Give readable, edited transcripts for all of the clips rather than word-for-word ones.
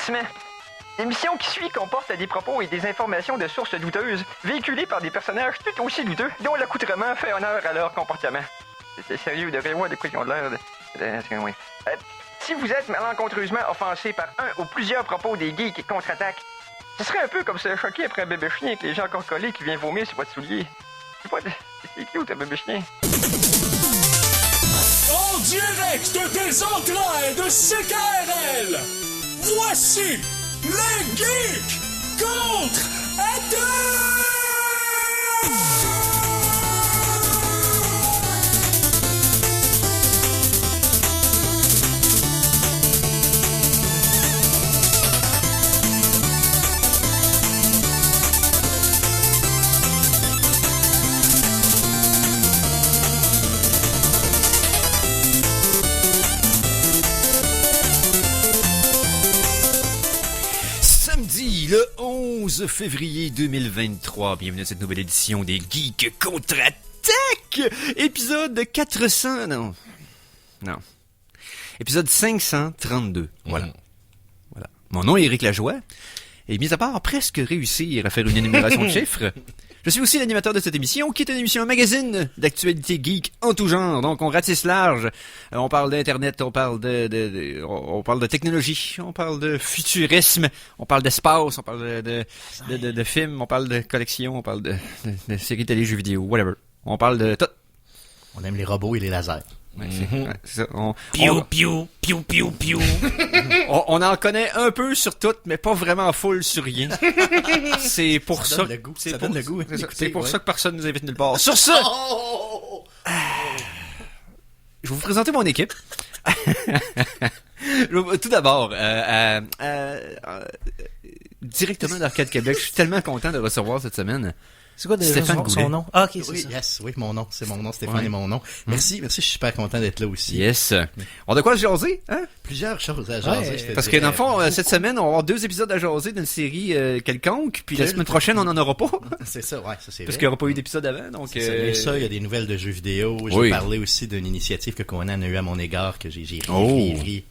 Avertissement. L'émission qui suit comporte des propos et des informations de sources douteuses, véhiculées par des personnages tout aussi douteux, dont l'accoutrement fait honneur à leur comportement. C'est sérieux, de rien voir de quoi ils ont l'air de... si vous êtes malencontreusement offensé par un ou plusieurs propos des geeks contre-attaque, ce serait un peu comme se choquer après un bébé chien avec les gens encore collés qui vient vomir sur votre soulier. C'est cute, un bébé chien. En direct des entrailles de CKRL, voici les geeks contre-attaque! Le 11 février 2023, bienvenue à cette nouvelle édition des Geeks Contre-Attaque, épisode 400, non, épisode 532, voilà. Mon nom est Éric Lajoie, et mis à part presque réussir à faire une énumération de chiffres, je suis aussi l'animateur de cette émission, qui est une émission, un magazine d'actualité geek en tout genre. Donc, on ratisse large. On parle d'Internet, on parle on parle de technologie, on parle de futurisme, on parle d'espace, on parle de films, on parle de collection, on parle de séries télé, jeux vidéo, whatever. On parle de tout. On aime les robots et les lasers. Ouais, c'est ça. Piou. On en connaît un peu sur tout, mais pas vraiment full sur rien. C'est pour ça. Ça donne le goût. C'est pour ça que personne nous invite nulle part. Sur ça! Je vais vous présenter mon équipe. Tout d'abord, directement d'Arcade Québec, je suis tellement content de recevoir cette semaine. C'est quoi son nom? Ah, ok, c'est oui, ça. Yes, oui, mon nom, c'est mon nom, Stéphane est mon nom. Merci, je suis super content d'être là aussi. Yes. On a de quoi jaser, hein? Plusieurs choses à jaser, je te parce dirais. Que dans le fond, cette semaine, on va avoir 2 épisodes à jaser d'une série quelconque, puis la semaine prochaine, on en aura pas. C'est ça, ouais, ça c'est Parce qu'il n'y aura pas eu d'épisode avant, donc... Mais ça, il y a des nouvelles de jeux vidéo. Je vais parler aussi d'une initiative que Conan a eu à mon égard, que j'ai ri.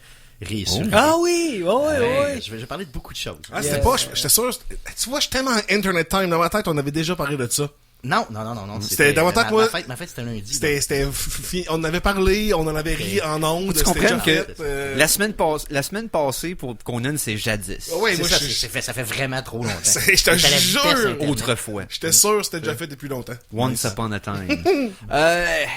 Ah oui, Je vais parler de beaucoup de choses. Ah, c'était pas, j'étais sûr, tu vois, je suis tellement Internet Time, dans ma tête, on avait déjà parlé de ça. Non. C'était dans ma tête, moi. Ma fête, c'était lundi. On en avait parlé, on en avait ri en ondes. Tu comprends que la semaine passée, pour Conan, c'est jadis. Ouais, moi, ça fait vraiment trop longtemps. Je te jure. Autrefois. J'étais sûr que c'était déjà fait depuis longtemps. Once upon a time.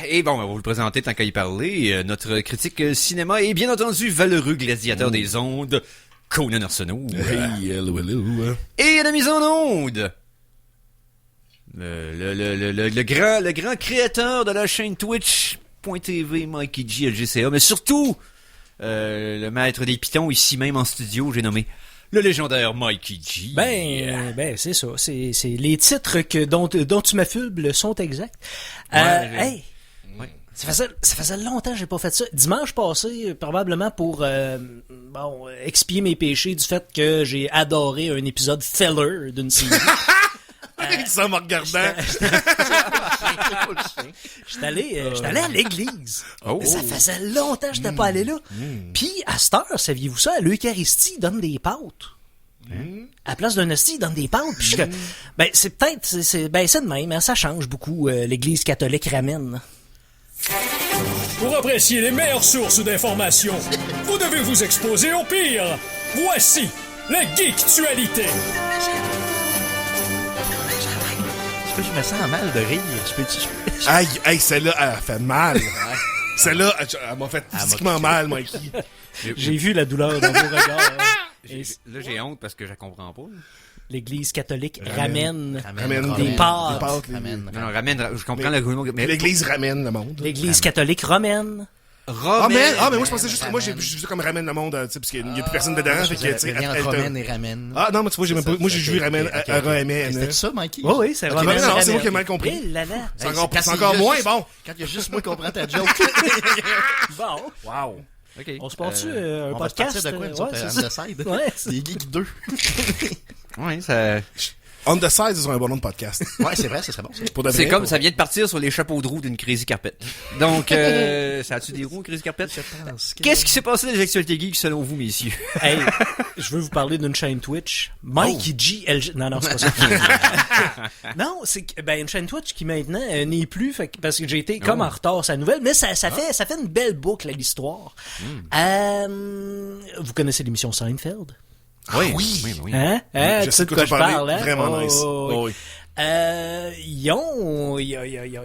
Et bon, on va vous le présenter tant qu'à y parler. Notre critique cinéma et bien entendu valeureux gladiateur des ondes, Conan Arsenault. Hey, hello. Et à la mise en onde, le grand créateur de la chaîne Twitch.tv, Mikey G, LGCA, mais surtout, le maître des pitons ici même en studio, j'ai nommé le légendaire Mikey G. Ben, c'est ça. C'est les titres dont tu m'affubles sont exacts. Hey! Ça faisait longtemps que j'ai pas fait ça. Dimanche passé, probablement pour expier mes péchés du fait que j'ai adoré un épisode filler d'une série. Ça me regardant. J'étais allé à l'église. Oh. Ça faisait longtemps que j'étais pas allé là. Puis, à cette heure, saviez-vous ça, à l'Eucharistie, ils donnent des pâtes. À la place d'un hostie, ils donnent des pâtes. Puis c'est de même, hein, ça change beaucoup, l'église catholique ramène. Pour apprécier les meilleures sources d'informations, vous devez vous exposer au pire. Voici la Geektualité. Je me sens mal de rire. Aïe, celle-là, elle a fait mal. Celle-là, elle m'a fait physiquement mal, Mikey. J'ai vu la douleur dans vos regards. Là, j'ai honte parce que je la comprends pas. L'église catholique ramène des pâtes. Ramène, je comprends le gouvernement. Mais l'église ramène le monde. L'église catholique romaine. Mais moi je pensais juste, moi j'ai vu ça comme ramène le monde, tu sais, parce qu'il y a plus personne dedans, fait que, tu sais, Romaine et ramène. Ah, non, mais tu vois, moi j'ai joué ramène, ramène. C'était ça, Mikey? Oui, c'est ramène. Non, c'est moi qui ai mal compris. C'est encore moins bon. Quand il y a juste moi qui comprends ta joke. Bon. Wow. Okay. On se part-tu un podcast? De quoi, nous autres, c'est Side? Ouais, des Geeks 2. Ouais, ça... On the Side, ils ont un bon nom de podcast. Ouais, c'est vrai, ça serait bon. Ça. Pour de vrai, C'est comme, pour- ça vient de partir sur les chapeaux de roue d'une Crazy Carpet. Donc, ça a-tu des roues, Crazy Carpet? Qu'est-ce qui s'est passé dans les actualités geeks, selon vous, messieurs? Hey, je veux vous parler d'une chaîne Twitch. Mikey G. Non, c'est pas ça. Non, c'est une chaîne Twitch qui maintenant n'est plus, parce que j'ai été comme en retard sa nouvelle, mais ça fait une belle boucle à l'histoire. Vous connaissez l'émission Seinfeld? Oui. oui. Hein? Je Tu sais sais de de quoi quoi tu je parlais. parle, hein? Vraiment nice. Oh, oui. Oh, oui. Il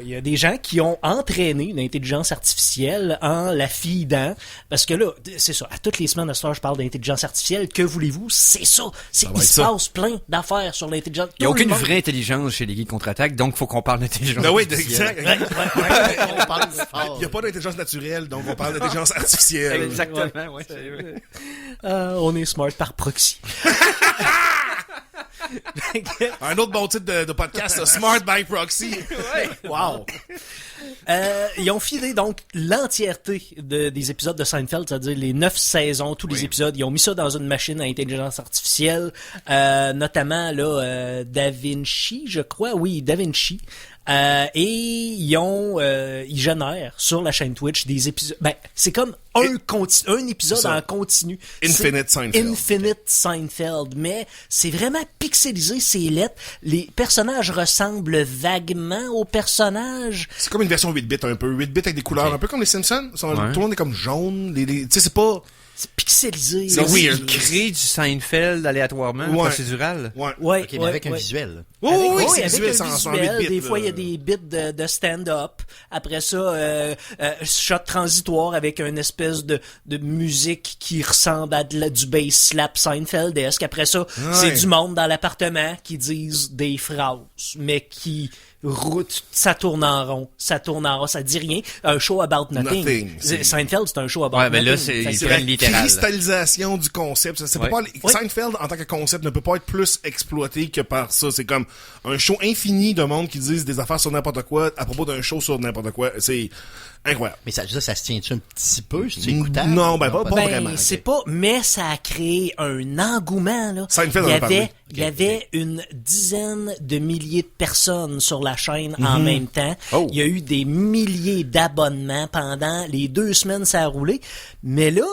y a des gens qui ont entraîné une intelligence artificielle en la feedant, parce que là, c'est ça, à toutes les semaines à ce soir, je parle d'intelligence artificielle, que voulez-vous? C'est ça! va Il être se ça. passe plein d'affaires sur l'intelligence. Il n'y a Tout le aucune monde- vraie intelligence chez les geeks contre-attaque, donc faut qu'on parle d'intelligence Ben oui, artificielle. exact. On parle fort. Il n'y a pas d'intelligence naturelle, donc on parle d'intelligence artificielle. Exactement, ouais. c'est vrai. On est smart par proxy. Un autre bon titre de podcast, ça, Smart by Proxy. Wow. Ils ont filé donc l'entièreté des épisodes de Seinfeld, c'est-à-dire les 9 saisons, tous les épisodes. Ils ont mis ça dans une machine à intelligence artificielle, notamment là DaVinci, je crois. Oui, DaVinci. Et ils génèrent sur la chaîne Twitch des épisodes. Ben, c'est comme un épisode ça. en continu. Infinite C'est Seinfeld. Infinite Seinfeld, mais c'est vraiment pixelisé, c'est lettres. Les personnages ressemblent vaguement aux personnages. C'est comme une version 8 bits un peu. 8 bits avec des couleurs, un peu comme les Simpsons. Tout le monde est comme jaune. Tu sais, c'est pas... C'est pixelisé. C'est weird. Ils créent du Seinfeld aléatoirement, Ouais. procédural. Ouais. Ouais, Ok, mais avec un visuel. Oui, oui, c'est avec visuel, un c'est en visuel. 8 bits. Des fois, il y a des bits de stand-up. Après ça, shot transitoire avec une espèce de musique qui ressemble à du bass slap Seinfeldesque. Après ça, c'est du monde dans l'appartement qui disent des phrases, mais qui ça tourne en rond, ça dit rien. Un show about nothing. Nothing. Seinfeld, c'est un show about Ouais, ben nothing. là, c'est- Fait ils que- prennent La littéral. cristallisation du concept. Ça peut Ouais. pas, Seinfeld, en tant que concept, ne peut pas être plus exploité que par ça. C'est comme un show infini de monde qui disent des affaires sur n'importe quoi à propos d'un show sur n'importe quoi. C'est incroyable. Mais ça se tient-tu un petit peu? C'est écoutable? Non, ben pas Ben, vraiment. c'est pas, mais ça a créé un engouement, là. Seinfeld en a parlé. Il y avait une dizaine de milliers de personnes sur la chaîne en même temps. Oh. Il y a eu des milliers d'abonnements pendant les 2 semaines, ça a roulé. Mais là,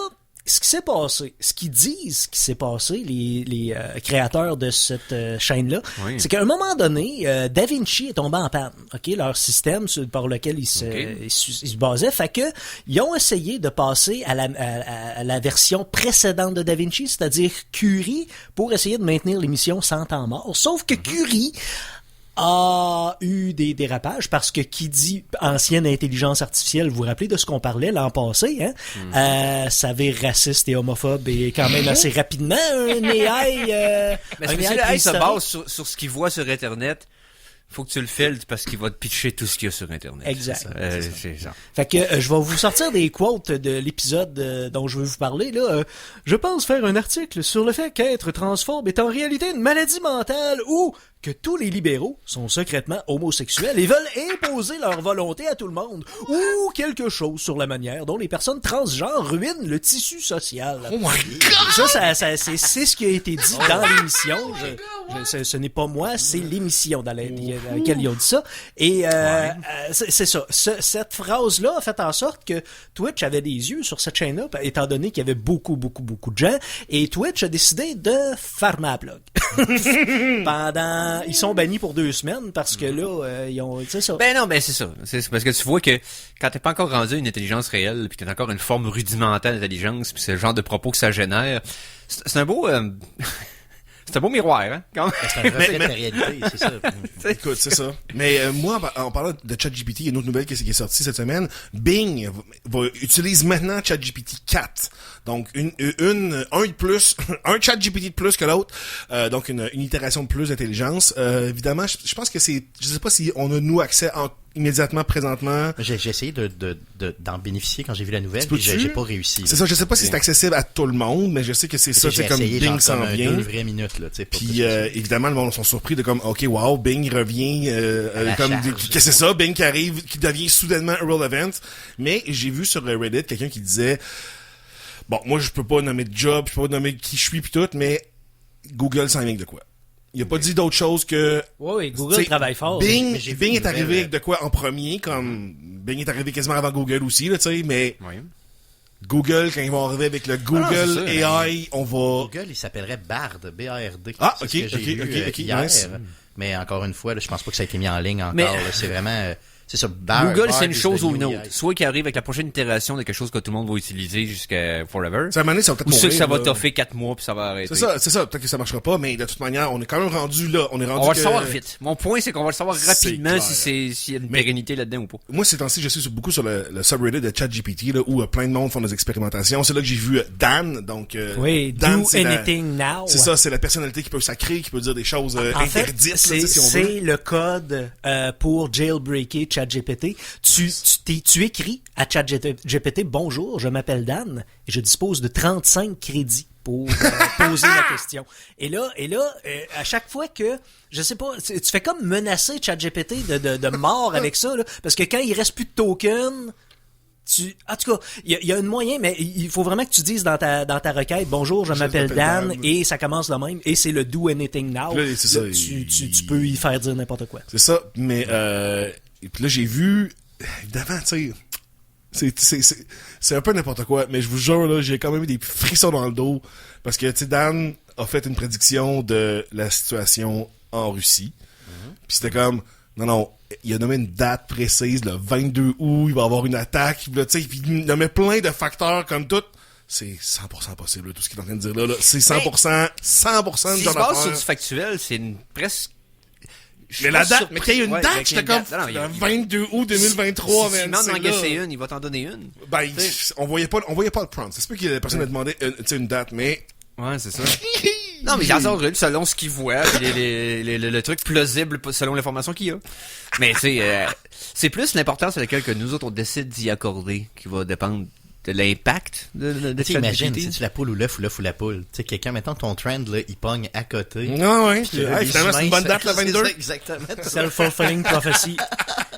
ce qui s'est passé, ce qu'ils disent qui s'est passé, les créateurs de cette chaîne-là, Oui. c'est qu'à un moment donné, DaVinci est tombé en panne. Ok, leur système par lequel ils se basaient, fait que ils ont essayé de passer à la version précédente de DaVinci, c'est-à-dire Curie, pour essayer de maintenir l'émission sans temps mort. Sauf que Curie a eu des dérapages parce que qui dit ancienne intelligence artificielle, vous vous rappelez de ce qu'on parlait l'an passé, hein? Ça vire raciste et homophobe et quand même assez rapidement un AI. Mais un c'est AI que là, il se préhistorique. base sur ce qu'il voit sur Internet. Faut que tu le filtres parce qu'il va te pitcher tout ce qu'il y a sur Internet. Exact. C'est ça. Fait que je vais vous sortir des quotes de l'épisode dont je veux vous parler là. Je pense faire un article sur le fait qu'être transphobe est en réalité une maladie mentale ou que tous les libéraux sont secrètement homosexuels et veulent imposer leur volonté à tout le monde ou quelque chose sur la manière dont les personnes transgenres ruinent le tissu social. Oh my God! Ça c'est ce qui a été dit dans l'émission. Ce n'est pas moi, c'est l'émission dans laquelle ils ont dit ça. Et c'est ça. Cette phrase-là a fait en sorte que Twitch avait des yeux sur cette chaîne-là, étant donné qu'il y avait beaucoup de gens. Et Twitch a décidé de fermer la plug. Ils sont bannis pour 2 semaines parce que là, ils ont... C'est ça. Ben non, ben c'est ça. C'est parce que tu vois que quand t'es pas encore rendu à une intelligence réelle, puis que t'as encore une forme rudimentale d'intelligence, puis c'est le genre de propos que ça génère, c'est un beau... c'est un beau miroir, hein, quand même. C'est un reflet de la réalité, c'est ça. Écoute, c'est ça. Mais moi, en parlant de ChatGPT, il y a une autre nouvelle qui est sortie cette semaine. Bing utilise maintenant ChatGPT 4. Donc, un de plus, un ChatGPT de plus que l'autre. Donc, une itération de plus d'intelligence. Évidemment, je pense que je sais pas si on a, nous, accès immédiatement, présentement. J'ai essayé d'en bénéficier quand j'ai vu la nouvelle, Peux-tu? puis j'ai pas réussi. C'est ça, je sais pas si c'est accessible à tout le monde, mais je sais que c'est ça, c'est comme essayé, Bing genre, s'en comme vient. une vraie minute, là, tu sais. pas Puis plus que ça. évidemment, le monde sont surpris de comme OK, wow, Bing revient la comme charge. qu'est-ce que c'est ça, Bing qui arrive, qui devient soudainement irrelevant. Mais j'ai vu sur Reddit quelqu'un qui disait bon, moi je peux pas nommer de job, je peux pas nommer qui je suis puis tout, mais Google s'en vient de quoi. Il a pas dit d'autre chose que... Oui, Google T'sais, travaille fort. Bing, mais j'ai vu Bing une est arrivé nouvelle, avec de quoi en premier, comme Bing est arrivé quasiment avant Google aussi, là, tu sais, mais Oui. Google, quand ils vont arriver avec le Google c'est ça, AI, on va... Google, il s'appellerait Bard, B-A-R-D. Ah, C'est ok, ce que j'ai ok, vu, ok, hier. nice. Mais encore une fois, là, je pense pas que ça a été mis en ligne encore. Mais- Là. C'est vraiment... c'est ça, Bard. Google, Bard c'est une is chose the ou new une autre. AI. Soit qu'il arrive avec la prochaine itération de quelque chose que tout le monde va utiliser jusqu'à forever. Ça, à un moment donné, ça va peut-être Ou soit que mourir, ça va là. toffer 4 mois puis ça va arrêter. C'est ça. Peut-être que ça marchera pas, mais de toute manière, on est quand même rendu là. On est rendu On va que... le savoir vite. Mon point, c'est qu'on va le savoir C'est rapidement clair. s'il y a une pérennité là-dedans ou pas. Moi, ces temps-ci, je suis beaucoup sur le subreddit de ChatGPT, là, où plein de monde font des expérimentations. C'est là que j'ai vu Dan, donc... Oui, Dan, do c'est anything now. C'est ça, c'est la personnalité qui peut sacrer, qui peut dire des choses En fait, interdites, là, c'est si on veut. c'est le code pour jailbreaker ChatGPT. Tu écris à ChatGPT, bonjour, je m'appelle Dan et je dispose de 35 crédits pour poser la question. Et là, à chaque fois que, je sais pas, tu fais comme menacer ChatGPT de mort avec ça, là, parce que quand il reste plus de tokens, en tout cas, il y a un moyen, mais il faut vraiment que tu dises dans ta requête, bonjour, je m'appelle Dan, et ça commence de même, et c'est le do anything now. Là, c'est ça, Là, tu peux y faire dire n'importe quoi. C'est ça, mais et puis là j'ai vu évidemment, tu sais, c'est un peu n'importe quoi, mais je vous jure là, j'ai quand même eu des frissons dans le dos parce que tu sais Dan a fait une prédiction de la situation en Russie. Puis c'était comme non, il a nommé une date précise, le 22 août, il va y avoir une attaque, puis là tu sais, puis il nommait plein de facteurs comme tout. C'est 100% possible, là, tout ce qu'il est en train de dire là. C'est 100% de Si genre se base sur d'affaire. du factuel, c'est une presque... Je suis Mais la pas date, surpris. mais qu'il y a une Ouais, date, avec j'étais une comme date. Non, le 22 août 2023, si man. tu demandes c'est d'en là. guesser une, il va t'en donner une. Ben, on voyait pas le prompt. C'est sûr que la personne a demandé une date, mais... Ouais, c'est ça. Non, mais il hasard selon ce qu'il voit, puis le truc plausible selon l'information qu'il a. Mais tu sais, c'est plus l'importance à laquelle que nous autres on décide d'y accorder qui va dépendre de l'impact de Tu sais, imagine, ChatGPT. c'est-tu la poule ou l'œuf ou la poule? Tu sais, quelqu'un, mettons ton trend, là, il pogne à côté. Non, ouais. Puis, Hey, finalement, c'est une bonne date, le 22. C'est ça, exactement. Self-fulfilling prophecy.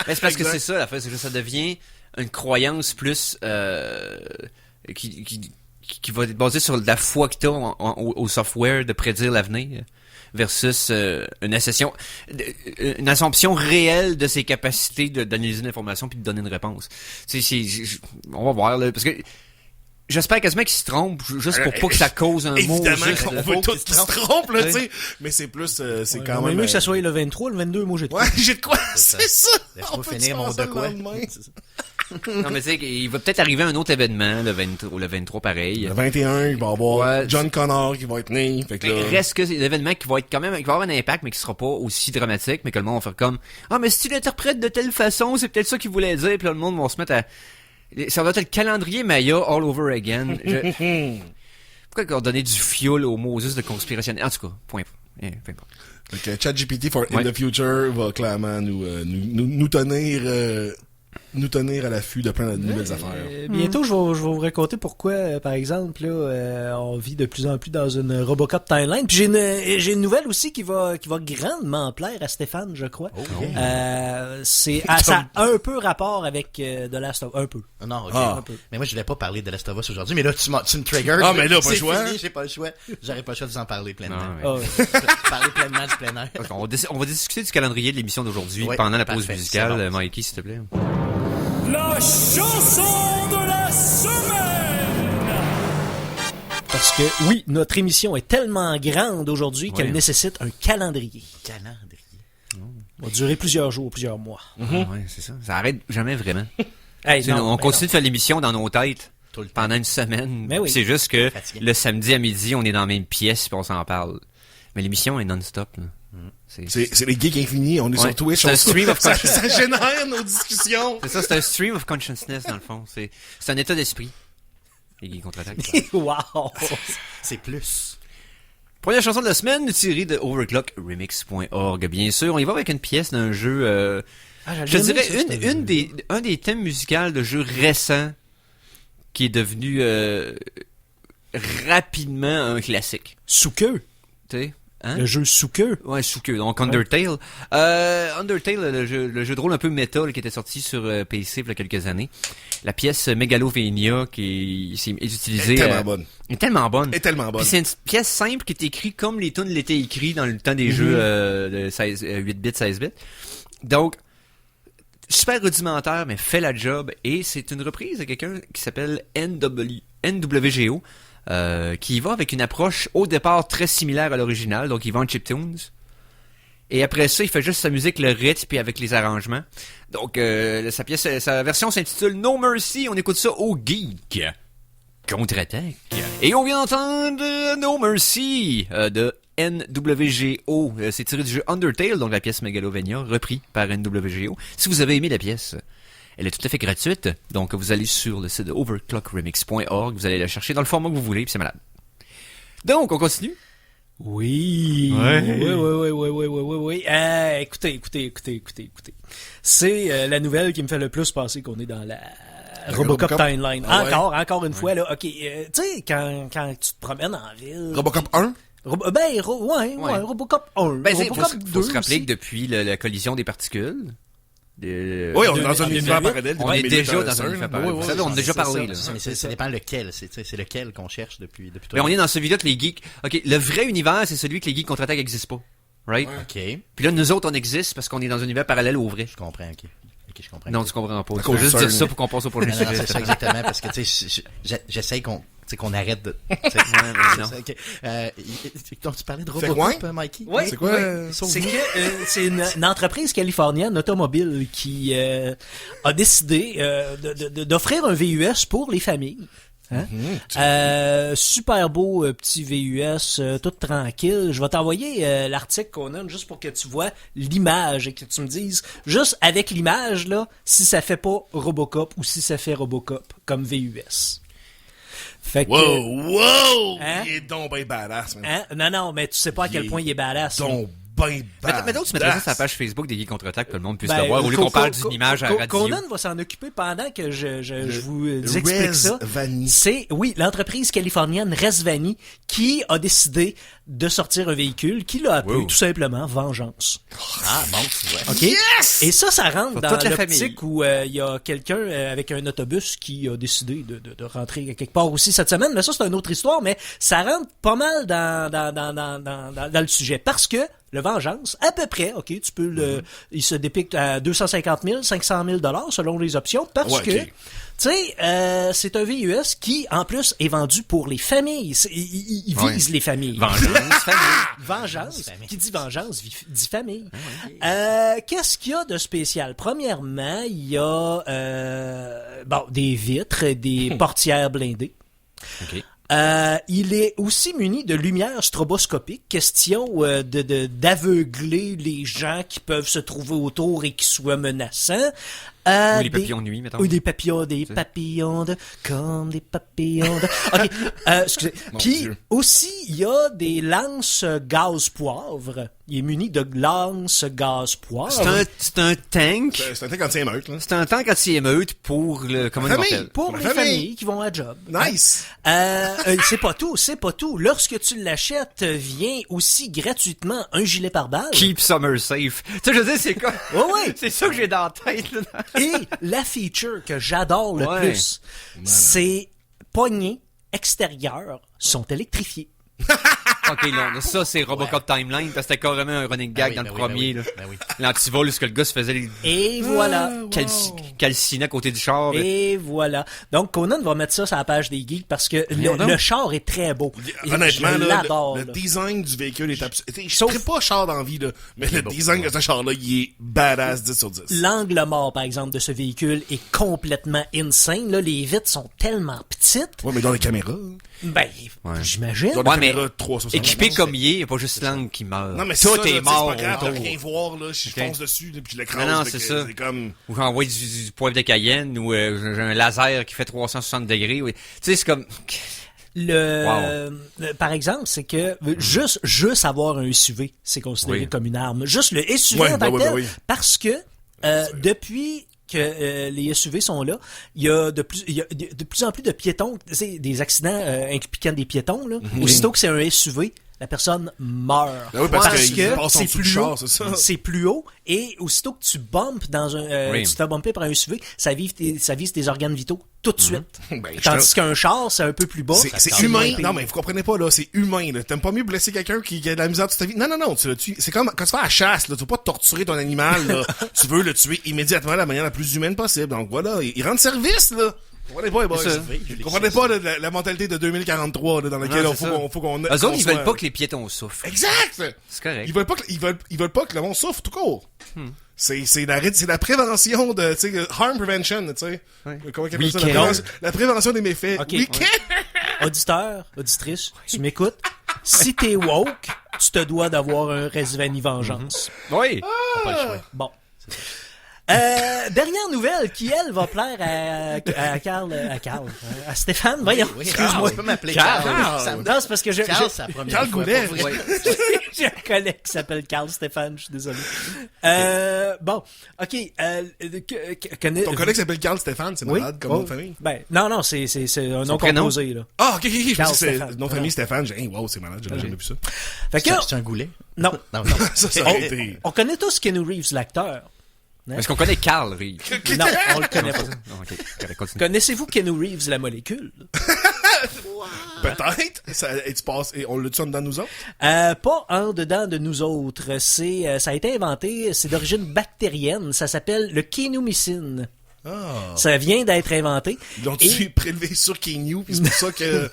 Mais c'est parce que Exact. c'est ça, la fait, c'est que ça devient une croyance plus qui va être basée sur la foi que t'as au software de prédire l'avenir versus une assumption réelle de ses capacités d'analyser l'information puis de donner une réponse. On va voir là, parce que j'espère quasiment qu'il se trompe juste pour pas que ça cause un mot Évidemment juste qu'on de veut faute tous qu'il qu'ils se trompent, là, Ouais. tu sais. Mais c'est plus, c'est quand On même... mieux que ça soit le 23, le 22, moi j'ai de Ouais, j'ai de quoi? C'est ça! Laisse-moi On peut finir mon faire ça de quoi. le lendemain? Non mais tu sais, il va peut-être arriver un autre événement le 23 pareil. Le 21, il va y avoir Ouais, John Connor qui va être né. Fait que Mais là... reste que c'est l'événement qui va être quand même, qui va avoir un impact, mais qui sera pas aussi dramatique, mais que le monde va faire comme, ah, mais si tu l'interprètes de telle façon, c'est peut-être ça qu'il voulait dire, puis là, le monde va se mettre à, ça va être le calendrier Maya all over again. Pourquoi qu'on donnait du fuel au Moses de conspiration? En tout cas, point. Peu importe. Fait que ChatGPT for in Ouais. the future va clairement nous tenir à l'affût de plein de nouvelles affaires. Bientôt, je vais vous raconter pourquoi, par exemple, là, on vit de plus en plus dans une Robocop timeline. Puis j'ai une nouvelle aussi qui va grandement plaire à Stéphane, je crois. Ça a un peu rapport avec The Last of Us. Un peu. Non, ok. Ah. Un peu. Mais moi, je voulais pas parler de Last of Us aujourd'hui, mais là, tu me triggers. Ah, mais là, pas le C'est choix. fini, j'ai pas le choix. J'aurais pas le choix de vous en parler pleinement. Non, ouais. Ah, Parler pleinement du plein air. On va discuter du calendrier de l'émission d'aujourd'hui Ouais, pendant la pause parfait, musicale. c'est bon. Mikey, s'il te plaît. La chanson de la semaine! parce que, oui, notre émission est tellement grande aujourd'hui qu'elle Ouais. nécessite un calendrier. Calendrier. Va durer plusieurs jours, plusieurs mois. Ouais, c'est ça. Ça arrête jamais vraiment. Hey, Tu sais, non, on mais continue de faire l'émission dans nos têtes Tout le temps. pendant une semaine. Mais oui. C'est juste que Fatigué. le samedi à midi, on est dans la même pièce puis on s'en parle. Mais l'émission est non-stop. Là. C'est les geeks infinis, on est Ouais. sur Twitch. C'est un on- stream of ça, consciousness. ça génère nos discussions. C'est ça, c'est un stream of consciousness dans le fond. C'est un état d'esprit. Les geeks contre-attaque. wow! C'est plus. Première chanson de la semaine tirée de overclockremix.org. Bien sûr, on y va avec une pièce d'un jeu. Je dirais un des thèmes musicaux de jeux récents qui est devenu rapidement un classique. Sous queue. Tu sais, Hein? Le jeu sous queue. Ouais, sous queue. Donc Undertale. Undertale, le jeu de rôle un peu méta là, qui était sorti sur PC il y a quelques années. La pièce Megalovania qui est utilisée. Elle est tellement bonne. Est tellement bonne. Est tellement bonne. Puis c'est une pièce simple qui est écrite comme les tunes l'étaient écrits dans le temps des jeux de 8 bits, 16 bits. Donc, super rudimentaire, mais fait la job. Et c'est une reprise de quelqu'un qui s'appelle NWGO. Qui va avec une approche au départ très similaire à l'original, donc il va en chiptunes. Et après ça, il fait juste sa musique, le rythme, puis avec les arrangements. Donc, sa version s'intitule No Mercy. On écoute ça au Geek. Contre-attaque. Et on vient d'entendre No Mercy de NWGO. C'est tiré du jeu Undertale, donc la pièce Megalovania, repris par NWGO. Si vous avez aimé la pièce, elle est tout à fait gratuite, donc vous allez sur le site de overclockremix.org, vous allez la chercher dans le format que vous voulez, puis c'est malade. Donc, on continue? Oui. Oui. Écoutez. C'est la nouvelle qui me fait le plus penser qu'on est dans la Robocop timeline. Encore une fois, là. OK, tu sais, quand tu te promènes en ville... Robocop 1? Robocop 1. Ben, Robocop 2 faut se rappeler aussi. que depuis la collision des particules... Oui, on est dans un univers parallèle. On est déjà dans un univers parallèle. Vous savez, on a déjà parlé, là. Mais ça dépend lequel. C'est lequel qu'on cherche depuis tout Mais on est dans celui-là que les geeks... OK, le vrai univers, c'est celui que les geeks contre-attaque n'existent pas. Right? OK. Puis là, nous autres, on existe parce qu'on est dans un univers parallèle au vrai. Je comprends, OK. Je comprends. Non, tu comprends pas. Tu peux juste dire ça pour qu'on passe au prochain Non, sujet. c'est ça exactement, parce que, tu sais, j'essaye qu'on arrête de... Donc, tu parlais de Robocop, Mikey? Oui, c'est quoi? C'est une entreprise californienne automobile qui a décidé d'offrir un VUS pour les familles. Hein? Super beau petit VUS, tout tranquille. Je vais t'envoyer l'article qu'on a juste pour que tu vois l'image et que tu me dises, juste avec l'image, là, si ça fait pas Robocop ou si ça fait Robocop comme VUS. Fait que, Wow! Hein? Il est donc ben badass, man. hein? Non, mais tu sais pas à quel point il est badass. Donc ben badass. Mettons, tu mettrais ça sur la page Facebook des Geeks contre-attaque, que le monde puisse Ben, le voir, au lieu qu'on parle d'une image à la radio. Conan va s'en occuper pendant que je vous explique ça. Resvani. C'est, oui, l'entreprise californienne Resvani qui a décidé de sortir un véhicule qui l'a appelé tout simplement Vengeance. Ah, bon, tu vois. OK? Yes! Et ça rentre Pour dans toute la l'optique où il y a quelqu'un avec un autobus qui a décidé de rentrer quelque part aussi cette semaine. Mais ça, c'est une autre histoire, mais ça rentre pas mal dans le sujet. Parce que le Vengeance, à peu près, OK, tu peux il se dépicte à 250 000, 500 000 $ selon les options, parce que, tu sais, c'est un VUS qui, en plus, est vendu pour les familles. Il vise les familles. Vengeance. Qui dit vengeance, dit famille. Qu'est-ce qu'il y a de spécial? Premièrement, il y a, des vitres, des portières blindées. OK. Il est aussi muni de lumière stroboscopique, question d'aveugler les gens qui peuvent se trouver autour et qui soient menaçants. Ou les papillons de nuit, mettons. Ou des papillons comme des papillons OK, excusez. Puis aussi, il y a des lances gaz poivre. Il est muni de lances gaz poivre. C'est un tank. C'est un tank anti-émeute, là. C'est un tank anti-émeute pour le commun mortel. Pour les familles qui vont à job. Nice! C'est pas tout. Lorsque tu l'achètes, vient aussi gratuitement un gilet pare-balles. Keep Summer safe. Tu sais, je veux dire, c'est quoi? Ouais. C'est ça que j'ai dans la tête, là. Et la feature que j'adore le plus, c'est poignées extérieures sont électrifiées. OK, là, ça, c'est Robocop Timeline, parce que c'était carrément un running gag dans le premier, là. L'antivol, où ce que le gars se faisait les... Et voilà. Calciner à côté du char. Et voilà. Donc, Conan va mettre ça sur la page des geeks parce que le char est très beau. Honnêtement, je là, l'adore. le design du véhicule est absolument... Je ne pas char d'envie, là, mais le design de ce char-là, il est badass 10 sur 10. L'angle mort, par exemple, de ce véhicule est complètement insane. Là, les vitres sont tellement petites. Ouais, mais dans les caméras... J'imagine. Dans les caméras 360. Équipé comme il est, il n'y a pas juste l'angle qui meurt. Non, mais tout ça, est mort. C'est pas grave, autour. de rien voir, là, si je fonce dessus, là, puis je l'écrase. Non, c'est ça. C'est comme... Ou j'envoie du poivre de Cayenne, ou j'ai un laser qui fait 360 degrés. Tu sais, c'est comme... Par exemple, c'est que juste avoir un SUV, c'est considéré comme une arme. Juste le SUV en tant que tel, parce que depuis que les SUV sont là, il y a de plus en plus de piétons, des accidents impliquant des piétons. Là. Aussitôt que c'est un SUV, la personne meurt. Ben oui, parce qu'il passe en c'est dessous du plus char, haut, c'est ça. c'est plus haut, et aussitôt que tu bumpes dans un, Oui. tu t'as bumpé par un SUV, ça vise tes organes vitaux tout de suite. Ben, je Tandis qu'un char, c'est un peu plus bas. C'est humain. Non, mais vous comprenez pas, là. C'est humain, là. T'aimes pas mieux blesser quelqu'un qui a de la misère toute ta vie? Non. C'est comme quand tu fais la chasse, là. Tu veux pas torturer ton animal, là. Tu veux le tuer immédiatement de la manière la plus humaine possible. Donc voilà, il rend service, là. Vous comprenez pas, les boys? Vous comprenez pas la mentalité de 2043, là, dans laquelle Non, il c'est faut qu'on Eux autres, ils veulent pas que les piétons souffrent. Exact! C'est correct. Ils veulent pas que le monde souffre, tout court. C'est la prévention de, tu sais, harm prevention, tu sais. Ouais. Comment on appelle ça? Weekend. La prévention des méfaits. Ok. Week-end! Auditeur, auditrice, tu m'écoutes? Si t'es woke, tu te dois d'avoir un Resveni vengeance. Oui. Pas le choix. Bon. Dernière nouvelle qui, elle, va plaire à Stéphane. Voyons, excuse-moi. Tu peux m'appeler Carl. Carl. Ça me Non, c'est parce que Carl, c'est la première Carl fois, Goulet. pour vrai. j'ai un collègue qui s'appelle Carl Stéphane, je suis désolé. Bon, ok. Ton collègue s'appelle Carl Stéphane, c'est Oui. malade comme nom de famille. Ben, non, c'est un nom prénom? composé, là. Ah, ok, je Carl pensais que Stéphane. c'est nom de famille Stéphane. J'ai dit, wow, c'est malade, j'avais jamais vu ça. Fait que, C'est un goulet? non. Non. Ça aurait été. On connaît tous Keanu Reeves, l'acteur. Est-ce qu'on connaît Carl Reed? Non, on le connaît pas. Non, ok. Correct, continue. Connaissez-vous Keanu Reeves, la molécule? Peut-être. Et on l'a-tu en dedans de nous autres? Pas en dedans de nous autres. Ça a été inventé, c'est d'origine bactérienne. Ça s'appelle le kénomycine. Ah. Ça vient d'être inventé. Ils l'ont-tu prélevé sur Kenyu, pis c'est pour ça que...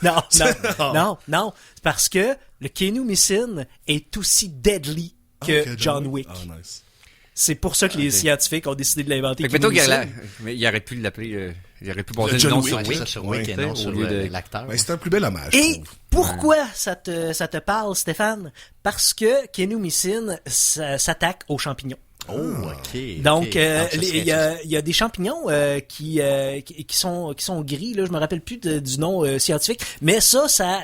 Non. C'est parce que le kénomycine est aussi deadly que John Wick. Ah, nice. C'est pour ça que les scientifiques ont décidé de l'inventer. Fait que mettons qu'il kénomycine. mais il aurait pu l'appeler, il aurait pu baser John le nom Wick, sur ouais, Wick. Ça sur Wick et non au sur lieu de- l'acteur. Ben, c'est un plus bel hommage, je Et trouve. pourquoi ça te parle, Stéphane? Parce que kénomycine s'attaque aux champignons. Oh, ok. Donc, ok. Ah, ça il serait- y a des champignons qui sont gris. Là, je me rappelle plus du nom scientifique, mais ça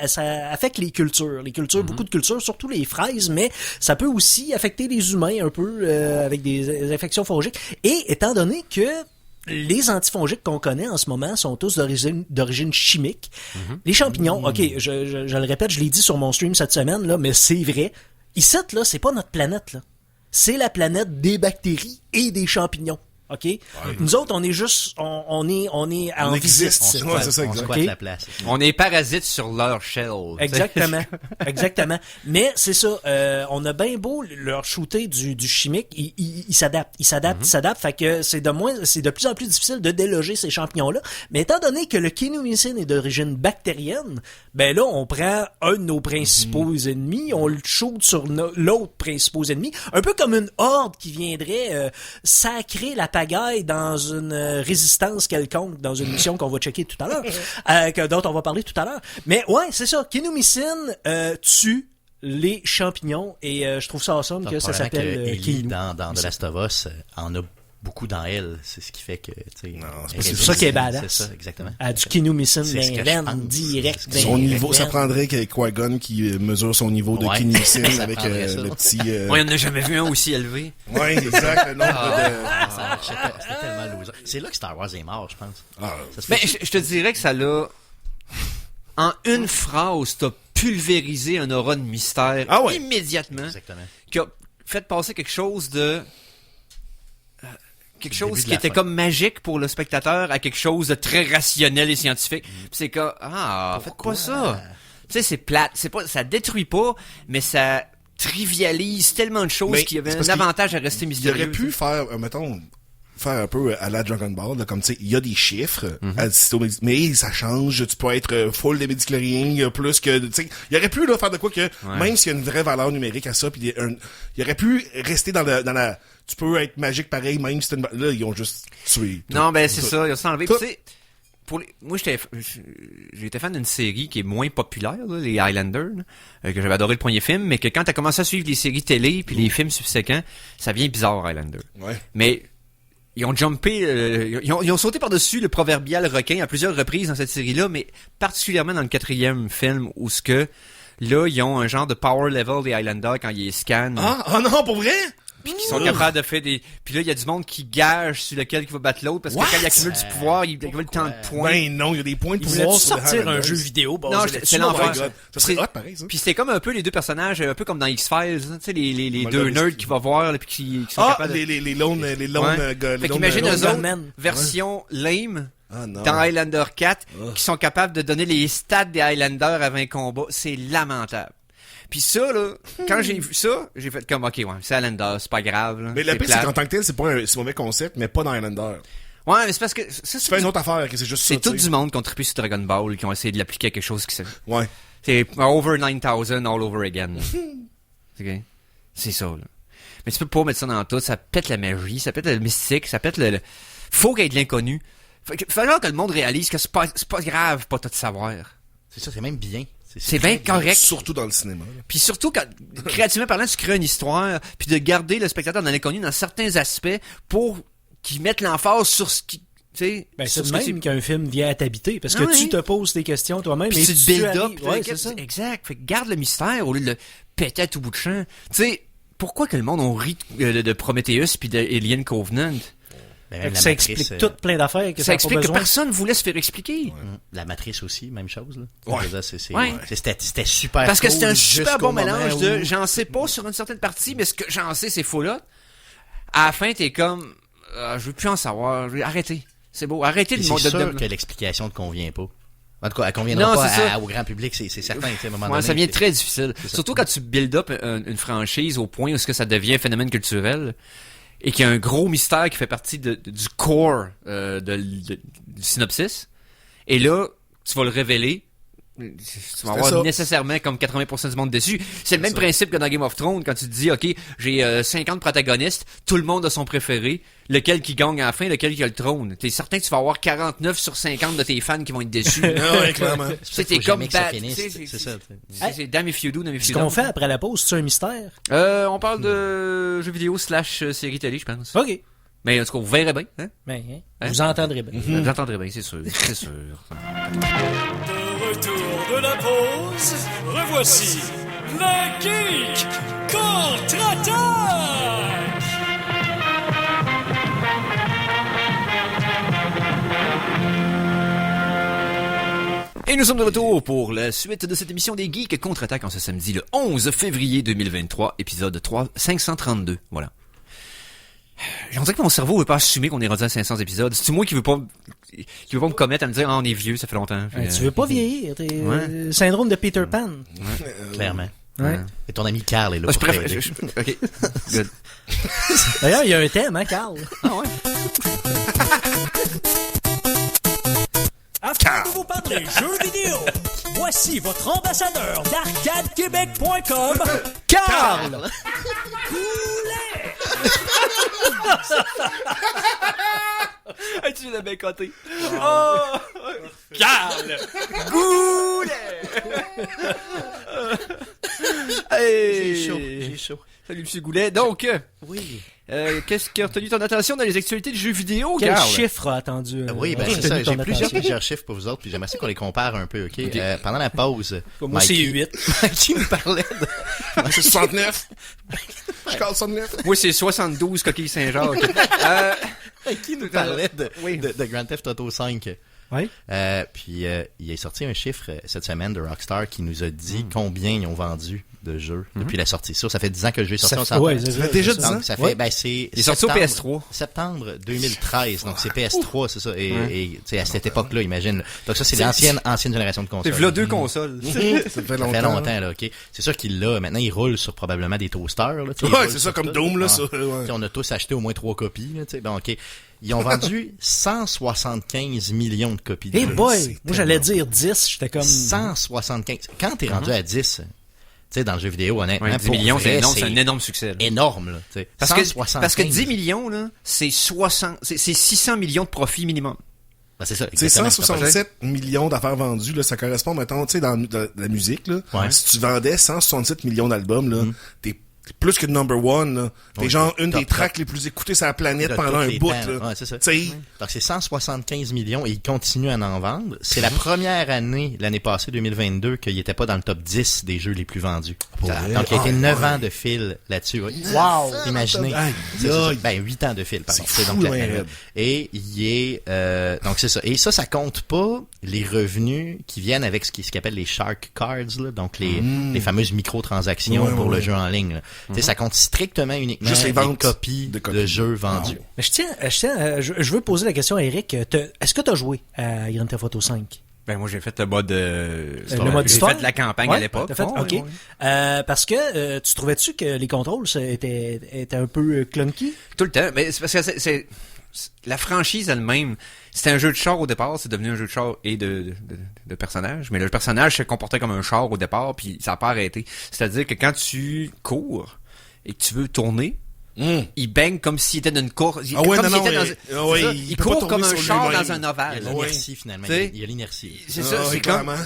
affecte les cultures. Les cultures, beaucoup de cultures, surtout les fraises, mais ça peut aussi affecter les humains un peu avec des infections fongiques. Et étant donné que les antifongiques qu'on connaît en ce moment sont tous d'origine chimique, les champignons, ok, je le répète, je l'ai dit sur mon stream cette semaine, là, mais c'est vrai. Ici, là, c'est pas notre planète, là. C'est la planète des bactéries et des champignons. OK? Nous autres, on est juste, on est en existe. visite. Ouais, c'est ça, On exact. squatte Ok. la place. On est parasites sur leur shell. Exactement. Exactement. Mais c'est ça, on a bien beau leur shooter du chimique, ils s'adaptent. Fait que c'est de plus en plus difficile de déloger ces champignons-là. Mais étant donné que le kénomycine est d'origine bactérienne, ben là, on prend un de nos principaux ennemis, on le shoot sur l'autre principaux ennemis. Un peu comme une horde qui viendrait sacrer la pagaille dans une résistance quelconque, dans une mission qu'on va checker tout à l'heure, dont on va parler tout à l'heure. Mais ouais, c'est ça. Kénomycine tue les champignons et je trouve ça awesome que ça s'appelle Ellie Keanu. dans The Last of Us en a beaucoup dans elle. C'est ce qui fait que, tu sais. Non, c'est pour ça qu'elle est badass. C'est ça, exactement. Elle a du kénomycine C'est ce que dans je l'aine, pense. direct. C'est Son dans niveau, l'aine. ça prendrait Qui-Gon qui mesure son niveau de Ouais. kénomycine Ça avec prendrait ça. le petit... On en a jamais vu un aussi élevé. Ouais, exact, le nombre C'était tellement loser. C'est là que Star Wars est mort, je pense. Ah, Ça se Mais fait- je te dirais que ça l'a... En une phrase, t'as pulvérisé un aura de mystère Ah ouais. immédiatement. Exactement. Qui a fait passer quelque chose de... quelque Le chose début de qui la était fin. comme magique pour le spectateur à quelque chose de très rationnel et scientifique. Puis c'est comme, faites pas ça. Tu sais, c'est plate. C'est pas, ça détruit pas, mais ça trivialise tellement de choses Mais qu'il y avait c'est un parce avantage à rester il mystérieux. aurait pu faire, mettons, faire un peu à la Dragon Ball, là, comme tu sais, il y a des chiffres, mais ça change, tu peux être full de médiclorien, plus que, tu sais, il aurait pu là faire de quoi que, même s'il y a une vraie valeur numérique à ça, puis il aurait pu rester dans la, tu peux être magique pareil, même si là, ils ont juste tué. Non, tout. ben c'est ça, ils ont enlevé. Tout. Puis, tu sais, moi, j'ai été fan d'une série qui est moins populaire, là, les Highlander, là, que j'avais adoré le premier film, mais que quand t'as commencé à suivre les séries télé puis les films subséquents, ça vient bizarre, Highlander. Ouais. Mais ils ont jumpé, ils ont sauté par-dessus le proverbial requin à plusieurs reprises dans cette série-là, mais particulièrement dans le 4e film où là, ils ont un genre de power level des Highlanders quand ils les scannent. Ah non, pour vrai? puis qui sont capables de faire des... Puis là, il y a du monde qui gage sur lequel il va battre l'autre, parce que quand il accumule du pouvoir, il accumule tant de points. Ben non, il y a des points de Ils pouvoir voulaient sur sortir un Highlander. jeu vidéo basé Non, là-dessus. c'est l'enfer. Oh my God. Ça serait hot, pareil, ça. Puis c'était comme un peu les deux personnages, un peu comme dans X-Files, hein, tu sais, les My deux God, nerds qui vont voir, là, puis qui sont Ah, capables de... les lone Ouais. gars. Fait qu'imagine eux autres, Gunman. version lame, Ah non. dans Highlander 4, qui sont capables de donner les stats des Highlanders avant un combat. C'est lamentable. Puis ça, là, quand j'ai vu ça, j'ai fait comme, ok, ouais, c'est Highlander, c'est pas grave, là. Mais le pire, c'est plate. qu'en tant que tel, c'est pas un mauvais concept, mais pas dans Highlander. Ouais, mais c'est parce que, ça, Tu fais une autre affaire, que c'est juste ça. c'est tout tu sais. du monde qui ont trippé sur Dragon Ball, qui ont essayé de l'appliquer à quelque chose qui Ouais. c'est over 9000 all over again. Ok? C'est ça, là. Mais tu peux pas mettre ça dans tout, ça pète la magie, ça pète le mystique, ça pète le... Faut qu'il y ait de l'inconnu. Faut falloir que le monde réalise que c'est pas grave pas tout savoir. C'est ça, c'est même bien. C'est bien correct. Surtout dans le cinéma. Là. Puis surtout quand, créativement parlant, tu crées une histoire, puis de garder le spectateur dans l'inconnu dans certains aspects pour qu'il mette l'emphase sur ce qui, tu sais, Ben, sur c'est ce de que même qu'un film vient à t'habiter, parce que Ah oui. tu te poses des questions toi-même, Puis et tu te build up. arrives- ouais, puis c'est ça. Exact. Fait que garde le mystère au lieu de le péter à tout bout de champ. Tu sais, pourquoi que le monde on rit de Prometheus puis de Alien Covenant? Ben, Fait même que la ça Matrice, explique tout plein d'affaires que Ça ça a pas explique que besoin. personne voulait se faire expliquer. La Matrice aussi, même chose, là. Ouais. Je veux dire, Ouais. C'était super Parce que cool c'était un super jusqu'au bon moment mélange où- de j'en sais pas sur une certaine partie, mais ce que j'en sais, c'est faux là. À la fin, t'es comme je veux plus en savoir. Arrêtez. C'est beau. Arrêtez Puis de c'est monter sûr que l'explication ne convient pas. En tout cas, elle Non, conviendra pas c'est ça. au grand public, c'est certain. tu sais, à un moment Ouais, donné, ça devient c'est- très difficile. ça. Surtout quand tu build up une franchise au point où ce que ça devient un phénomène culturel et qu'il y a un gros mystère qui fait partie du core du synopsis. Et là, tu vas le révéler. Tu vas avoir ça. nécessairement comme 80% du monde dessus. C'est le même ça. principe que dans Game of Thrones quand tu te dis, OK, j'ai 50 protagonistes, tout le monde a son préféré, lequel qui gagne à la fin, lequel qui a le trône. T'es certain que tu vas avoir 49 sur 50 de tes fans qui vont être déçus. Ah ouais, clairement. C'est Faut comme jamais que ça bad. finisse, tu sais, c'est ça. C'est damn if you do, damn if Ce you qu'on don't. fait après la pause, c'est un mystère. On parle de jeux vidéo / série télé, je pense. OK. Mais en tout cas, vous verrez bien. Hein? Ben, Hein? vous entendrez bien. Vous entendrez bien, c'est sûr. C'est sûr. De retour de la pause, revoici la Geek contre-attaque! Et nous sommes de retour pour la suite de cette émission des Geeks contre-attaque en ce samedi le 11 février 2023, épisode 532. Voilà. On dirait que mon cerveau veut pas assumer qu'on est rendu à 500 épisodes. C'est moi qui veut pas me commettre à me dire on est vieux, ça fait longtemps. Ben, tu veux pas vieillir. T'es Ouais. syndrome de Peter Pan. Clairement. Ouais. Et ton ami Carl est là Ah, je pour préfère. t'aider. Ok. Good. D'ailleurs, il y a un thème, hein, Carl? Ah ouais. Afin de vous parler jeux vidéo, voici votre ambassadeur d'ArcadeQuébec.com, Carl! Hey, tu l'as bien coté. Oh! Carl! Goulet! Hey! J'ai chaud. Salut, M. Goulet. Donc, Oui. qu'est-ce qui a retenu ton attention dans les actualités de jeux vidéo, Quel Carl? chiffre a attendu? Oui, ben retenu c'est ça. ton J'ai attention? plusieurs chiffres pour vous autres, puis j'aimerais ça qu'on les compare un peu, ok? Pendant la pause, Moi, c'est 8. Mikey me parlait de... C'est 69. Je cale 69. Moi, c'est 72 coquilles Saint-Jacques. Mikey nous parlait Oui. de Grand Theft Auto 5. Oui. Puis il est sorti un chiffre cette semaine de Rockstar qui nous a dit combien ils ont vendu de jeux depuis la sortie. Ça fait 10 ans que le jeu est sorti, on s'entend. ouais, c'est ça, déjà c'est 10 ça. ans? Donc ça fait, Ouais. ben c'est... Il est sorti au PS3. Septembre 2013, donc c'est PS3, c'est ça. Et tu sais, à cette époque-là, imagine. Donc ça, c'est l'ancienne génération de C'est consoles. v'là deux consoles. Ça fait Ça fait longtemps. longtemps, là, ok. C'est sûr qu'il l'a. Maintenant, il roule sur probablement des toasters, là. tu sais, il Ouais, roule c'est sur ça, comme tout. Doom, là, Ah. ça. Tu Ouais. sais, on a tous acheté au moins 3 copies, là, tu sais. Bon, ok. Ils ont vendu 175 millions de copies. de Hey jeu. boy! Moi, j'allais dire 10. J'étais comme... 175. Quand t'es rendu à 10, tu sais, dans le jeu vidéo, honnêtement, Ouais, 10 pour millions, vrai, c'est un énorme succès. là. énorme, là, tu sais. Parce que 175. 10 millions, là, c'est 600 millions de profit minimum. Ben, c'est ça, C'est exactement. 167 millions d'affaires vendues, là, ça correspond, mettons, tu sais, dans la musique, là. Ouais. Si tu vendais 167 millions d'albums, là, t'es plus que number one, là. T'es Ouais, genre une top, des tracks les plus écoutées sur la planète De pendant tous un les bout, temps. là. Ouais, c'est ça. T'sais, Donc, c'est 175 millions et il continue à en vendre. C'est la première année, l'année passée, 2022, qu'il était pas dans le top 10 des jeux les plus vendus. vrai? Donc, il a été Ah, 9 ouais. ans de fil là-dessus. Oui. Wow! Imaginez. Aïe, C'est ça. aïe. Ben, 8 ans de fil, par C'est exemple. fou, Donc, loin raide. et il est, donc c'est ça. Et ça compte pas les revenus qui viennent avec ce qu'ils appellent les Shark Cards, là. Donc, les fameuses microtransactions Ouais, pour ouais. le jeu en ligne, là. Tu sais, ça compte strictement uniquement Juste les ventes copies de de copies. jeux vendus. Wow. Mais je veux poser la question à Eric. Est-ce que tu as joué à Grand Theft Auto 5? Ben, moi, j'ai fait le mode, Le mode j'ai histoire? fait la campagne Ouais, à l'époque. t'as fait? Ouais, OK. ouais. Parce que tu trouvais-tu que les contrôles étaient un peu clunky? Tout le temps. Mais c'est parce que c'est la franchise elle-même. C'était un jeu de char au départ, c'est devenu un jeu de char et de personnages. Mais le personnage se comportait comme un char au départ, puis ça n'a pas arrêté. C'est-à-dire que quand tu cours et que tu veux tourner, il baigne comme s'il était dans une course. Ah ouais, comme non, s'il était non, dans- il- c'est ah ouais, ça, il il peut pas court tomber comme un sur char lui-même. dans un Il y a ovale. l'inertie, finalement. Tu sais, Il y a l'inertie. C'est ça, Ah, c'est oui, comme... clairement.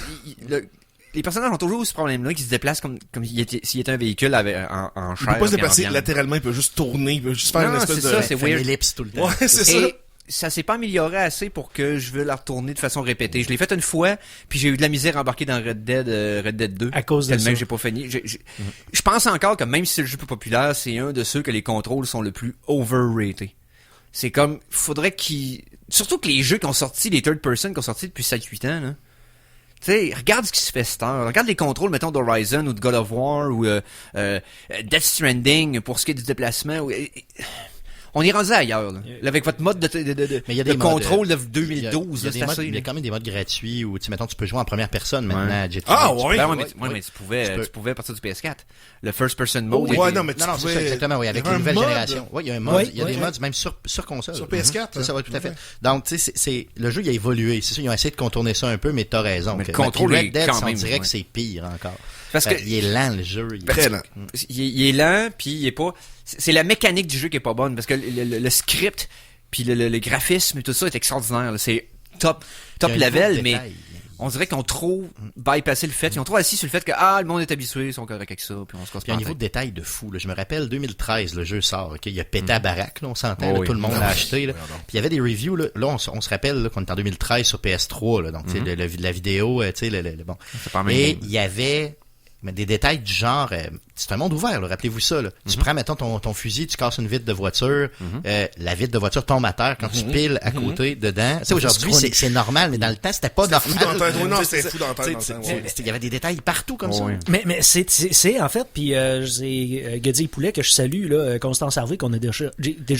Les personnages ont toujours eu ce problème-là, qui se déplacent comme s'il était un véhicule en Il chair. peut pas se puis en déplacer viande. latéralement, il peut juste tourner, il peut juste faire Non, une espèce c'est de... ça, c'est Il fait une weird. ellipse tout le temps. Ouais, c'est ça. Et ça s'est pas amélioré assez pour que je veux la retourner de façon répétée. Je l'ai fait une fois, puis j'ai eu de la misère à embarquer dans Red Dead 2. À cause de tellement ça. que j'ai pas fini. Je pense encore que même si c'est le jeu plus populaire, c'est un de ceux que les contrôles sont le plus overrated. C'est comme, faudrait surtout que les jeux qui ont sorti, les third person qui ont sorti depuis 7-8 ans, là. Tu sais, regarde ce qui se fait cette heure. Regarde les contrôles, mettons, d'Horizon ou de God of War ou Death Stranding pour ce qui est du déplacement. On est rendu ailleurs, là. Là, avec votre mode Mais il y a de des contrôle modes, de 2012, il y a c'est des modes- assez. il y a quand même des modes gratuits où, tu sais, mettons, tu peux jouer en première personne maintenant à GTA. Ah, Tu peux- ouais? Ben ouais, Ouais, mais tu pouvais, Tu peux. tu pouvais à partir du PS4. Le first person mode. Ouais, était- non, mais tu Non, c'est ça, pouvais... exactement, oui, avec il y avait les nouvelles un mode générations. Oui, il y a un mode, Oui, il y a oui, des oui. modes même sur console. Sur PS4, C'est ça, hein. oui, tout à fait. Ouais. Donc, tu sais, le jeu, il a évolué. C'est sûr, ils ont essayé de contourner ça un peu, mais t'as raison. Mais le Que- contrôle puis est Red Dead, quand on même, dirait que ouais. c'est pire encore. Parce que- Il est lent, le jeu. Très lent. il est lent, puis il est pas... C'est la mécanique du jeu qui est pas bonne, parce que le script, puis le graphisme et tout ça est extraordinaire, là. C'est top Il y a un level, gros mais détail. on dirait qu'ils ont trop bypassé le fait. Ils ont trop assis sur le fait que, le monde est habitué, ils sont corrects avec ça, puis on se casse Puis pas un la niveau tête. de détail de fou. Là. Je me rappelle, 2013, le jeu sort. Ok, il a pété à baraque, là, on s'entend. Oh là, oui. tout le monde Ah l'a oui. acheté. Là. Oui, alors. Puis il y avait des reviews. Là, on se rappelle là, qu'on est en 2013 sur PS3. Là, donc, tu sais, la vidéo, tu sais, bon. C'est pas la même Et game. il y avait des détails du genre... c'est un monde ouvert, là, rappelez-vous ça. Là. Tu prends, mettons, ton fusil, tu casses une vitre de voiture. La vitre de voiture tombe à terre quand tu piles à côté, dedans. Tu sais, aujourd'hui, c'est normal, mais dans le temps, c'était pas normal. fou dans la tête. Oui, non, Tu sais, c'était c'est- fou dans la tête tu sais, dans le temps, tu sais, ouais. Il y avait des détails partout comme Oh, ça. oui. Mais c'est en fait, puis c'est Guedi Poulet que je salue, là, Constance Harvey, qu'on a déjà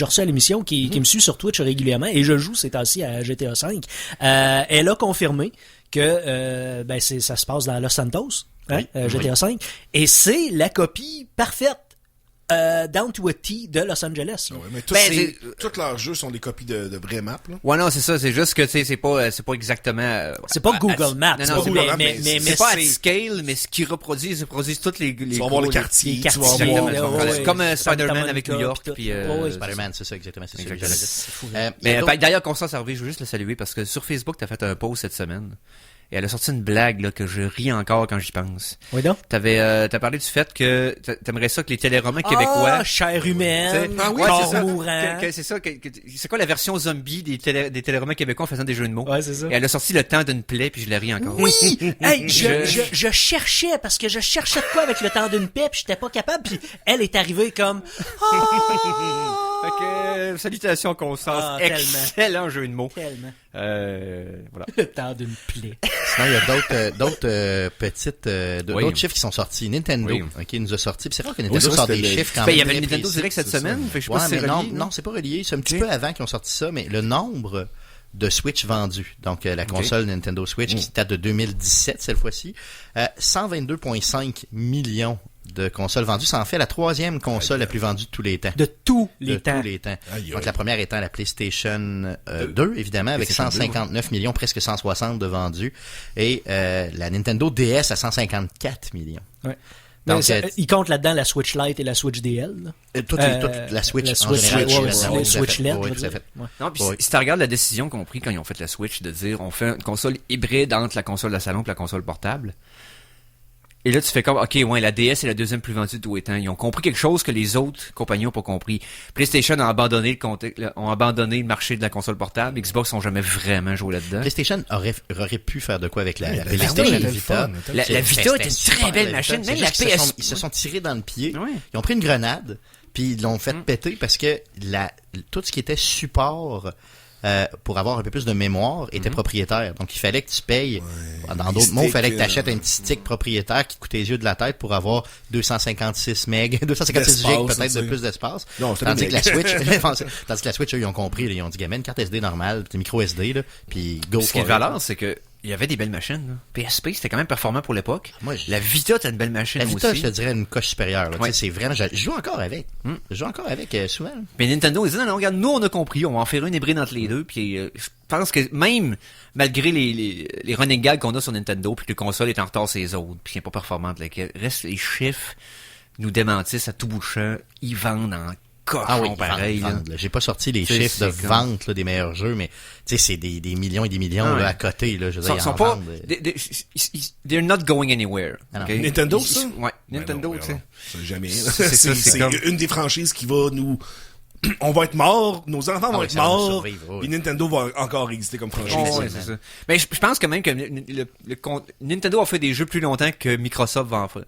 reçu à l'émission, qui me suit sur Twitch régulièrement, et je joue ces temps-ci à GTA V. Elle a confirmé que ça se passe dans Los Santos, hein, GTA V, et c'est la copie parfaite. Down to a T de Los Angeles. Ouais, mais tous leurs jeux sont des copies de vraies maps, là. Ouais, non, c'est ça, c'est juste que, tu sais, c'est pas exactement... C'est pas Google Maps. Non, c'est non, pas c'est Google pas, Maps, mais c'est pas à scale, mais ce qu'ils reproduisent, ils reproduisent toutes les Tu vas voir le gros- quartier, les tu vas quartiers, voir... là, ouais, ouais. Comme Santa Spider-Man Monica, avec New York, puis tout. puis Ouais, ouais. Spider-Man, c'est ça, exactement. C'est ça que Exactement. j'allais dire. C'est fou. Il y a Mais d'autres- d'ailleurs, Constance Harvey, je veux juste le saluer parce que sur Facebook, t'as fait un post cette semaine. Et elle a sorti une blague là, que je ris encore quand j'y pense. Oui, donc. T'as parlé du fait que t'aimerais ça que les téléromans québécois... Chair humaine, Ah oui, corps c'est ça. mourant. C'est ça. C'est quoi la version zombie des téléromans québécois en faisant des jeux de mots? Ouais, c'est ça. Et elle a sorti le temps d'une plaie, puis je la ris encore. Oui! Hey, Je- je cherchais, parce que je cherchais de quoi avec le temps d'une paix, puis j'étais pas capable, puis elle est arrivée comme... Fait que, salutations Constance. Ah, tellement. Excellent jeu de mots. Tellement. Voilà. Le temps d'une plaie. Sinon, il y a d'autres petites, Oui. d'autres chiffres qui sont sortis. Nintendo, Oui. ok, nous a sorti. Puis c'est rare que Oui, Nintendo c'est vrai, sort c'était des le- chiffres quand Ben, il y même avait le très Nintendo précis. Direct cette c'est semaine. Fait que je sais Ouais, pas si mais c'est non, relié. non, c'est pas relié. C'est un petit peu avant qu'ils ont sorti ça, mais le nombre de Switch vendus, donc la console Nintendo Switch qui date de 2017 cette fois-ci, 122,5 millions de consoles vendues. Ça en fait la troisième console la plus vendue de tous les temps. De tous De les temps. tous les temps. Aïe, Donc aïe. la première étant la PlayStation 2, évidemment, avec PlayStation 2, 159 millions, presque 160 de vendus. Et la Nintendo DS à 154 millions. Ouais. Donc, Mais ça, il compte là-dedans la Switch Lite et la Switch DL. là. toute la Switch la en général. ouais, tout à ouais, fait. ouais, Oui, Switch LED. oui, je tout veux à dire. fait. Ouais. Non, puis Oui. si tu regardes la décision qu'ils ont pris quand ils ont fait la Switch, de dire on fait une console hybride entre la console de salon et la console portable, Et là, tu fais comme, ok, ouais, la DS est la deuxième plus vendue de tous les temps. Ils ont compris quelque chose que les autres compagnies ont pas compris. PlayStation a abandonné ont abandonné le marché de la console portable. Xbox ont jamais vraiment joué là-dedans. PlayStation aurait pu faire de quoi avec la oui, PlayStation oui, Vita. La Vita est une très belle machine. Même la PS. Ils se sont tirés dans le pied. Ouais. Ils ont pris une grenade, puis ils l'ont fait péter parce que tout ce qui était support pour avoir un peu plus de mémoire était propriétaire. Donc, il fallait que tu payes. Dans d'autres mots, il fallait que tu achètes un petit stick propriétaire qui coûte tes yeux de la tête pour avoir 256 MB, 256 GB peut-être de plus d'espace. Tandis que la Switch, eux, ils ont compris. Là, ils ont dit, gamin, une carte SD normale, t'es micro SD, là, puis go Ce qui est de valeur, c'est que il y avait des belles machines. Là. PSP, c'était quand même performant pour l'époque. La Vita, t'as une belle machine aussi. La Vita, je te dirais, une coche supérieure. Là. Ouais. C'est vraiment... Je joue encore avec. Je joue encore avec souvent. Là. Mais Nintendo, ils disent, non, regarde, nous, on a compris, on va en faire une hybride entre les deux, puis je pense que même, malgré les running gags qu'on a sur Nintendo, puis que le console est en retard sur les autres, puis qui n'est pas performante, reste les chiffres nous démentissent à tout bout de champ, ils vendent en cochon pareil. Vendent. J'ai pas sorti les chiffres de vente là, des meilleurs jeux, mais tu sais, c'est des millions et des millions là, à côté. Là, je veux dire, Ils sont pas... They're not going anywhere. Okay? Nintendo, ça? Ouais, Nintendo, non, tu sais. C'est jamais. C'est comme... une des franchises qui va nous... On va être morts, nos enfants vont être morts, et Nintendo va encore exister comme franchise. Ouais, c'est ça. Mais je pense quand même que Nintendo a fait des jeux plus longtemps que Microsoft va en faire.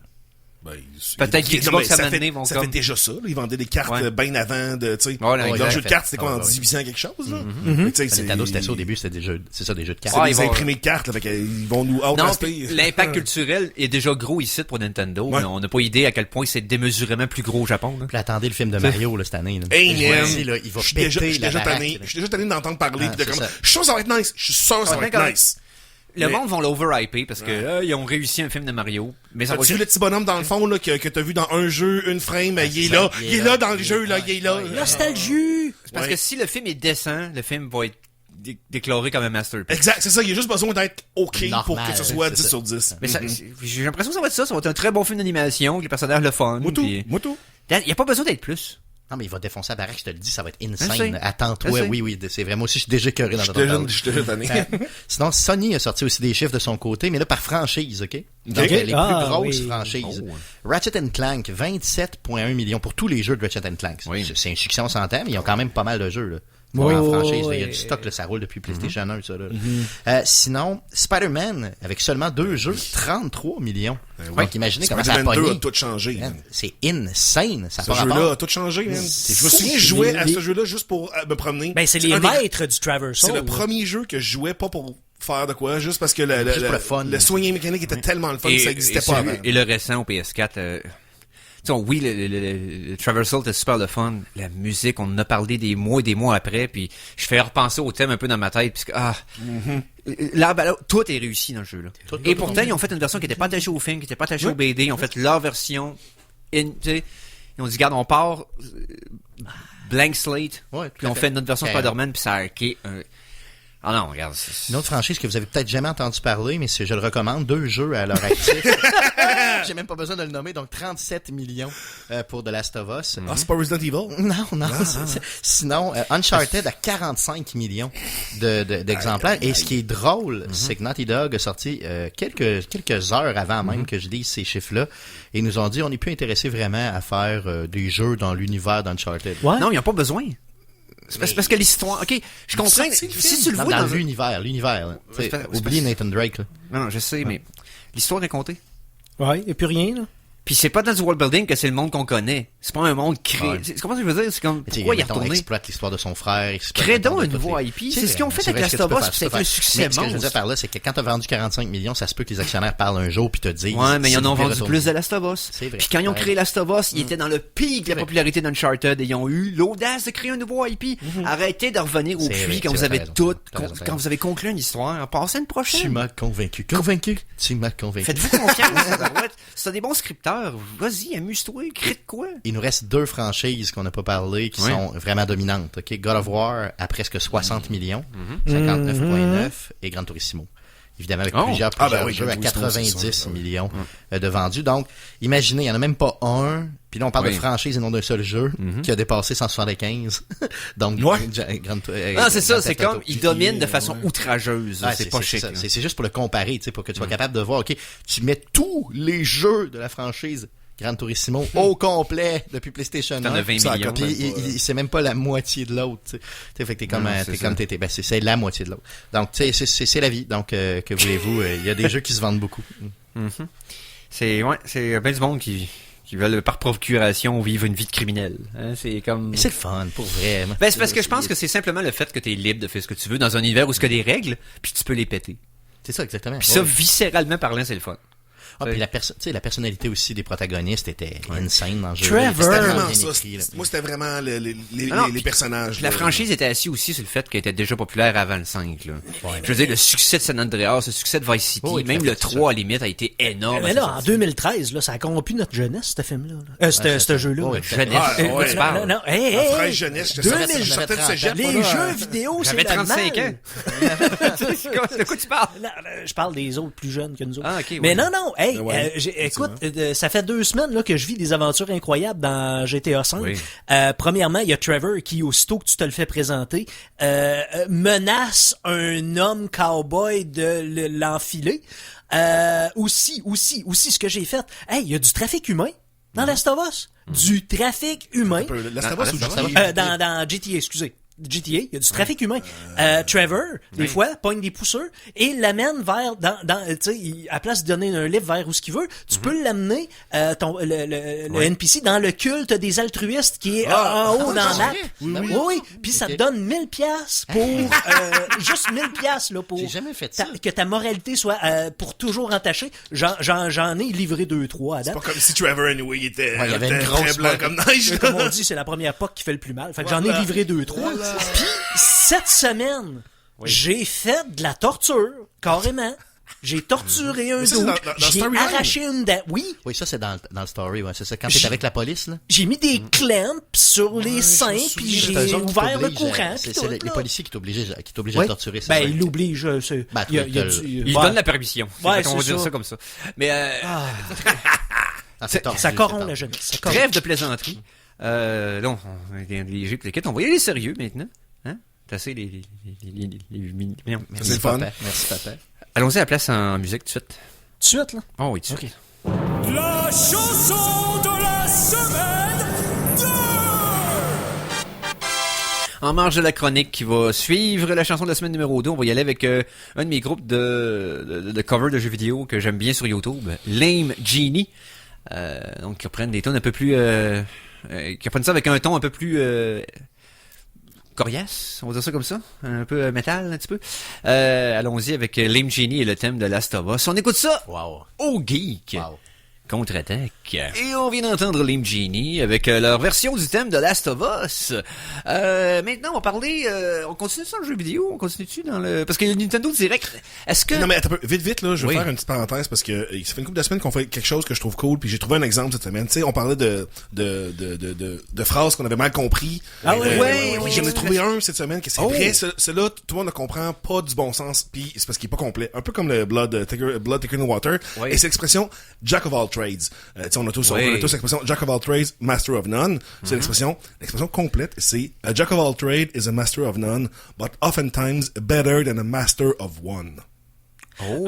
Ben, peut-être qu'Xbox à mener vont ça comme... fait déjà ça, là. Ils vendaient des cartes bien avant de, tu sais. Leur jeu de cartes, c'était quoi, en 1800 quelque chose, là? Nintendo, c'était ça au début, c'était des jeux de cartes. C'est des imprimés de cartes, là, fait qu'ils vont nous outlasper. L'impact culturel est déjà gros ici pour Nintendo, mais on n'a pas idée à quel point c'est démesurément plus gros au Japon, là. Puis attendez le film de Mario, là, cette année, là. Il va péter la baraque. Je suis déjà tanné d'entendre parler, pis de comme, je suis sûr que ça va être nice. Je suis sûr que ça va être nice. Le monde vont l'over-hyper parce que ils ont réussi un film de Mario. Mais ça tu vu le petit bonhomme dans le fond là que t'as vu dans un jeu, une frame, il est là dans le jeu là, il est là. Nostalgie. Parce que si le film est décent, le film va être déclaré comme un masterpiece. Exact, c'est ça, il y a juste besoin d'être OK pour que ce soit 10 sur 10. Mais j'ai l'impression que ça va être ça va être un très bon film d'animation, que les personnages le fun. Moi tout. Il y a pas besoin d'être plus. Non, mais il va défoncer la baraque, je te le dis, ça va être insane. Attends-toi, oui, c'est vrai. Moi aussi, je suis déjà écœuré dans Je suis déjà tanné. Sinon, Sony a sorti aussi des chiffres de son côté, mais là, par franchise, OK? Donc, les plus grosses franchises. Ratchet & Clank, 27,1 millions pour tous les jeux de Ratchet & Clank. Oui. C'est un succès, on s'entend, mais ils ont quand même pas mal de jeux, là. En franchise, il y a du stock, là, ça roule depuis PlayStation 1, ça, là. Sinon, Spider-Man, avec seulement 2 jeux, 33 millions. Donc, imaginez comment ça a pogné. Spider-Man 2 a tout changé. C'est insane. Ça ce jeu-là a tout changé, man. Je me souviens, je jouais à ce jeu-là juste pour me promener. Ben, c'est les maîtres du Traversal. C'est le premier jeu que je jouais pas pour faire de quoi, juste parce que le swinging mécanique était tellement le fun que ça existait pas avant. Et le récent au PS4, oui, le Traversal était super le fun. La musique, on en a parlé des mois après, puis je fais repenser au thème un peu dans ma tête, puisque tout est réussi dans le jeu là. Et pourtant, ils ont fait une version qui était pas attachée au film, qui était pas attachée au BD. Ils ont fait leur version. Ils ont dit, regarde, on part blank slate, puis on fait notre version Spider-Man, puis ça a hacké. Ah non, regarde. Une autre franchise que vous avez peut-être jamais entendu parler, mais je le recommande, 2 jeux à leur actif. J'ai même pas besoin de le nommer, donc 37 millions pour The Last of Us. Ah, c'est pas Resident Evil? Non. Sinon, Uncharted a 45 millions d'exemplaires. Et ce qui est drôle, c'est que Naughty Dog a sorti quelques heures avant même que je lise ces chiffres-là, et ils nous ont dit on n'est plus intéressé vraiment à faire des jeux dans l'univers d'Uncharted. Non, ils n'ont pas besoin. C'est parce que l'histoire... OK, je comprends. Si tu le vois dans l'univers. Oublie Nathan Drake. Là. Non, je sais, mais l'histoire est contée. Ouais, il n'y a plus rien, là. Puis c'est pas dans du world building que c'est le monde qu'on connaît. C'est pas un monde créé. Ouais. C'est comment je veux dire? C'est comme, pourquoi il est retourné? Il exploite l'histoire de son frère. Crée donc une voix IP. C'est ce qu'ils ont fait avec Last of Us, puis ça fait un succès monstre. Ce que je veux dire par là, c'est que quand t'as vendu 45 millions, ça se peut que les actionnaires parlent un jour puis te disent... Ouais, mais ils en ont vendu plus de Last of Us. C'est vrai. Puis quand ils ont créé Last of Us, ils étaient dans le pic de la popularité d'Uncharted et ils ont eu l'audace de créer un nouveau IP. Arrêtez de revenir au puits quand vous avez tout, quand vous avez conclu une histoire. Passez une prochaine. Tu m'as convaincu. Tu m'as convaincu. Faites-vous confiance. Si t'as des bons scripteurs, vas-y, amuse-toi, crée de quoi? Il nous reste 2 franchises qu'on n'a pas parlé qui sont vraiment dominantes. OK? God of War à presque 60 millions, 59,9 et Gran Turismo. évidemment avec Oh. plusieurs oui, jeux à Gran Turismo, 90 c'est sûr, millions de vendus. Donc, imaginez, il n'y en a même pas un. Puis là, on parle Oui. de franchise et non d'un seul jeu qui a dépassé 175. Donc, Ouais. Non, c'est ça, c'est Grand comme, Theft il Auto. domine de façon outrageuse. Ouais, c'est pas chic. ça. là. C'est juste pour le comparer, tu sais, pour que tu sois capable de voir, OK, tu mets tous les jeux de la franchise Gran Turismo au complet depuis PlayStation 1. T'en as 20 Ça millions. Puis c'est même pas la moitié de l'autre, tu sais. Fait que t'es comme, Non, c'est ça. c'est la moitié de l'autre. Donc, tu sais, c'est la vie. Donc, que voulez-vous, il y a des jeux qui se vendent beaucoup. C'est ben du monde qui veulent par procuration vivre une vie de criminel. Hein, c'est comme... Mais c'est le fun, pour vrai. Ben, c'est parce que je pense que c'est simplement le fait que t'es libre de faire ce que tu veux dans un univers où il y a des règles, puis tu peux les péter. C'est ça, exactement. Puis ça, Ouais. viscéralement parlant, c'est le fun. Ah, puis tu sais, la personnalité aussi des protagonistes était insane dans le jeu. Trevor. C'était C'était vraiment vraiment bien ça. écrit, là. Moi, c'était vraiment Non, les personnages. Puis la là. franchise était assise aussi sur le fait qu'elle était déjà populaire avant le 5. Là. Je veux dire, le succès de San Andreas, le succès de Vice City, Oui, même tout à le fait, c'est 3 à la limite a été énorme. Mais là, en 2013, là, ça a corrompu notre jeunesse, ce film-là. Ce jeu-là. Ouais, Jeunesse, Ah, de quoi ouais. tu parles? Non, hey, En hey, fraîche hey. jeunesse, je 2000, sortais de cégep. Les pas là, jeux vidéo, c'est J'avais le 35 mal. ans. De quoi tu parles? Non, je parle des autres plus jeunes que nous autres. Ah, ok, Mais ouais. non, hey, Ouais, écoute, ça fait 2 semaines là, que je vis des aventures incroyables dans GTA V. Oui. Premièrement, il y a Trevor qui, aussitôt que tu te le fais présenter, menace un homme cowboy de l'enfiler. Aussi, ce que j'ai fait, hey, il y a du trafic humain dans Last of Us. Du trafic humain. Last of Us ou Last of Us? GTA? Dans GTA, excusez. GTA, il y a du trafic humain. Trevor, des fois, pogne des pousseurs et l'amène vers, tu sais, à place de donner un livre vers où ce qu'il veut, tu peux l'amener, le NPC dans le culte des altruistes qui est en haut dans la map. Oui. Puis ça te donne 1000 piastres pour, juste 1000 piastres, là, pour J'ai jamais fait ça. que ta moralité soit, pour toujours entachée. J'en ai livré 2-3 à date. Pas comme si Trevor, anyway, il était Ouais, il y avait une très grosse blanc vague. comme neige. là. Comme on dit, c'est la première POC qui fait le plus mal. Fait que j'en ai livré 2-3. Puis, cette semaine, j'ai fait de la torture, carrément. J'ai torturé un Mais ça, c'est dos. dans J'ai Storyline. arraché une dent. Oui, Oui, ça, c'est dans le story, ouais. C'est ça. Quand t'es avec la police, là. j'ai mis des clamps sur les seins, puis C'est eux j'ai autres qui ouvert le t'obligent courant. à- puis C'est tout, les là. policiers qui t'obligent Ouais. à torturer ça. Ben, ouais. il l'oblige. Ben, Il y a Il ouais. donne la permission. Ouais, on va c'est dire ça. ça comme ça. Mais Ah, c'est tordu, Ça c'est corrompt tordu. la jeunesse. Ça corrompt. trêve de plaisanterie. Là, on est léger pis les quêtes. On va y aller sérieux maintenant. Hein? T'as assez les voyons. C'est le fun. Papa. Merci, papa. Allons-y à la place en musique tout de suite. Tout de suite, là. Oh oui, tout de suite. La chanson de la semaine 2! En marge de la chronique qui va suivre la chanson de la semaine numéro 2, on va y aller avec un de mes groupes de cover de jeux vidéo que j'aime bien sur YouTube, Lame Genie. Donc qui reprennent des tons un peu plus... qui reprennent ça avec un ton un peu plus... coriace, on va dire ça comme ça, un peu métal un petit peu. Allons-y avec Lame Genie et le thème de Last of Us. On écoute ça Wow. au Geek. Wow. Contre-attaque. Et on vient d'entendre Lame Genie avec leur version du thème de Last of Us. Maintenant, on va parler... on continue sur le jeu vidéo? On continue-tu dans le... Parce que le Nintendo Direct, est-ce que... Non, mais attends un peu. Vite, là, je vais Oui. faire une petite parenthèse parce que ça fait une couple de semaines qu'on fait quelque chose que je trouve cool, puis j'ai trouvé un exemple cette semaine. Tu sais, on parlait de phrases qu'on avait mal compris. Ah oui, oui, J'en ai oui. trouvé un cette semaine que c'est Oh. vrai. Celui-là, tout le monde ne comprend pas du bon sens, puis c'est parce qu'il est pas complet. Un peu comme le Blood Thicker Than Water. Oui. Et c'est l'expression Jack of all trades. Tu sais, on a tous Oui. l'expression Jack of all trades, Master of none. C'est l'expression complète, c'est a Jack of all trades is a Master of none, but oftentimes better than a Master of one.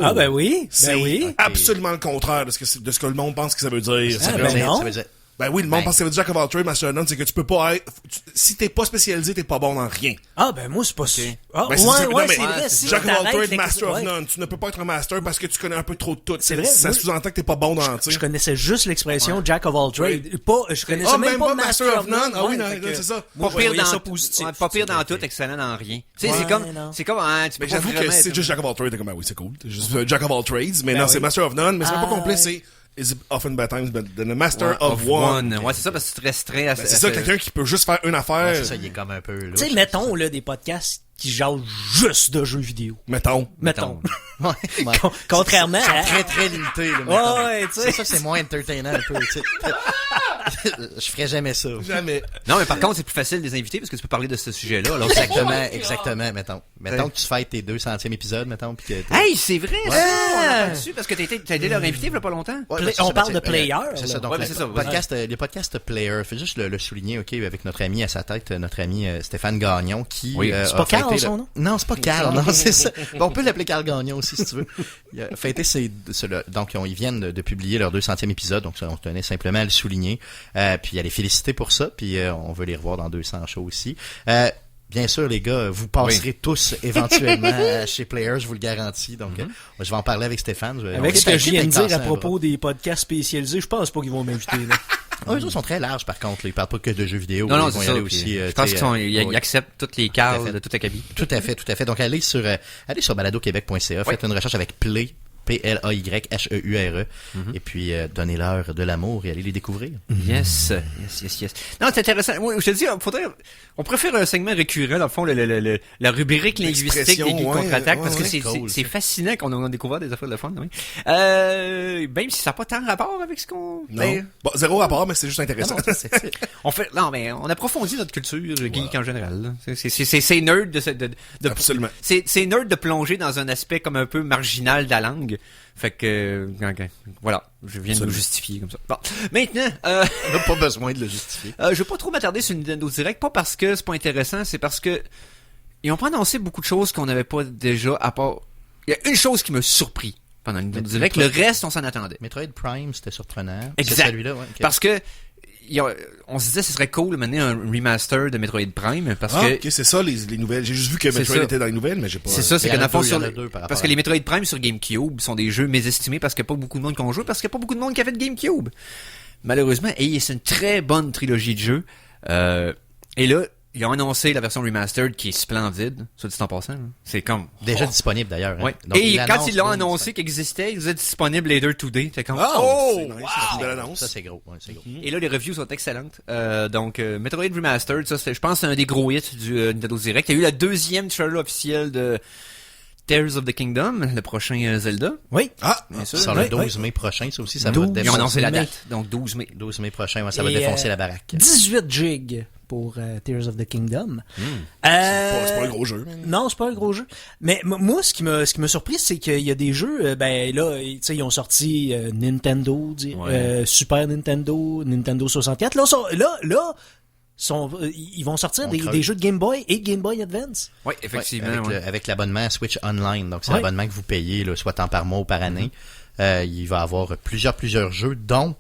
Ah, ben oui. C'est Ben oui. absolument le contraire de ce que le monde pense que ça veut dire. Ah, C'est ben vraiment- non. Ça veut dire- Ben oui, le monde Ben. pense que ça veut dire Jack of all trades, Master of none, c'est que tu peux pas être... Si t'es pas spécialisé, t'es pas bon dans rien. Ah, ben moi, c'est pas ça. Ah, Ben, c'est ouais, ça, non, ouais, mais c'est vrai. Si Jack of all t'arrêtes trades, les- Master of ouais. none. Tu ne peux pas être un master parce que tu connais un peu trop de tout. C'est vrai, Ça moi, sous-entend que t'es pas bon dans, tu Je sais. connaissais juste l'expression Jack of all trades. Je connaissais Ah, même pas Master of none. Ah oui, Ouais, non, fait que- c'est ça. Pas je pire voyais dans ça tout, positif. ouais, pas pire dans tout, excellent dans rien. Tu sais, Ouais, non. c'est comme, hein, tu peux Mais pas j'avoue que vraiment c'est être- juste Jack of all trades, t'es comme, ah oui, c'est cool. C'est juste Jack of all trades, mais Ben non, oui. c'est Master of none, mais c'est même pas Ah, complet, ouais. c'est is often bad times, but the Master Ouais, of one. Ouais, c'est ça, parce que tu te restreins à Ben, c'est ça, quelqu'un qui peut juste faire une Ouais, affaire, c'est ça, il est comme un peu là. Tu sais, mettons, là, des podcasts qui jasent juste de jeux vidéo. mettons. Mettons. Ouais, ouais. Contrairement à... Très, très limité, là. Ouais, mettons. tu sais. C'est ça, c'est moins entertainant un peu, tu sais. Je ferais jamais ça. Jamais. Non, mais par contre, c'est plus facile de les inviter parce que tu peux parler de ce sujet-là. Alors, Exactement, mettons que tu fêtes tes 200e épisode, mettons, pis que hey, c'est vrai, ça! On n'a pas dessus parce que t'as été leur invité il y a pas longtemps. On parle de player. C'est ça, donc Ouais, mais c'est ça, les podcasts player, faut juste le souligner, ok, avec notre ami à sa tête, notre ami Stéphane Gagnon, qui c'est pas Carl, son nom? Non, c'est pas Carl, non, c'est ça. Bon, on peut l'appeler Carl Gagnon aussi, si tu veux. Il a fêté donc ils viennent de publier leur 200e épisode, donc ça, on tenait simplement à le souligner, puis à les féliciter pour ça, puis on veut les revoir dans 200 shows aussi. Bien sûr, les gars, vous passerez tous éventuellement chez Players, je vous le garantis. Donc, je vais en parler avec Stéphane. Avec ce que je viens de dire à propos des podcasts spécialisés, je pense pas qu'ils vont m'inviter. Eux autres sont très larges, par contre. Là. Ils parlent pas que de jeux vidéo. Non, ils vont y aller aussi. Je pense qu'ils acceptent toutes les cases de toute acabit. Tout à fait. Donc, allez sur baladoquebec.ca, faites une recherche avec Play. Playheure. Et puis, donnez-leur de l'amour et allez les découvrir. Yes. Non, c'est intéressant. Moi, je te dis, on préfère un segment récurrent, dans le fond, la rubrique linguistique des geeks contre-attaque, parce que c'est fascinant qu'on a découvert des affaires de fun, oui. Même si ça n'a pas tant rapport avec ce qu'on... Non. Bon, zéro rapport, mais c'est juste intéressant. Mais on approfondit notre culture geek en général. C'est nerd Absolument. C'est nerd de plonger dans un aspect comme un peu marginal de la langue. Fait que, voilà, je viens de me justifier comme ça. Bon, maintenant, on n'a pas besoin de le justifier. Je vais pas trop m'attarder sur Nintendo Direct, pas parce que c'est pas intéressant, c'est parce que ils ont pas annoncé beaucoup de choses qu'on n'avait pas déjà, à part... Il y a une chose qui m'a surpris pendant Nintendo Direct, le reste, on s'en attendait. Metroid Prime, c'était surprenant. Exact. C'est celui-là, ouais. Okay. Parce que on se disait ce serait cool de mener un remaster de Metroid Prime parce que ok, c'est ça les nouvelles. J'ai juste vu que Metroid était dans les nouvelles, mais j'ai pas. C'est ça, c'est qu'à la fois sur parce que les les Metroid Prime sur GameCube sont des jeux mésestimés parce qu'il n'y a pas beaucoup de monde qui ont joué, parce qu'il n'y a pas beaucoup de monde qui a fait de GameCube. Malheureusement, c'est une très bonne trilogie de jeux. Et là, ils ont annoncé la version remastered qui est splendide, soit dit en passant. Hein. C'est comme... Déjà disponible d'ailleurs. Hein. Ouais. Donc, et quand ils l'ont annoncé qu'il existait, il vous est disponible Later Today. C'est comme... c'est nice, c'est une belle annonce. Ça, c'est gros. Ouais, c'est gros. Et là, les reviews sont excellentes. Donc, Metroid Remastered, ça, je pense, c'est un des gros hits du Nintendo Direct. Il y a eu la deuxième trailer officielle de Tears of the Kingdom, le prochain Zelda. Oui. Bien sûr. Sur le 12 mai prochain, ça aussi, ça va défoncer. Ils ont annoncé la date, donc 12 mai. 12 mai prochain, ça va défoncer la baraque. 18 gigs pour Tears of the Kingdom. C'est pas un gros jeu. Non, c'est pas un gros jeu. Mais moi, ce qui m'a surpris, c'est qu'il y a des jeux, là, tu sais, ils ont sorti Nintendo, Super Nintendo, Nintendo 64. Là, ils vont sortir des jeux de Game Boy et Game Boy Advance. Oui, effectivement. Avec l'abonnement Switch Online. Donc, c'est l'abonnement que vous payez, là, soit tant par mois ou par année. Il va avoir plusieurs jeux, dont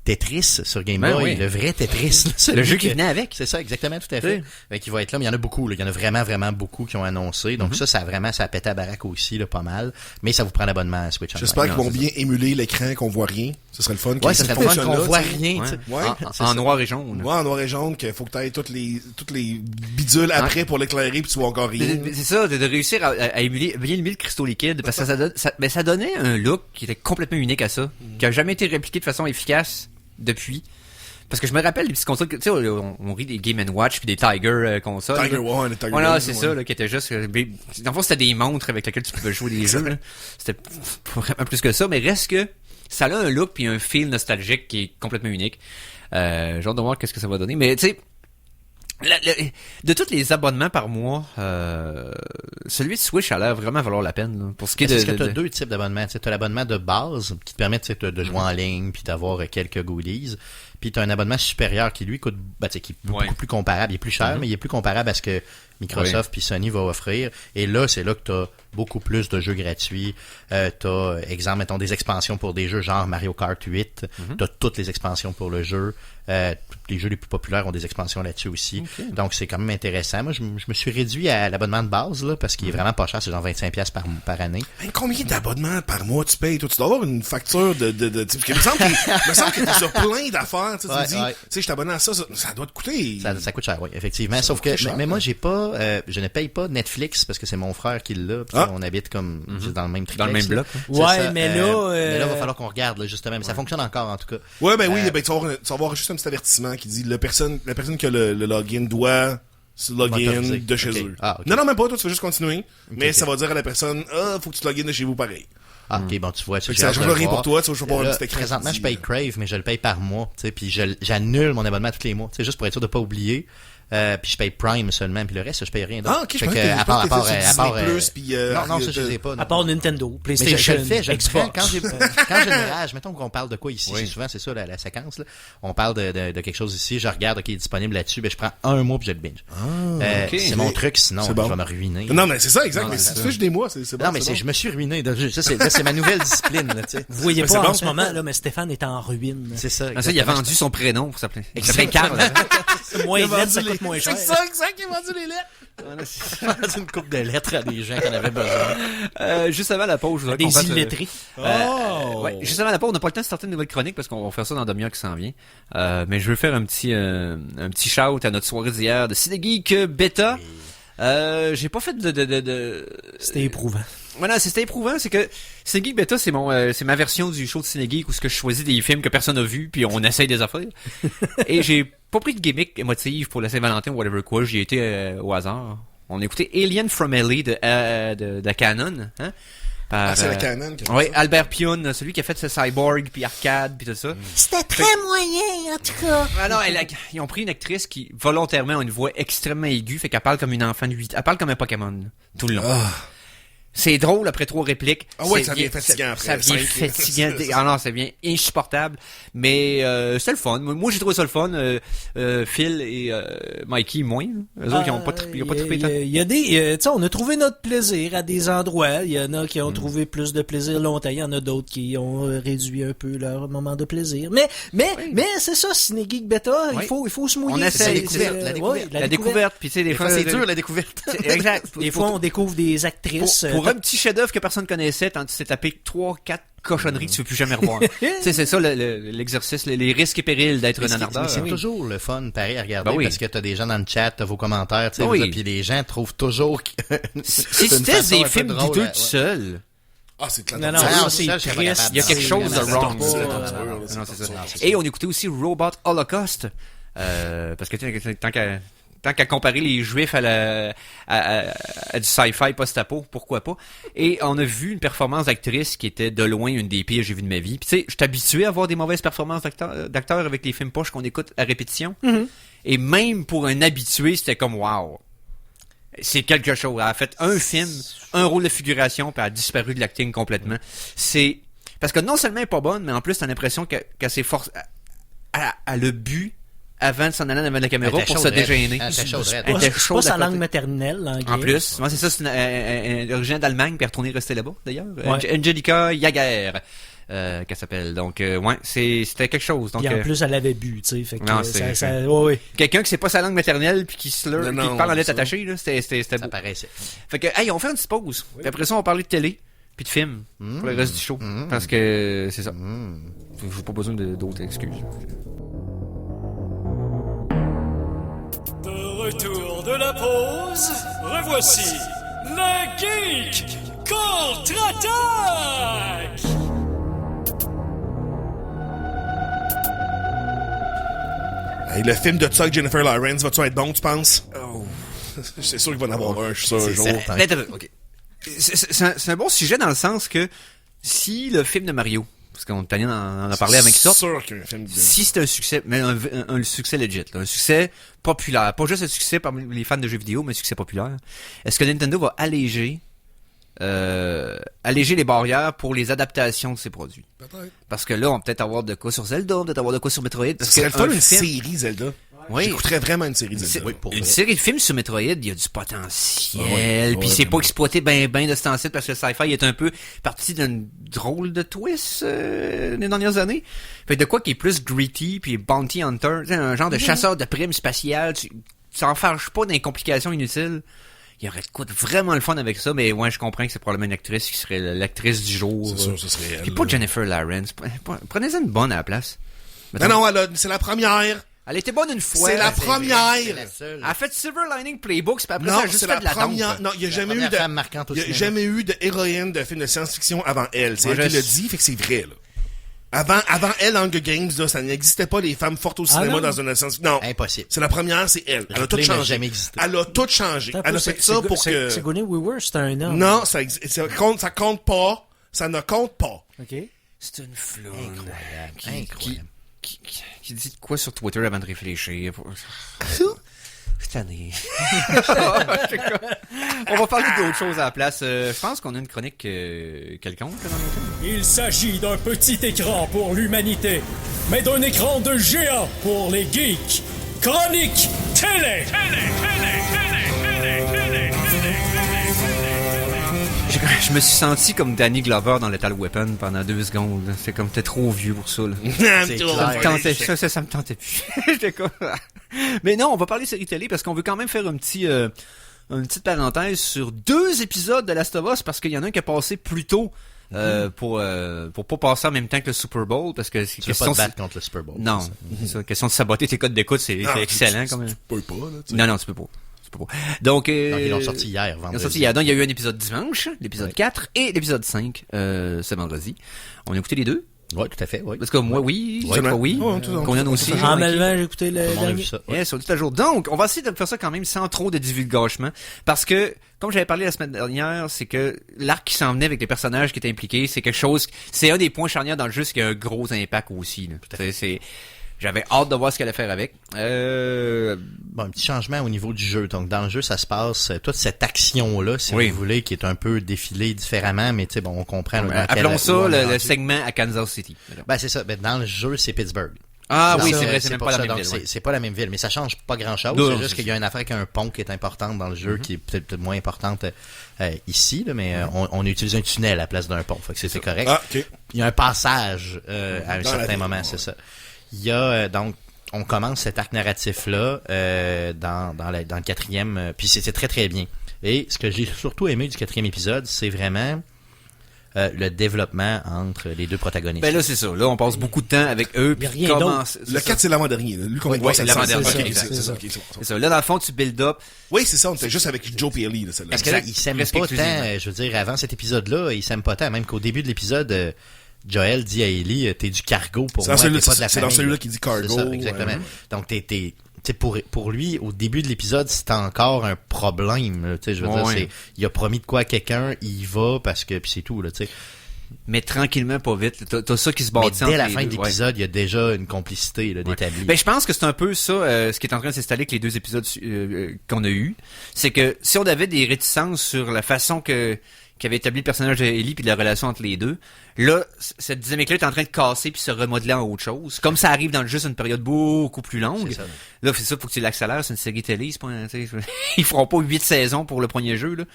Tetris sur Game Boy, le vrai Tetris. Le jeu qui venait avec. C'est ça, exactement, tout à fait. Qui va être là, mais il y en a beaucoup. Là. Il y en a vraiment, vraiment beaucoup qui ont annoncé. Donc ça a pété à baraque aussi, là, pas mal. Mais ça vous prend l'abonnement à Switch Online. J'espère qu'ils vont bien émuler l'écran qu'on voit rien. Ce serait le fun. Ouais, ça serait le fun qu'on voit rien. En noir et jaune. Ouais, en noir et jaune, qu'il faut que tu ailles toutes les bidules après pour l'éclairer puis tu vois encore rien. C'est ça, de réussir à émuler, bien émuler le cristaux liquide, parce que ça donnait un look qui était complètement unique à ça, qui a jamais été répliqué de façon efficace depuis. Parce que je me rappelle les petites consoles, tu sais, on rit des Game & Watch puis des Tiger consoles. Tiger One, Tiger voilà, One, c'est ça, là, qui était juste, dans le fond, c'était des montres avec lesquelles tu pouvais jouer des jeux, là. C'était pas vraiment plus que ça, mais reste que ça a un look puis un feel nostalgique qui est complètement unique. J'ai hâte de voir qu'est-ce que ça va donner, mais tu sais, de tous les abonnements par mois, celui de Switch a l'air vraiment valoir la peine. Là, pour ce qui est parce que tu as deux types d'abonnements. Tu as l'abonnement de base qui te permet de jouer en ligne puis d'avoir quelques goodies. Puis tu as un abonnement supérieur qui lui coûte qui est beaucoup plus comparable. Il est plus cher, mais il est plus comparable à ce que Microsoft puis Sony va offrir. Et là, c'est là que tu as beaucoup plus de jeux gratuits. Tu as, exemple, mettons des expansions pour des jeux genre Mario Kart 8. Tu as toutes les expansions pour le jeu. Les jeux les plus populaires ont des expansions là-dessus aussi. Okay. Donc, c'est quand même intéressant. Moi, je me suis réduit à l'abonnement de base là, parce qu'il est vraiment pas cher. C'est genre 25$ par année. Mais combien d'abonnements par mois tu payes? Toi, tu dois avoir une facture de parce que il me semble que tu as sur plein d'affaires. Tu me dis, tu sais, je suis abonné à ça doit te coûter. Ça coûte cher, oui, effectivement. Sauf que, mais moi, je ne paye pas Netflix parce que c'est mon frère qui l'a. On habite comme dans le même triplex. Dans le même bloc. Ouais, mais là... Mais là, il va falloir qu'on regarde, là, justement. Mais ça fonctionne encore, en tout cas. Ouais, ben oui, tu vas avoir juste un petit avertissement qui dit la personne qui a le login doit se login de chez eux. Ah, okay. Non, même pas, toi, tu vas juste continuer. Mais ça va dire à la personne, faut que tu te login de chez vous pareil. Ah, ok, bon, tu vois, Fait que ça change rien pour toi, tu vois, je vais pas avoir Là, un petit écran présentement, qui je dit, paye Crave, mais je le paye par mois, tu sais, puis j'annule mon abonnement tous les mois, tu sais, juste pour être sûr de pas oublier. Puis je paye Prime seulement, puis le reste, je paye rien d'autre. Ah, ok, je Fait pensais que, que à part, non, ça, je sais pas. non. À part Nintendo, Mais je PlayStation, le fais, je le fais. Xbox. Quand j'ai une rage, mettons qu'on parle de quoi ici, souvent c'est ça la séquence, là. On parle de quelque chose ici, je regarde, ok, il est disponible là-dessus, ben je prends un mois puis je le binge. C'est mon truc, sinon C'est bon. je vais me ruiner. Non, mais c'est ça, exact. Non, Mais c'est si tu ça. fiches des mois, c'est bon. Non, mais je me suis ruiné. Donc, ça, c'est ma nouvelle discipline, là, tu sais. Vous voyez Mais pas c'est en bon. ce moment, là, mais Stéphane est en ruine. C'est ça. Ah, ça, il a vendu son prénom pour s'appeler. Il s'appelle Carl. C'est moins net, ça coûte moins cher. C'est ça, exact, il a vendu les lettres. J'ai une coupe de lettres à des gens qui en avaient besoin. Juste avant la pause, je voudrais qu'on Des fasse, illettrés. ouais, juste avant la pause, on n'a pas le temps de starter une nouvelle chronique parce qu'on va faire ça dans la demi-heure qui s'en vient. Mais je veux faire un petit shout à notre soirée d'hier de Ciné Geek Beta. J'ai pas fait de... C'était éprouvant. Voilà, c'était éprouvant, c'est que Ciné Geek Beta, c'est c'est ma version du show de Ciné Geek où ce que je choisis des films que personne n'a vus puis on essaye des affaires. Et j'ai pas pris de gimmick émotive pour la Saint-Valentin ou whatever quoi, j'y ai été au hasard. On a écouté Alien from LA de Canon, hein. Par, C'est la Canon qui a fait oui, ça. Albert Pionne, celui qui a fait ce Cyborg puis Arcade puis tout ça. C'était très moyen, en tout cas. Ah non, ils ont pris une actrice qui volontairement a une voix extrêmement aiguë, fait qu'elle parle comme une enfant de 8 ans. Elle parle comme un Pokémon tout le long. C'est drôle après 3 répliques. Ah ouais, C'est ça devient fatigant après. Ça devient 5. fatigant. Ah non, ça devient insupportable. Mais c'était le fun. Moi, j'ai trouvé ça le fun. Phil et Mikey moins. Eux autres, ils ont pas trippé tant. Il y a des, tu sais, on a trouvé notre plaisir à des endroits. Il y en a qui ont trouvé plus de plaisir longtemps. Il y en a d'autres qui ont réduit un peu leur moment de plaisir. Mais c'est ça, Ciné Geek Beta. Oui. Il faut se mouiller. On essaie, La découverte. Puis tu sais, des fois, C'est dur, la découverte. Exact. Des fois, on découvre des actrices. Pour un petit chef-d'œuvre que personne connaissait, tant tu t'es tapé 3-4 cochonneries que tu veux plus jamais revoir. Tu sais, c'est ça l'exercice, les risques et périls d'être un anardeur. C'est toujours le fun, pareil, à regarder, Ben oui. parce que t'as des gens dans le chat, t'as vos commentaires, tu sais, Ben oui. puis les gens trouvent toujours que Si c'est une c'était façon un des peu films drôle, douteux ouais. tout seul, Ah, c'est clair. Non, Ah, ça, non, c'est ça, je serais pas triste. capable. il y a quelque chose de Ça wrong. pas, Non, c'est ça. Et on écoutait aussi Robot Holocaust, parce que tant qu'à comparer les Juifs à du sci-fi post-apo, pourquoi pas. Et on a vu une performance d'actrice qui était de loin une des pires que j'ai vues de ma vie. Puis tu sais, je suis habitué à voir des mauvaises performances d'acteurs avec les films poches qu'on écoute à répétition. Et même pour un habitué, c'était comme wow. C'est quelque chose. Elle a fait un film, un rôle de figuration, puis elle a disparu de l'acting complètement. C'est parce que non seulement elle est pas bonne, mais en plus t'as l'impression qu'elle s'est forcée à le but avant de s'en aller devant la caméra Elle était pour se chaudrette. dégêner. Elle était chaudrette. Elle était C'est chaude pas sa à côté. langue maternelle, l'anglais. En plus, ouais, c'est ça, c'est une originaire d'Allemagne, puis elle est retournée rester là-bas, d'ailleurs. Ouais. Angelica Jaeger, qu'elle s'appelle. Donc, ouais, c'était quelque chose. Donc, Puis en plus, elle avait bu, tu sais. Fait que non, c'est- ouais. quelqu'un qui sait pas sa langue maternelle, puis qui slur, Non, qui non, parle en lettres ça. attachées, là, c'était Ça beau. paraissait. Fait que, hey, on fait une petite pause. Puis après ça, on va parler de télé, puis de films, pour le reste du show. Parce que, c'est ça. J'ai pas besoin d'autres excuses. De retour de la pause, revoici le Geek contre-attaque! Hey, le film de ça avec Jennifer Lawrence, va-tu être bon, tu penses? C'est sûr qu'il va en avoir un, je suis sûr, un jour. certain. Mais attends, ok. C'est un bon sujet dans le sens que si le film de Mario, parce qu'on en a parlé avec ça, C'est sûr qu'il y a un film de... si c'est un succès, mais un succès legit, là, un succès populaire, pas juste un succès parmi les fans de jeux vidéo, mais un succès populaire, est-ce que Nintendo va alléger les barrières pour les adaptations de ses produits? Peut-être. Parce que là, on va peut-être avoir de quoi sur Zelda, on va peut-être avoir de quoi sur Metroid. Ce Parce serait que le fun un une film- série Zelda. Oui. J'écouterais vraiment une série C'est- Zelda. Oui, pour une vrai. série de films sur Metroid, il y a du potentiel, ouais, puis ouais, c'est pas vraiment. exploité ben de ce temps-ci parce que Sci-Fi est un peu parti d'un drôle de twist les dernières années. Fait de quoi qui est plus gritty puis bounty hunter, tu sais, un genre de chasseur de primes spatiales, tu s'enfarges pas dans les complications inutiles. Il y aurait de quoi de vraiment le fun avec ça, mais ouais, je comprends que c'est probablement une actrice qui serait l'actrice du jour. C'est sûr, ce serait elle. Puis pas Jennifer Lawrence. Prenez-en une bonne à la place. Non, non, c'est la première. Elle était bonne une fois. C'est la C'est première. la seule. Elle a fait Silver Lining Playbooks, puis après ça, Non, elle a juste c'est fait la de la première. dompe. Non, il y a jamais eu première de... femme marquante au Il y a cinéma. jamais eu de héroïne de film de science-fiction avant elle. C'est Moi, elle qui je- l'a dit, fait que c'est vrai, là. Avant elle, dans Hunger Games, là, ça n'existait pas les femmes fortes au cinéma non? dans une science-fiction. Non. Impossible. C'est la première, c'est elle. Elle a tout Ripley n'a changé. jamais existé. Elle a tout changé. Attends, Elle a c'est- fait ça pour que... Sigourney Weaver, c'est un homme. Non, ça compte pas. ça ne compte pas. OK. C'est une floune. Incroyable. Qui dit quoi sur Twitter avant de réfléchir? Cette année. On va parler d'autre chose à la place. Je pense qu'on a une chronique quelconque là, dans le film. Il s'agit d'un petit écran pour l'humanité, mais d'un écran de géant pour les geeks. Chronique télé. Je me suis senti comme Danny Glover dans Lethal Weapon pendant 2 secondes. C'est comme t'es trop vieux pour ça. Là. C'est Ça clair. me tentait, ça me tentait plus. J'étais comme... Mais non, on va parler série télé parce qu'on veut quand même faire une petite parenthèse sur 2 épisodes de Last of Us parce qu'il y en a un qui a passé plus tôt pour pas passer en même temps que le Super Bowl parce que c'est Tu veux pas te battre contre le Super Bowl. Non, c'est ça. Question de saboter tes codes d'écoute, c'est excellent quand même. Tu peux pas, là. Tu sais. Non, tu peux pas. Donc, ils l'ont sorti hier, vendredi. Ils l'ont sorti hier. Donc, il y a eu un épisode dimanche, l'épisode 4 et l'épisode 5, ce vendredi. On a écouté les 2. Oui, tout à fait, oui. Parce que moi, oui. Ouais. Toi, oui. Ouais, tout à fait. Conan aussi. En me levant, j'ai écouté le Tout le monde a vu dernier. ça. Yes, on dit toujours. Donc, on va essayer de faire ça quand même sans trop de divulgachement. Parce que, comme j'avais parlé la semaine dernière, c'est que l'arc qui s'en venait avec les personnages qui étaient impliqués, c'est quelque chose, c'est un des points charnières dans le jeu, c'est qu'il y a un gros impact aussi, là. J'avais hâte de voir ce qu'elle allait faire avec. Bon, un petit changement au niveau du jeu. Donc, dans le jeu, ça se passe, toute cette action-là, si Oui. vous voulez, qui est un peu défilée différemment, mais tu sais, bon, on comprend. là, dans Appelons quel- ça où on est le rendu. segment à Kansas City. Ben, c'est ça. Ben, dans le jeu, c'est Pittsburgh. Ah oui, Ça, c'est vrai, c'est même pour pas la ça. même Donc, ville. Ouais. c'est pas la même ville, mais ça change pas grand-chose. Non, C'est c'est juste qu'il y a une affaire avec un pont qui est importante dans le jeu, qui est peut-être moins importante ici, là, mais on a utilisé un tunnel à la place d'un pont, fait que c'était correct. Ah, ok. Il y a un passage à un Dans la certain ville, moment, ouais. c'est ça. Il y a donc on commence cet arc narratif-là dans le 4e, puis c'est très très bien. Et ce que j'ai surtout aimé du 4e épisode, c'est vraiment le développement entre les 2 protagonistes. Ben là, c'est ça. Là, on passe beaucoup de temps avec eux. Il y a puis rien comment- Le 4, c'est l'avant-dernier. là. Lui, qu'on Ouais, c'est l'avant-dernier, Ok, exact, c'est c'est ça. ça. Ok, c'est bon. C'est ça. Là, dans le fond, tu build up. Oui, c'est ça. On était juste avec Joe et Ellie, là, celle-là. Parce que là, Exact. ils s'aiment Presque pas exclusivement. tant, je veux dire, avant cet épisode-là, ils s'aiment pas tant, même qu'au début de l'épisode, Joel dit à Ellie, t'es du cargo pour C'est moi, dans celui-là- t'es pas de la c'est dans famille. celui-là qui dit cargo, C'est ça, exactement. ouais. Donc, tu sais, pour lui, au début de l'épisode, c'est encore un problème, là, tu sais, je veux dire, Ouais. il a promis de quoi à quelqu'un, il y va parce que, puis c'est tout, là, tu sais. Mais tranquillement, pas vite. T'as ça qui se Mais bâtit dès la entre fin les de deux, ouais. l'épisode, il y a déjà une complicité, là, d'établie. Ben, je pense que c'est un peu ça, ce qui est en train de s'installer avec les 2 épisodes qu'on a eu. C'est que si on avait des réticences sur la façon qu'avait établi le personnage d'Ellie puis de la relation entre les deux, là, cette dynamique-là est en train de casser puis se remodeler en autre chose. Comme ça arrive dans le jeu, c'est une période beaucoup plus longue. C'est ça. Là, c'est ça, faut que tu l'accélères, c'est une série télé, c'est pas, tu sais, ils feront pas 8 saisons pour le premier jeu, là.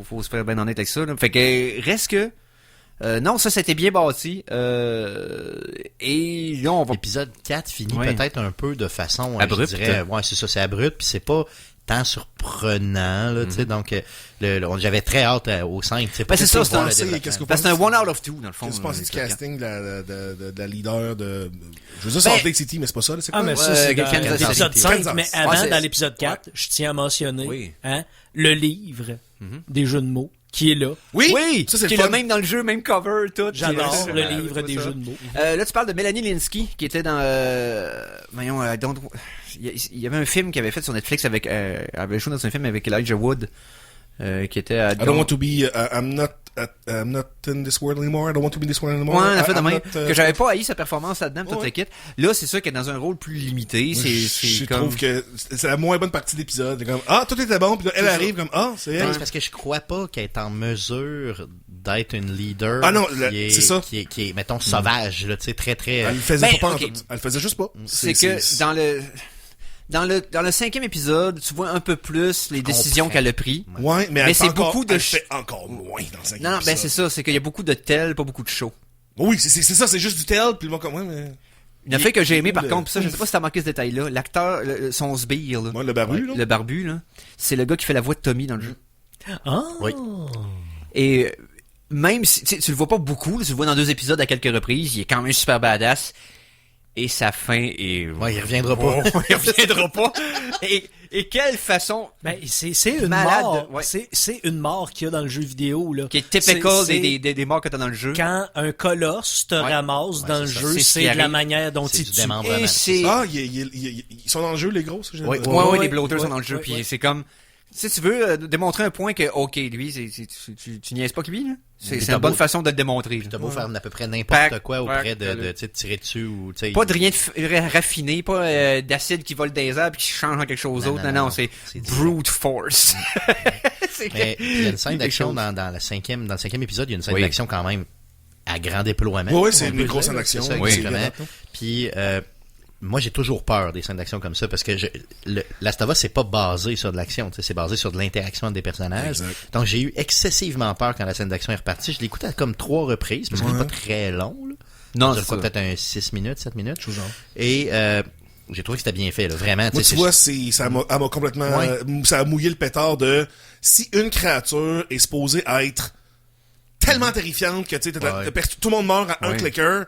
Faut se faire bien honnête avec ça, là. Fait que, reste que, non, ça, c'était bien bâti, et là, on va... L'épisode 4 finit Ouais. peut-être un peu de façon, Abrupte. je dirais, ouais, c'est ça, c'est abrupt, puis c'est pas tant surprenant, là, tu sais, donc, j'avais très hâte au 5, tu sais, Ben, c'est ça, c'est un- Qu'est-ce que vous Ben, c'est un pensez? one out of two, dans le fond. Qu'est-ce que vous pensez du l'épisode casting de la leader de... Je veux dire Ben- Salt Lake City, mais c'est pas ça, là, c'est quoi? Ah, mais Ouais, ça, c'est dans Kansas l'épisode City. 5, Kansas. mais Ouais, avant, c'est- dans l'épisode 4, je tiens à mentionner Oui. hein, le livre des jeux de mots qui est là. Oui! Ça, c'est qui le est fun. le même dans le jeu, même cover, tout. J'adore Qui- le Ouais, livre c'est des ça. jeux de mots. Là, tu parles de Melanie Linsky, qui était dans... voyons, il y avait un film qu'il avait fait sur Netflix avec... elle avait joué dans un film avec Elijah Wood, qui était... I don't want to be... I'm not in this world anymore. I don't want to be in this world anymore. Ouais, en fait, de I'm même, not, que j'avais pas haï sa performance là-dedans, toute Ouais. l'équipe. Là, c'est sûr qu'elle est dans un rôle plus limité. Je comme... trouve que c'est la moins bonne partie de l'épisode. C'est comme, tout était bon, puis là, elle arrive comme, c'est Non, elle. c'est parce que je crois pas qu'elle est en mesure d'être une leader. Ah non, qui c'est ça. Qui est, mettons, sauvage, là, tu sais, très, très... Elle le faisait Ben, pas ok. en tout. Elle le faisait juste pas. C'est que dans le 5e épisode, tu vois un peu plus les décisions comprends. qu'elle a prises. Ouais, mais Mais elle c'est fait encore, beaucoup de elle fait encore loin dans le 5e Non, ben c'est ça, c'est qu'il y a beaucoup de tel, pas beaucoup de show. Oui, c'est ça, c'est juste du tel, puis le monde comme, ouais, mais... Il a fait que j'ai aimé, par le- contre, pis ça, je sais pas si t'as marqué ce détail-là, l'acteur, son sbire, là, Ouais, le barbu, là. le barbu, là, c'est le gars qui fait la voix de Tommy dans le jeu. Ah! Oui. Et même si tu le vois pas beaucoup, là, tu le vois dans 2 épisodes à quelques reprises, il est quand même super badass. Et sa fin est... Ouais, il reviendra pas. il reviendra pas. Et quelle façon... Ben, c'est une Malade, mort. ouais. C'est une mort qu'il y a dans le jeu vidéo, là. Qui est typical C'est- des morts que t'as dans le jeu. Quand un colosse te Ouais. ramasse dans le c'est ça. jeu, C'est ce c'est qui de la arrive. manière dont C'est il du tue. démembrement. Et c'est... Ils sont dans le jeu, les gros, ça, j'ai Oui, l'impression. Ouais, Ouais, les bloaters ouais, sont dans le jeu, ouais, puis ouais. c'est comme... Si tu veux démontrer un point que, OK, lui, tu niaises pas que lui, là. C'est t'as une bonne beau- façon de le démontrer. là. T'as beau faire à peu près n'importe Pac, quoi auprès pac, de tu sais, de tirer dessus ou, tu sais. Pas de rien de raffiné, pas d'acide qui vole des airs puis qui change en quelque chose d'autre. Non, c'est direct. brute force. C'est Mais il y a une scène quelque d'action chose. dans le cinquième épisode, il y a une scène Oui. d'action quand même à grand déploiement. Ouais, c'est On une peut grosse dire, scène d'action. c'est ça, Oui. exactement. C'est violent, Puis moi j'ai toujours peur des scènes d'action comme ça parce que Last of Us c'est pas basé sur de l'action, tu sais, c'est basé sur de l'interaction entre des personnages. Exact. Donc j'ai eu excessivement peur quand la scène d'action est repartie. Je l'ai écouté à comme 3 reprises parce que c'est pas très long. Là. Non, Ça c'est dure ça. peut-être un 6 minutes, 7 minutes. Chose genre. Et j'ai trouvé que c'était bien fait, là, vraiment. Moi, sais, tu vois, elle m'a complètement, Ouais. ça a mouillé le pétard de, si une créature est supposée être tellement terrifiante que, tu sais, Ouais. tout le monde meurt à un Ouais. clicker,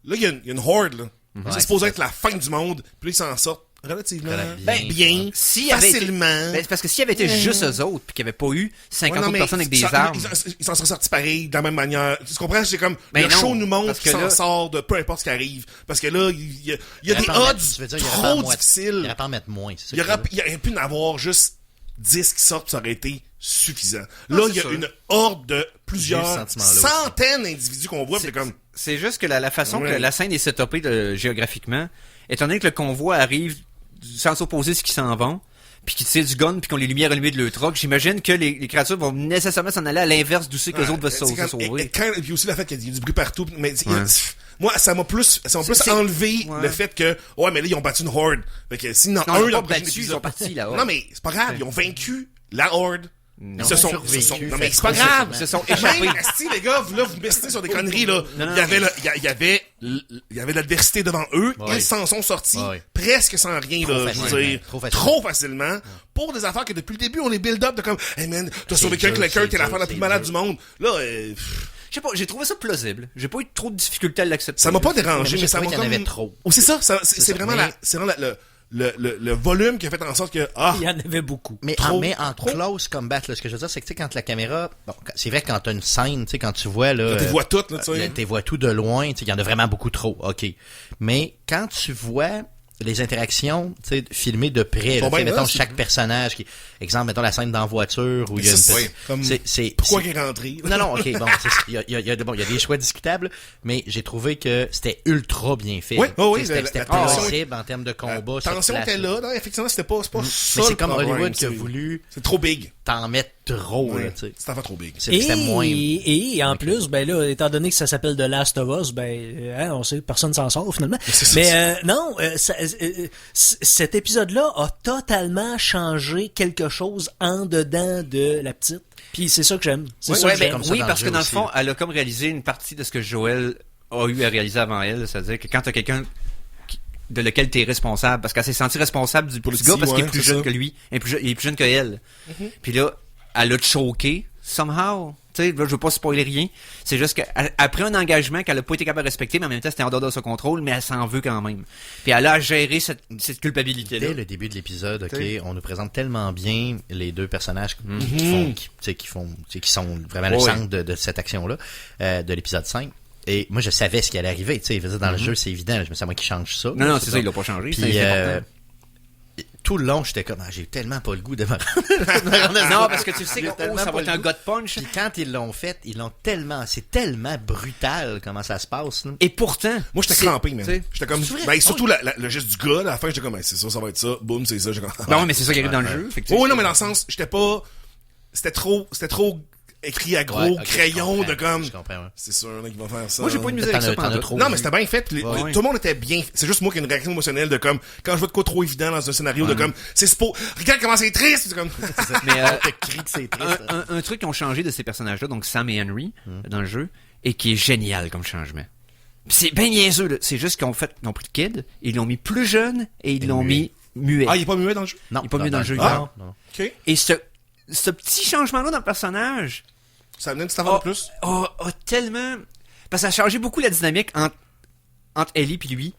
là, il y a une horde, là. Ouais, C'est supposé c'est être la fin du monde, puis là, ils s'en sortent relativement Ben, bien, S'il avait été- facilement. Ben, c'est parce que s'il avait été juste eux autres puis qu'il n'y avait pas eu 50 Ouais, non, autres mais personnes avec des ça- armes. Ils s'en sont sortis pareil, de la même manière. Tu comprends? C'est comme, Ben le non, show nous montre parce qu'il que s'en là- sort de peu importe ce qui arrive. Parce que là, il y a des aurait pas en odds mettre- tu veux dire, il aurait pas en trop moitié- Il difficiles. aurait pas en mettre moins, c'est ça. Il que je veux dire. aurait pu en avoir juste 10 qui sortent, ça aurait été suffisant. Non, Là, c'est il y a sûr. une horde de J'ai eu plusieurs ce sentiment-là aussi. centaines d'individus qu'on voit, puis c'est comme, C'est juste que la façon Ouais. que la scène est setupée géographiquement, étant donné que le convoi arrive du sens opposé de ce qui s'en vont, puis qu'ils tirent du gun, puis qu'on les lumières allumées de leur truck, j'imagine que les créatures vont nécessairement s'en aller à l'inverse d'où c'est que les autres vont se c'est comme- sauver. et puis aussi le fait qu'il y a du bruit partout, mais Ouais. moi, ça m'a plus enlevé Ouais. le fait que, ouais, mais là, ils ont battu une horde. Fait que si, non, Non, un, ils ont dans pas le prochain battu, épisode- ils sont partis, la horde. Non, mais c'est pas grave, ils ont vaincu la horde. Non. Ils se sont, survécu, non, mais fait c'est pas trop grave. Ils se sont échappés. Même, asti, les gars, vous, là, vous mestez sur des conneries, là. Non, non, il y avait l'adversité devant eux. Ouais. Ils s'en sont sortis Ouais. presque sans rien, Trop là. Je veux facilement. dire, Trop facilement. trop facilement. Pour des affaires que depuis le début, on les build up de comme, hey man, t'as sauvé dur, quelqu'un, c'est t'es l'affaire dur, la plus c'est malade dur. du monde. Là, Je sais pas, j'ai trouvé ça plausible. J'ai pas eu trop de difficultés à l'accepter. ça m'a pas Mais dérangé, j'ai mais ça trouvé m'a qu'il y en comme... avait trop. Oh, c'est ça, c'est ça, vraiment mais- c'est vraiment le volume qui a fait en sorte que, Il y en avait beaucoup. Mais en close combat, là, ce que je veux dire, c'est que tu sais, quand la caméra, bon, c'est vrai que quand t'as une scène, tu sais, quand tu vois là, tu vois tout, là, tu sais. tu vois tout de loin, tu sais, il y en a vraiment beaucoup trop, ok. Mais quand tu vois les interactions, tu sais, filmées de près, là, Bon, tu sais, ben, mettons là, chaque personnage, exemple, mettons la scène dans la voiture où il y a une C'est- petite- comme, c'est pourquoi c'est- il est rentré? Non, ok, bon, il y a des choix discutables, mais j'ai trouvé que c'était ultra bien fait. Oui, oui, Tu sais, la c'était tension- plausible en termes de combat. sur Tension place, était là, non, effectivement, c'était pas ça. Mais c'est comme le problème, Hollywood qui a c'est- voulu C'est trop big. t'en mettre trop, là, Ouais, tu sais. c'est enfin trop big. C'était moins. Et en plus, ben là, étant donné que ça s'appelle The Last of Us, ben, on sait, personne s'en sort finalement. C'est ça, Mais non, cet épisode-là a totalement changé quelque chose en dedans de la petite. Puis c'est ça que j'aime. C'est ça Ouais, que ben, j'aime. comme ça oui, dans parce le que jeu dans le aussi, fond, là. elle a comme réalisé une partie de ce que Joël a eu à réaliser avant elle. C'est-à-dire que quand t'as quelqu'un de lequel t'es responsable, parce qu'elle s'est sentie responsable du le petit gars petit, parce qu'il est ouais, plus c'est jeune ça. que lui. Il est plus jeune que elle. Puis là, elle a choqué, somehow. Tu sais, là, je veux pas spoiler rien. C'est juste qu'après un engagement qu'elle a pas été capable de respecter, mais en même temps, c'était en dehors de son contrôle, mais elle s'en veut quand même. Puis elle a géré cette culpabilité-là. Dès le début de l'épisode, ok, on nous présente tellement bien les deux personnages qui sont vraiment le Ouais. centre de cette action-là, de l'épisode 5. Et moi, je savais ce qui allait arriver. Tu sais, je veux dire, dans le jeu, c'est évident. Je me suis dit, moi qui change ça. Non, là, c'est ça, il l'a pas changé. Puis, C'est important. tout le long, j'étais comme, j'ai tellement pas le goût de me Non, parce que tu sais que J'ai tellement ça va pas être le un goût. gut punch. Puis quand ils l'ont fait, c'est tellement brutal comment ça se passe. Là. Et pourtant. Moi, j'étais c'est- crampé, man. tu sais, J'étais comme, C'est vrai? ben, surtout le geste du gars, là, à la fin, j'étais comme, ben, c'est ça va être ça, boum, c'est ça, j'ai comme, Non, mais c'est ça qui arrive dans le jeu. effectivement. Oh, oui, non, mais dans le sens, c'était trop écrit à gros Ouais, ok, crayon je de comme, Je comprends, ouais. c'est sûr, là, qu'ils vont faire ça. Moi, j'ai pas eu de misère avec ça T'en as pendant trop. Non, mais c'était bien fait. Ouais. Tout le monde était bien. C'est juste moi qui ai une réaction émotionnelle de comme, quand je vois de quoi trop évident dans un scénario, de comme, regarde comment c'est triste, c'est comme, Mais Te crie que c'est triste. un truc qui ont changé de ces personnages-là, donc Sam et Henry, dans le jeu, et qui est génial comme changement. Puis c'est bien niaiseux, là. C'est juste qu'ils ont pris le kid, ils l'ont mis plus jeune, et ils l'ont mis muet. ah, il est pas muet dans le jeu? Non, il est pas mieux dans le jeu. Ah. non. Ok. Et ce petit changement-là dans le personnage, Ça amenait une petite affaire de plus. a tellement... Parce que ça a changé beaucoup la dynamique entre Ellie et lui.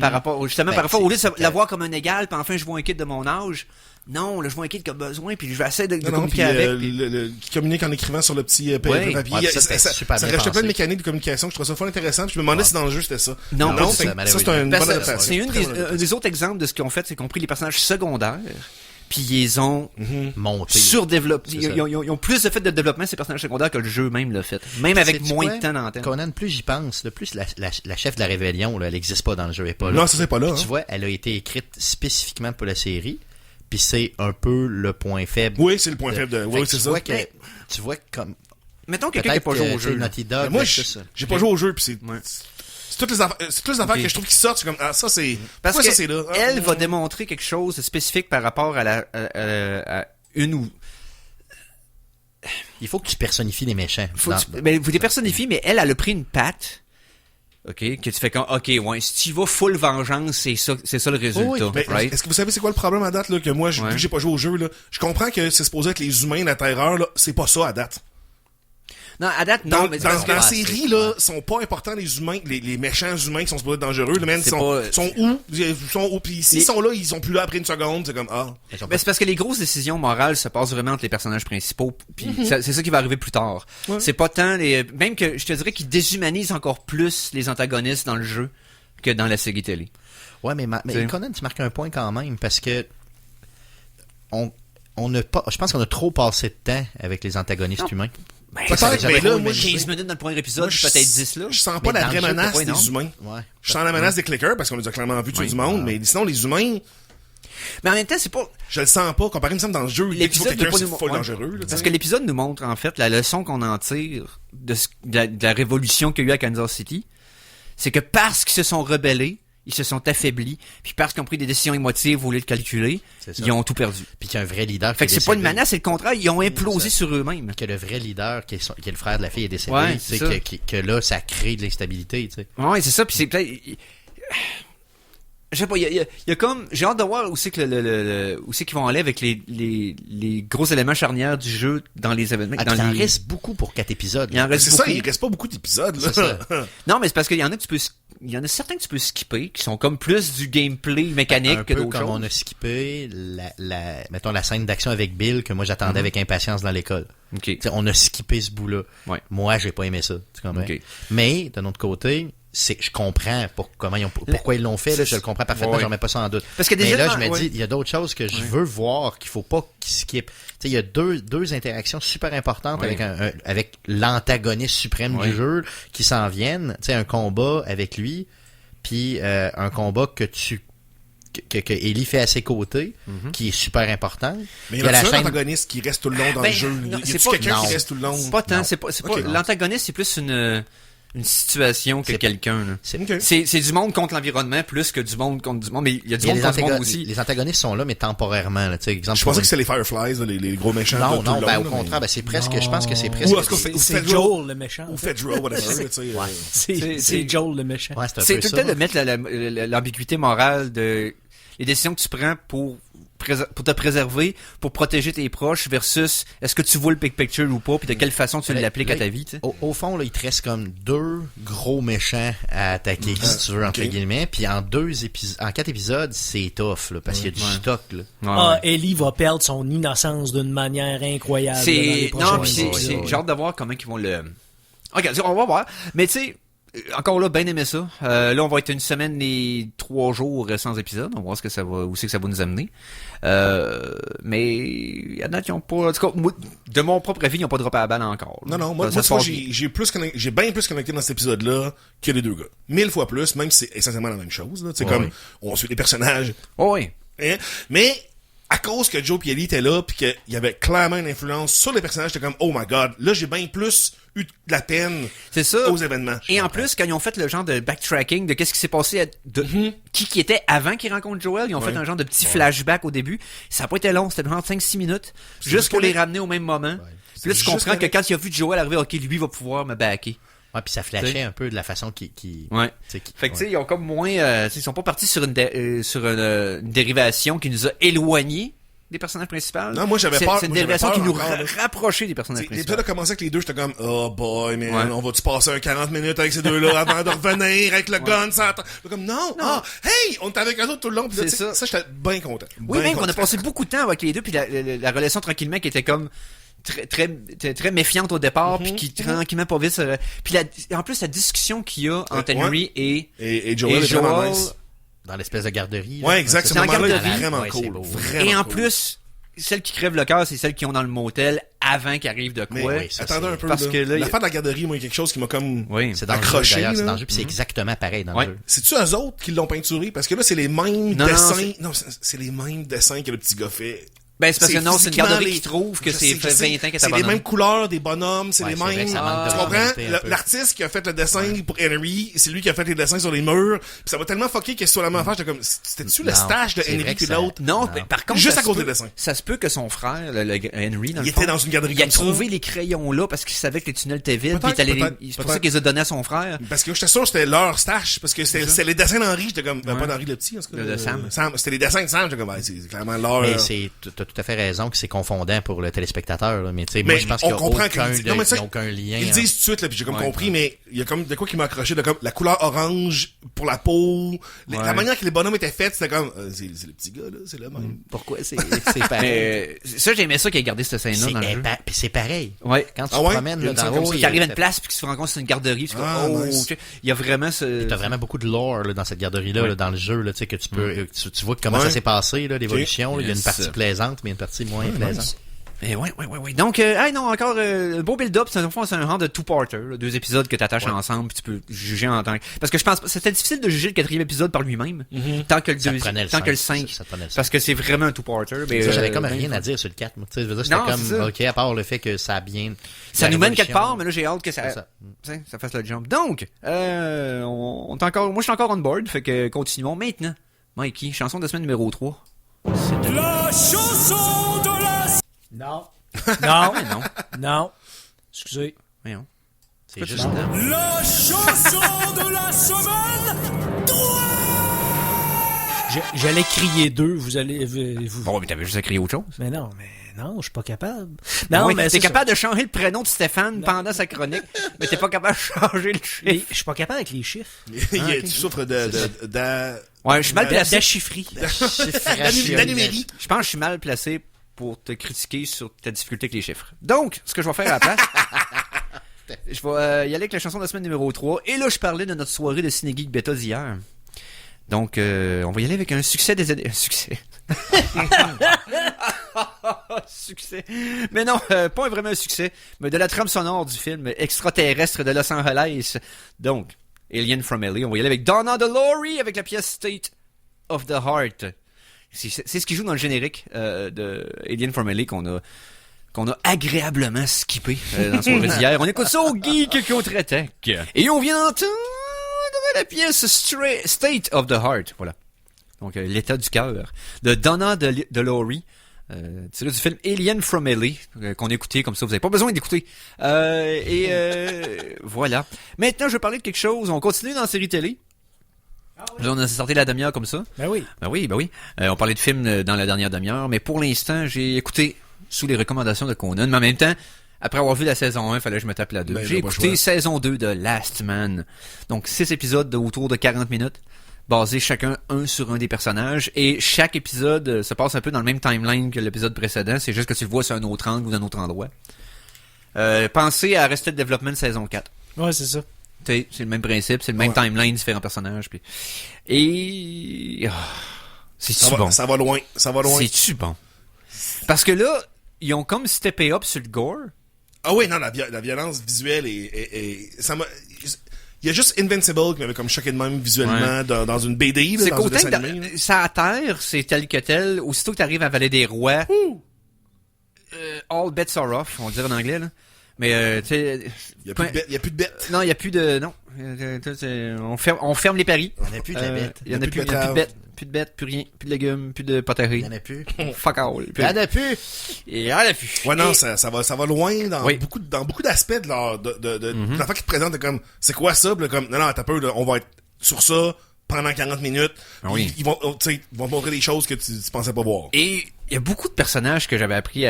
Par rapport au lieu de la voir comme un égal, puis enfin je vois un kid de mon âge. Non, là je vois un kid qui a besoin, puis je vais essayer de Non, communiquer puis, avec. puis- qui communique en écrivant sur le petit papier. Ouais, ça, c'était super ça bien rajoutait plein de pensé. mécaniques de communication que je trouvais ça fort intéressant. Puis je me demandais si dans le jeu c'était ça. Non, fait que ça, malheureusement. c'est une Parce bonne que adaptation. c'est Très bonne adaptation. des autres exemples de ce qu'ils ont fait, c'est qu'ils ont pris les personnages secondaires, puis ils ont Monté. surdéveloppé. C'est ça. Ils ont plus de fait de développement ces personnages secondaires que le jeu même l'a fait. Même avec Sais-tu moins quoi? de temps d'antenne. Conan, plus j'y pense, le plus la chef de la rébellion, là, elle n'existe pas dans le jeu, elle est pas là. Non, ça c'est pas là. Puis Hein. tu vois, elle a été écrite spécifiquement pour la série, puis c'est un peu le point faible. Oui, c'est le point faible de. Fait Oui, que c'est tu ça. vois que, tu vois que comme Mettons quelqu'un qui n'a peut-être pas joué que, au tu sais, jeu. là. Naughty Dog, Mais moi, c'est ça. j'ai pas joué au jeu, puis c'est. Ouais. C'est toutes les affaires Ok. que je trouve qui sortent, c'est comme, ah, ça c'est. Parce Pourquoi que ça c'est là? Ah, elle va démontrer quelque chose de spécifique par rapport à une ou... Il faut que tu personnifies les méchants. Vous les personnifiez, mais elle a pris une patte. OK, que tu fais comme, OK, ouais, si tu vas full vengeance, c'est ça le résultat, Mais right? est-ce que vous savez c'est quoi le problème à date, là, que moi, vu que j'ai pas joué au jeu, là, je comprends que c'est supposé être les humains, la terreur, là, c'est pas ça à date. Non, à date, Dans, non, mais c'est dans parce la que... série, là, sont pas importants les humains, les méchants humains qui sont supposés être dangereux, là, man, C'est sont pas- où? Puis s'ils sont là, ils sont plus là après une seconde, c'est comme, ah. Ben, c'est parce que les grosses décisions morales se passent vraiment entre les personnages principaux, puis c'est ça qui va arriver plus tard. C'est pas tant les... Même que je te dirais qu'ils déshumanisent encore plus les antagonistes dans le jeu que dans la série télé. Ouais, mais C'est- Conan, tu marques un point quand même, parce que on n'a pas, je pense qu'on a trop passé de temps avec les antagonistes humains. Ben, Peut-être, ça, mais j'avais là, trop moi, 15 minutes dans le premier épisode, Moi, peut-être 10 là. Je sens Mais pas la dans vraie le jeu, menace pourquoi des non? humains. Ouais. Je sens la menace des clickers parce qu'on les a clairement vus tuer du monde, mais sinon, les humains, Mais en même temps, c'est pas... je le sens pas. Comparé, il me semble, dans le jeu, dès qu'il faut L'épisode quelqu'un, ne c'est pas nous- full ouais. dangereux, là, tu Parce sais. que l'épisode nous montre, en fait, la leçon qu'on en tire de la révolution qu'il y a eu à Kansas City. C'est que parce qu'ils se sont rebellés, ils se sont affaiblis, puis parce qu'ils ont pris des décisions émotives au lieu de calculer, C'est ça. ils ont tout perdu. Puis qu'il y a un vrai leader Fait que qui est c'est pas une décédé. menace, c'est le contraire, ils ont implosé ça. sur eux-mêmes. Que le vrai leader, qui est le frère de la fille, est décédé. Ouais, tu sais, c'est ça. que là, ça crée de l'instabilité, tu sais. Ouais, c'est ça, puis c'est peut-être... Je sais pas, il y a comme... J'ai hâte de voir où c'est que où c'est qu'ils vont aller avec les gros éléments charnières du jeu dans les événements. Ah, dans puis il en les... reste beaucoup pour 4 épisodes. Il en là. reste C'est beaucoup. ça, il reste pas beaucoup d'épisodes, là. C'est ça. Non, mais c'est parce qu'il y en a que tu peux... Il y en a certains que tu peux skipper, qui sont comme plus du gameplay mécanique Un que peu d'autres comme choses. on a skippé mettons la scène d'action avec Bill que moi j'attendais avec impatience dans l'école. OK. Tu sais, on a skippé ce bout-là. Ouais. Moi, j'ai pas aimé ça. Tu comprends? Ok. Mais, d'un autre côté, je comprends pourquoi ils l'ont fait. Là, je le comprends parfaitement, Ouais. j'en mets pas ça en doute. Parce que Mais déjà, là, je me ouais. dis, il y a d'autres choses que je veux voir qu'il faut pas qu'ils skippent. Tu sais, il y a deux interactions super importantes Ouais. avec l'antagoniste suprême Ouais. du jeu qui s'en viennent. Tu sais, un combat avec lui, puis un combat que Ellie fait à ses côtés, Mm-hmm. qui est super important. Mais il Il y y a a la un chaîne- antagoniste qui reste tout le long dans Ben, le jeu. non, Y c'est a-tu pas- quelqu'un non. qui reste tout le long? Pas tant, Non. c'est pas Ok. l'antagoniste, c'est plus une situation que C'est- quelqu'un, là. Ok. C'est du monde contre l'environnement plus que du monde contre du monde, mais il y a du monde contre du monde aussi. Les antagonistes sont là, mais temporairement. Là, tu sais, exemple, Je pensais que c'était les Fireflies, là, les gros méchants. Non, tout non, le ben, long, au là, contraire, mais- ben, c'est presque, je pense que c'est Ou presque... est-ce qu'on fait- C'est Federal- Joel le méchant. Ou Fedra, whatever, tu sais. C'est Joel le méchant. Ouais, c'est un C'est peu tout ça. le temps de mettre l'ambiguïté morale de les décisions que tu prends pour te préserver, pour protéger tes proches versus est-ce que tu vois le big picture ou pas, puis de quelle façon tu Là, l'appliques là, à ta vie, tu sais. Au fond, là, il te reste comme 2 gros méchants à attaquer, si tu veux, entre ok. guillemets. Puis en 4 épisodes, c'est tough, là, parce qu'il y a du stock, là. Ah, Ellie va perdre son innocence d'une manière incroyable. là, dans les C'est prochains non, puis épisodes. j'ai hâte de voir comment ils vont le. Ok, on va voir. Mais tu sais, encore là, bien aimé ça. Là, on va être une semaine et 3 jours sans épisode. On va voir ce que ça va, où c'est que ça va nous amener. Mais il y en a qui ont pas. En tout cas, moi, de mon propre avis, ils n'ont pas droppé la balle encore. là. Non, non, moi, Ça tu se vois, passe bien. j'ai bien plus connecté dans cet épisode-là que les deux gars. 1000 fois plus, même si c'est essentiellement la même chose, là. Tu sais, Ouais, comme, ouais. on suit les personnages, Oh, oui. hein. Mais, à cause que Joe et Ellie étaient là, pis qu'il y avait clairement une influence sur les personnages, j'étais comme, oh my god, là, j'ai bien plus eu de la peine C'est ça. aux événements. Et en plus, quand ils ont fait le genre de backtracking de qu'est-ce qui s'est passé, qui était avant qu'ils rencontrent Joel, ils ont fait un genre de petit flashback au début. Ça a pas été long, c'était genre 5-6 minutes, juste pour les ramener au même moment. Puis là, tu juste comprends que correct. quand il a vu Joel arriver, ok, lui va pouvoir me backer. Ouais, puis ça flashait T'sais. un peu de la façon qui Ouais. tu sais, Fait que tu ouais. sais, ils ont comme moins, ils sont pas partis sur une dérivation qui nous a éloignés des personnages principaux. Non, moi, j'avais peur. C'est une Moi, j'avais dérivation peur qui nous encore, là. rapprochait des personnages L'épisode principaux. a commencé avec les deux, j'étais comme, oh boy, man, Ouais. on va-tu passer un 40 minutes avec ces deux-là avant de revenir avec le gun, ça attend. J'étais comme, non, ah, hey, on était avec eux autres tout le long, pis là, C'est tu sais, ça. ça, j'étais bien content. Oui, Bien même qu'on a content. passé beaucoup de temps avec les deux, puis la relation tranquillement qui était comme très méfiante au départ, puis qui tranquillement pas vite. Puis en plus la discussion qu'il y a entre Ouais. Henry Et Joel est vraiment nice. Dans l'espèce de garderie. là. Ouais, exact, c'est ce dans la moment-là est garderie. vraiment Ouais, c'est cool. beau. Vraiment et en cool. plus celles qui crèvent le cœur, c'est celles qui ont dans le motel avant qu'il arrive de quoi. Mais attendez un peu, parce que là, l'affaire de la garderie, moi, il y a quelque chose qui m'a comme C'est dans accroché, le jeu, d'ailleurs, c'est là. dans le jeu, puis c'est exactement pareil dans Ouais. le jeu. C'est-tu eux autres qui l'ont peinturé? Parce que là, c'est les mêmes Non, dessins. Non, c'est les mêmes dessins que le petit gars fait. ben, c'est parce que non, c'est une physiquement garderie les- qui trouve que Je c'est sais, fait je sais. 20 ans qu'elle est C'est les abandonnée. mêmes couleurs des bonhommes, c'est Ouais, les c'est vrai mêmes. que ça manque de Tu comprends? originalité un peu. L'artiste qui a fait le dessin pour Henry, c'est lui qui a fait les dessins sur les murs. Puis ça m'a tellement fucké que sur la même affaire, j'étais comme, c'était-tu le Non, stage de c'est vrai Henry que puis ça- l'autre? Non, Non. mais par contre, Juste ça à cause se des peut- dessins. Ça se peut que son frère, le Henry, dans Il le était fond, dans une garderie il a comme ça. trouvé les crayons là parce qu'il savait que les tunnels étaient vides, puis Peut-être, il est allé peut-être, c'est pour peut-être. ça qu'il les a donnés à son frère. Parce que j'étais sûr que c'était leur stash, parce que c'était les dessins d'Henry, j'étais comme, Ouais. pas d'Henry le petit, en tout cas. De Sam. C'était les dessins de Sam, j'étais comme, c'est clairement leur. Mais t'as tout à fait raison que c'est confondant pour le téléspectateur, là. Mais tu sais, moi, Mais je pense on qu'il y a comprend aucun, qu'ils- non, mais ça, il y a aucun lien. Ils le hein. disent tout de suite, là, puis j'ai comme Ouais, compris, ouais. mais il y a comme de quoi qui m'a accroché, de comme la couleur orange pour la peau, la Ouais. manière que les bonhommes étaient faits, c'était comme, c'est le petit gars, là, c'est le même. Pourquoi c'est pareil? Mais ça, j'aimais ça qu'il ait gardé cette scène-là C'est dans le jeu. puis c'est pareil. Ouais. Quand tu Ah te ouais? promènes Il y a là, une dans scène le comme haut, ça. Qui arrive à une place puis qui se rend compte que c'est une garderie, puis Ah, comme, nice. ok. Il y a vraiment ce... t'as vraiment beaucoup de lore là, dans cette garderie-là, Ouais. là, dans le jeu, là, tu sais, que tu peux, tu vois comment Ouais. ça s'est passé, là, l'évolution. là. Il y a une Yes. partie plaisante, mais une partie moins plaisante. Mais ouais. Donc, non, encore, beau build-up, c'est un genre de two-parter, là, 2 épisodes que t'attaches ensemble, puis tu peux juger en tant que... Parce que je pense, c'était difficile de juger le 4e épisode par lui-même, tant que le Ça te prenait le tant que le 5, 5. ça te prenait le Parce que c'est vraiment un two-parter. Mais, Ça, j'avais comme rien à dire sur le 4. Moi. Tu sais, je veux dire, Non, c'était c'est ça. comme, ok, à part le fait que ça a bien... ça la nous mène révolution, quelque part, mais là, j'ai hâte que ça, c'est ça. tu sais, ça fasse le jump. Donc, on est encore, moi, je suis encore on board, fait que continuons maintenant. Mikey, chanson de semaine numéro 3. La chanson de la... Non. Ah, mais non. Non. Excusez. Voyons. C'est juste... hein. La chanson de la semaine. J'allais crier 2, vous allez... Vous... Bon, mais t'avais juste à crier autre chose. Mais non, je suis pas capable. Non, Non, oui, mais t'es c'est capable de changer le prénom de Stéphane pendant sa chronique, mais t'es pas capable de changer le ça. chiffre. Mais je suis pas capable avec les chiffres. Tu souffres de Ouais, je suis mal placé. D'achifferie. d'anumérie. Je pense que je suis mal placé pour te critiquer sur ta difficulté avec les chiffres. Donc, ce que je vais faire à la place, je vais y aller avec la chanson de la semaine numéro 3. Et là, je parlais de notre soirée de Ciné Geek Beta d'hier. Donc, on va y aller avec un succès des années... Un succès. Succès. Mais non, pas vraiment un succès, mais de la trame sonore du film extraterrestre de Los Angeles. Donc, Alien from LA. On va y aller avec Donna DeLorean avec la pièce State of the Heart. C'est ce qui joue dans le générique de Alien from LA qu'on a agréablement skippé dans la soirée d'hier. On écoute ça au Geek Contre-Attaque. Et on vient d'entendre la pièce State of the Heart. Voilà. Donc, l'état du cœur de Donna DeLorean. Tiré du film Alien from LA, qu'on a écouté, comme ça vous n'avez pas besoin d'écouter. Voilà. Maintenant, je vais parler de quelque chose. On continue dans la série télé. Là, on a sorti la demi-heure comme ça. Ben oui. Ben oui. On parlait de films dans la dernière demi-heure, mais pour l'instant, j'ai écouté sous les recommandations de Conan, mais en même temps, après avoir vu la saison 1, il fallait que je me tape la 2. Ben, J'ai j'ai pas le écouté choix. saison 2 de Last Man. Donc, 6 épisodes de autour de 40 minutes, basés chacun un sur un des personnages, et chaque épisode se passe un peu dans le même timeline que l'épisode précédent, c'est juste que tu le vois sur un autre angle ou d'un autre endroit. Pensez à Arrested Development saison 4. Ouais, c'est ça. C'est le même principe, c'est le même timeline, différents personnages. Puis... Et... C'est-tu bon? Ça va loin. C'est-tu bon? Parce que là, ils ont comme steppé up sur le gore. Ah oui, non, la violence visuelle ça m'a... Il y a juste Invincible qui m'avait comme choqué de même visuellement dans une BD, là, C'est dans un qu'autant dessin que animé, là. ça à terre, c'est tel que tel. Aussitôt que t'arrives à Vallée des Rois, all bets are off, on dirait en anglais, là. Mais, tu sais... Il y a plus de bêtes. Non, il y a plus de... Non. On ferme les paris. Il n'y en a plus de la bête. Il y en a plus de bêtes. Plus de bêtes, plus rien. Plus de légumes, plus de Il poterie. n'y en a plus. Fuck all. Il n'y en a plus. Il y en a plus. Ouais, non, ça va loin dans Oui. beaucoup d'aspects de leur, l'affaire qui te présente, comme, c'est quoi ça? Puis là, comme, non, t'as peur, on va être sur ça pendant 40 minutes. Ah oui. Ils vont te montrer des choses que tu pensais pas voir. Et il y a beaucoup de personnages que j'avais appris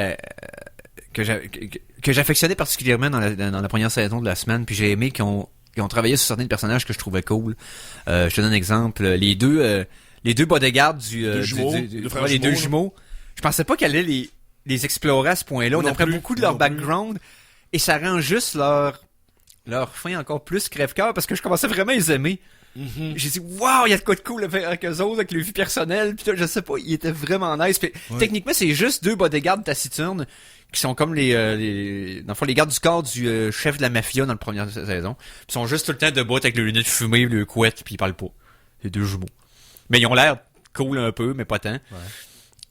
que j'affectionnais particulièrement dans la première saison de la semaine, puis j'ai aimé qui ont travaillé sur certains personnages que je trouvais cool. Je te donne un exemple. Les deux bodyguards Deux jumeaux, deux frères les deux jumeaux, jumeaux. Je pensais pas qu'elle allait les explorer à ce point-là. On Non apprend plus, beaucoup de leur non plus. background et ça rend juste leur fin encore plus crève-cœur parce que je commençais vraiment à les aimer. J'ai dit, wow, il y a de quoi de cool avec eux autres, avec le vie personnelle, pis je sais pas, il était vraiment nice. Pis, techniquement, c'est juste 2 bodyguards taciturnes qui sont comme dans le fond, les gardes du corps du chef de la mafia dans la première saison. Ils sont juste tout le temps debout avec le lunettes fumées, le couette, puis ils parlent pas. C'est 2 jumeaux. Mais ils ont l'air cool un peu, mais pas tant. Ouais.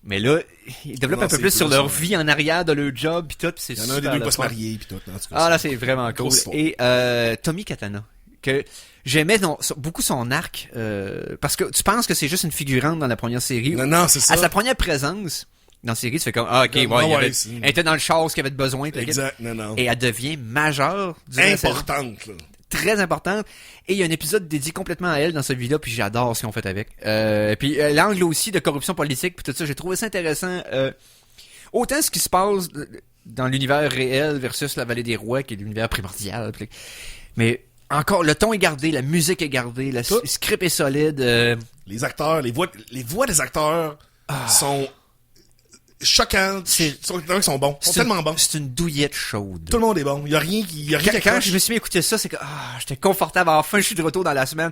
Mais là, ils développent un peu plus sur leur vie en arrière de leur job pis tout, pis c'est super. Il y en a un des 2 pas se marier pis tout. En tout cas, ah là, c'est vraiment cool. Et Tommy Katana, que j'aimais beaucoup son arc, parce que tu penses que c'est juste une figurante dans la première série. Non, c'est ça. À sa première présence dans la série, tu fais comme, ah, ok, elle était dans le char, ce qu'il avait besoin. Exact, non. Et elle devient majeure. Importante, là. Très importante. Et il y a un épisode dédié complètement à elle dans celui-là, puis j'adore ce qu'ils ont fait avec. Puis l'angle aussi de corruption politique, puis tout ça, j'ai trouvé ça intéressant. Autant ce qui se passe dans l'univers réel versus la Vallée des Rois, qui est l'univers primordial. Mais encore, le ton est gardé, la musique est gardée, le script est solide. Les acteurs, les voix des acteurs sont choquantes. Ils sont bons. Ils sont tellement bons. C'est une douillette chaude. Tout le monde est bon. Il y a rien qui Quand je me suis mis à écouter ça, c'est que j'étais confortable. Enfin, je suis de retour dans la semaine.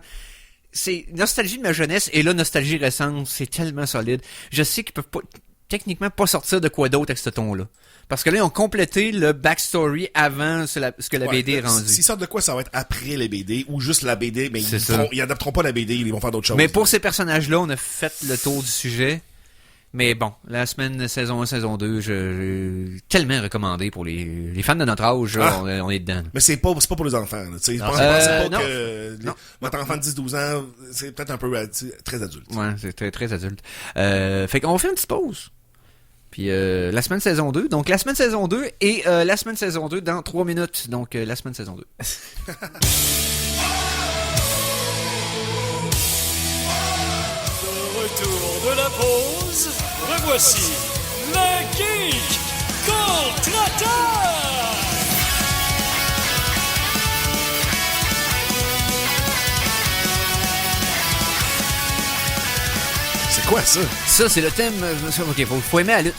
C'est nostalgie de ma jeunesse et là, nostalgie récente. C'est tellement solide. Je sais qu'ils peuvent pas, techniquement pas sortir de quoi d'autre avec ce ton-là. Parce que là, ils ont complété le backstory avant ce que la BD est rendue. S'ils sortent de quoi, ça va être après les BD ou juste la BD, mais ils adapteront pas la BD, ils vont faire d'autres choses. Mais pour ces personnages-là, on a fait le tour du sujet. Mais bon, la semaine saison 1, saison 2, j'ai tellement recommandé pour les fans de notre âge, on est dedans. Mais c'est pas pour les enfants, là, tu sais. Pensez pas que votre enfant de 10-12 ans, c'est peut-être un peu très adulte. Ouais, c'est très, très adulte. Fait qu'on fait une petite pause. Puis la semaine saison 2, donc la semaine saison 2 et la semaine saison 2 dans 3 minutes, donc la semaine saison 2. Retour de la pause, revoici le Geek Contre-Attaque! C'est quoi ça? Ça, c'est le thème. Ok, faut aimer la lutte.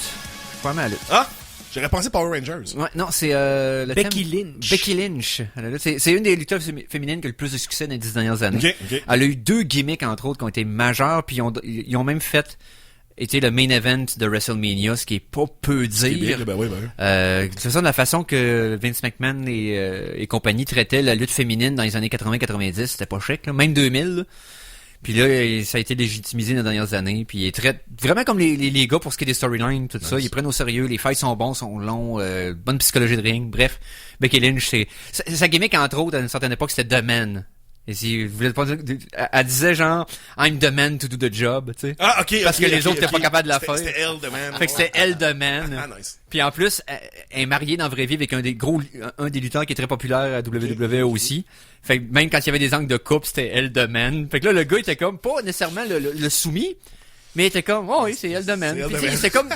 Ah! J'aurais pensé Power Rangers. Ouais, non, c'est le Becky thème... Lynch. Becky Lynch. C'est une des lutteuses féminines qui a le plus de succès dans les 10 dernières années. Okay. Elle a eu 2 gimmicks, entre autres, qui ont été majeurs, puis ils ont même été le main event de WrestleMania, ce qui est pas peu dire. De toute façon, de la façon que Vince McMahon et compagnie traitaient la lutte féminine dans les années 80-90, c'était pas chic, là. Même 2000, là. Puis là, ça a été légitimisé dans les dernières années. Puis ils traitent vraiment comme les gars pour ce qui est des storylines, tout ça. Ils prennent au sérieux. Les fights sont bons, sont longs. Bonne psychologie de ring. Bref, Becky Lynch, sa gimmick, entre autres, à une certaine époque, c'était The Man. Et si vous voulez pas dire, elle disait genre, I'm the man to do the job, tu sais. Ah, ok. Parce que les autres étaient pas capables de la faire. C'était elle, the man. Fait que c'était elle, the man. Ah, nice. Puis en plus, elle est mariée dans la vraie vie avec un des lutteurs qui est très populaire à WWE aussi. Fait que même quand il y avait des angles de coupe, c'était elle, the man. Fait que là, le gars était comme, pas nécessairement le soumis, mais il était comme, oh oui, c'est elle, the man. Puis c'était comme,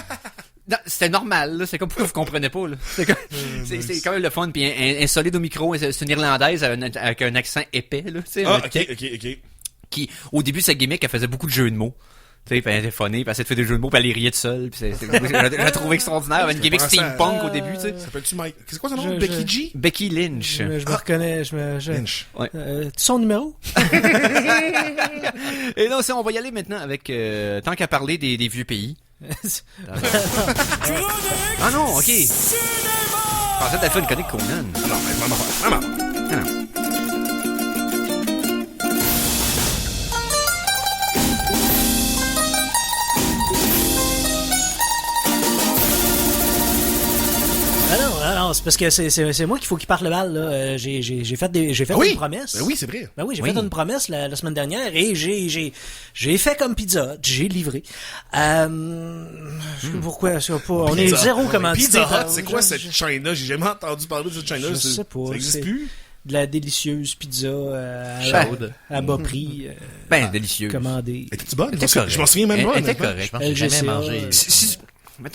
non, c'était normal, là. C'est comme pourquoi vous comprenez pas, là. C'est quand même le fun. Puis un solide au micro, c'est une Irlandaise avec un accent épais, là. Ah, ok. Qui, au début de sa gimmick, elle faisait beaucoup de jeux de mots. Tu sais, puis elle était funny, puis elle essayait de faire des jeux de mots, puis elle les riait toute seule. Puis j'ai trouvé extraordinaire. Elle avait une gimmick steampunk au début, tu sais. S'appelle-tu Mike? C'est quoi son nom? Becky G? Becky Lynch. Je me reconnais, Lynch. Ouais. Son numéro? Et non, on va y aller maintenant avec, tant qu'à parler des vieux pays. Ah non, ok. Je pensais que t'avais fait une chronique Conan. Non. Non, c'est parce que c'est moi qu'il faut qu'il parte le bal, là. J'ai fait une promesse. Ben oui, c'est vrai. Ben oui, j'ai fait une promesse la semaine dernière et j'ai fait comme Pizza Hut, j'ai livré. Pourquoi ça pas? On est zéro commandité. Pizza Hut, c'est quoi cette chaîne-là? J'ai jamais entendu parler de cette chaîne-là. Je sais pas. Ça existe plus? De la délicieuse pizza chaude à bas prix. Délicieuse. Commandée. Était-tu bonne? Je m'en souviens même pas. Elle était correcte. Je pense que j'ai jamais mangé.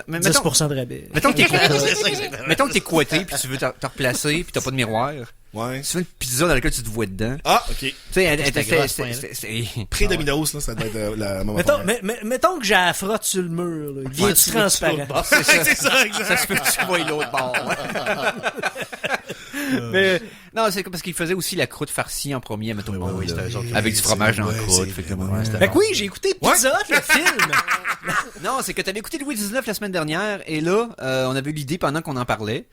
10% de rabais. Mettons que t'es coité puis tu veux te replacer puis t'as pas de miroir. Ouais. Tu fais une pizza dans laquelle tu te vois dedans. Ah, ok. Tu sais, Pré-Domino's, là, ça doit être la même affaire. Mettons que j'ai la frotte sur le mur, là. Il devient transparent. C'est ça, exact. Ça se peut que tu vois l'autre bord. Mais, Non, c'est parce qu'il faisait aussi la croûte farcie en premier, mettons le monde. oui, c'était eux autres. Avec du fromage en Ouais, croûte. c'est Fait que le vraiment- monde- c'était Fait bon. que oui, j'ai écouté Pizza Hut, le film. Non, c'est que t'avais écouté Louis XIX la semaine dernière, et là, on avait eu l'idée pendant qu'on en parlait,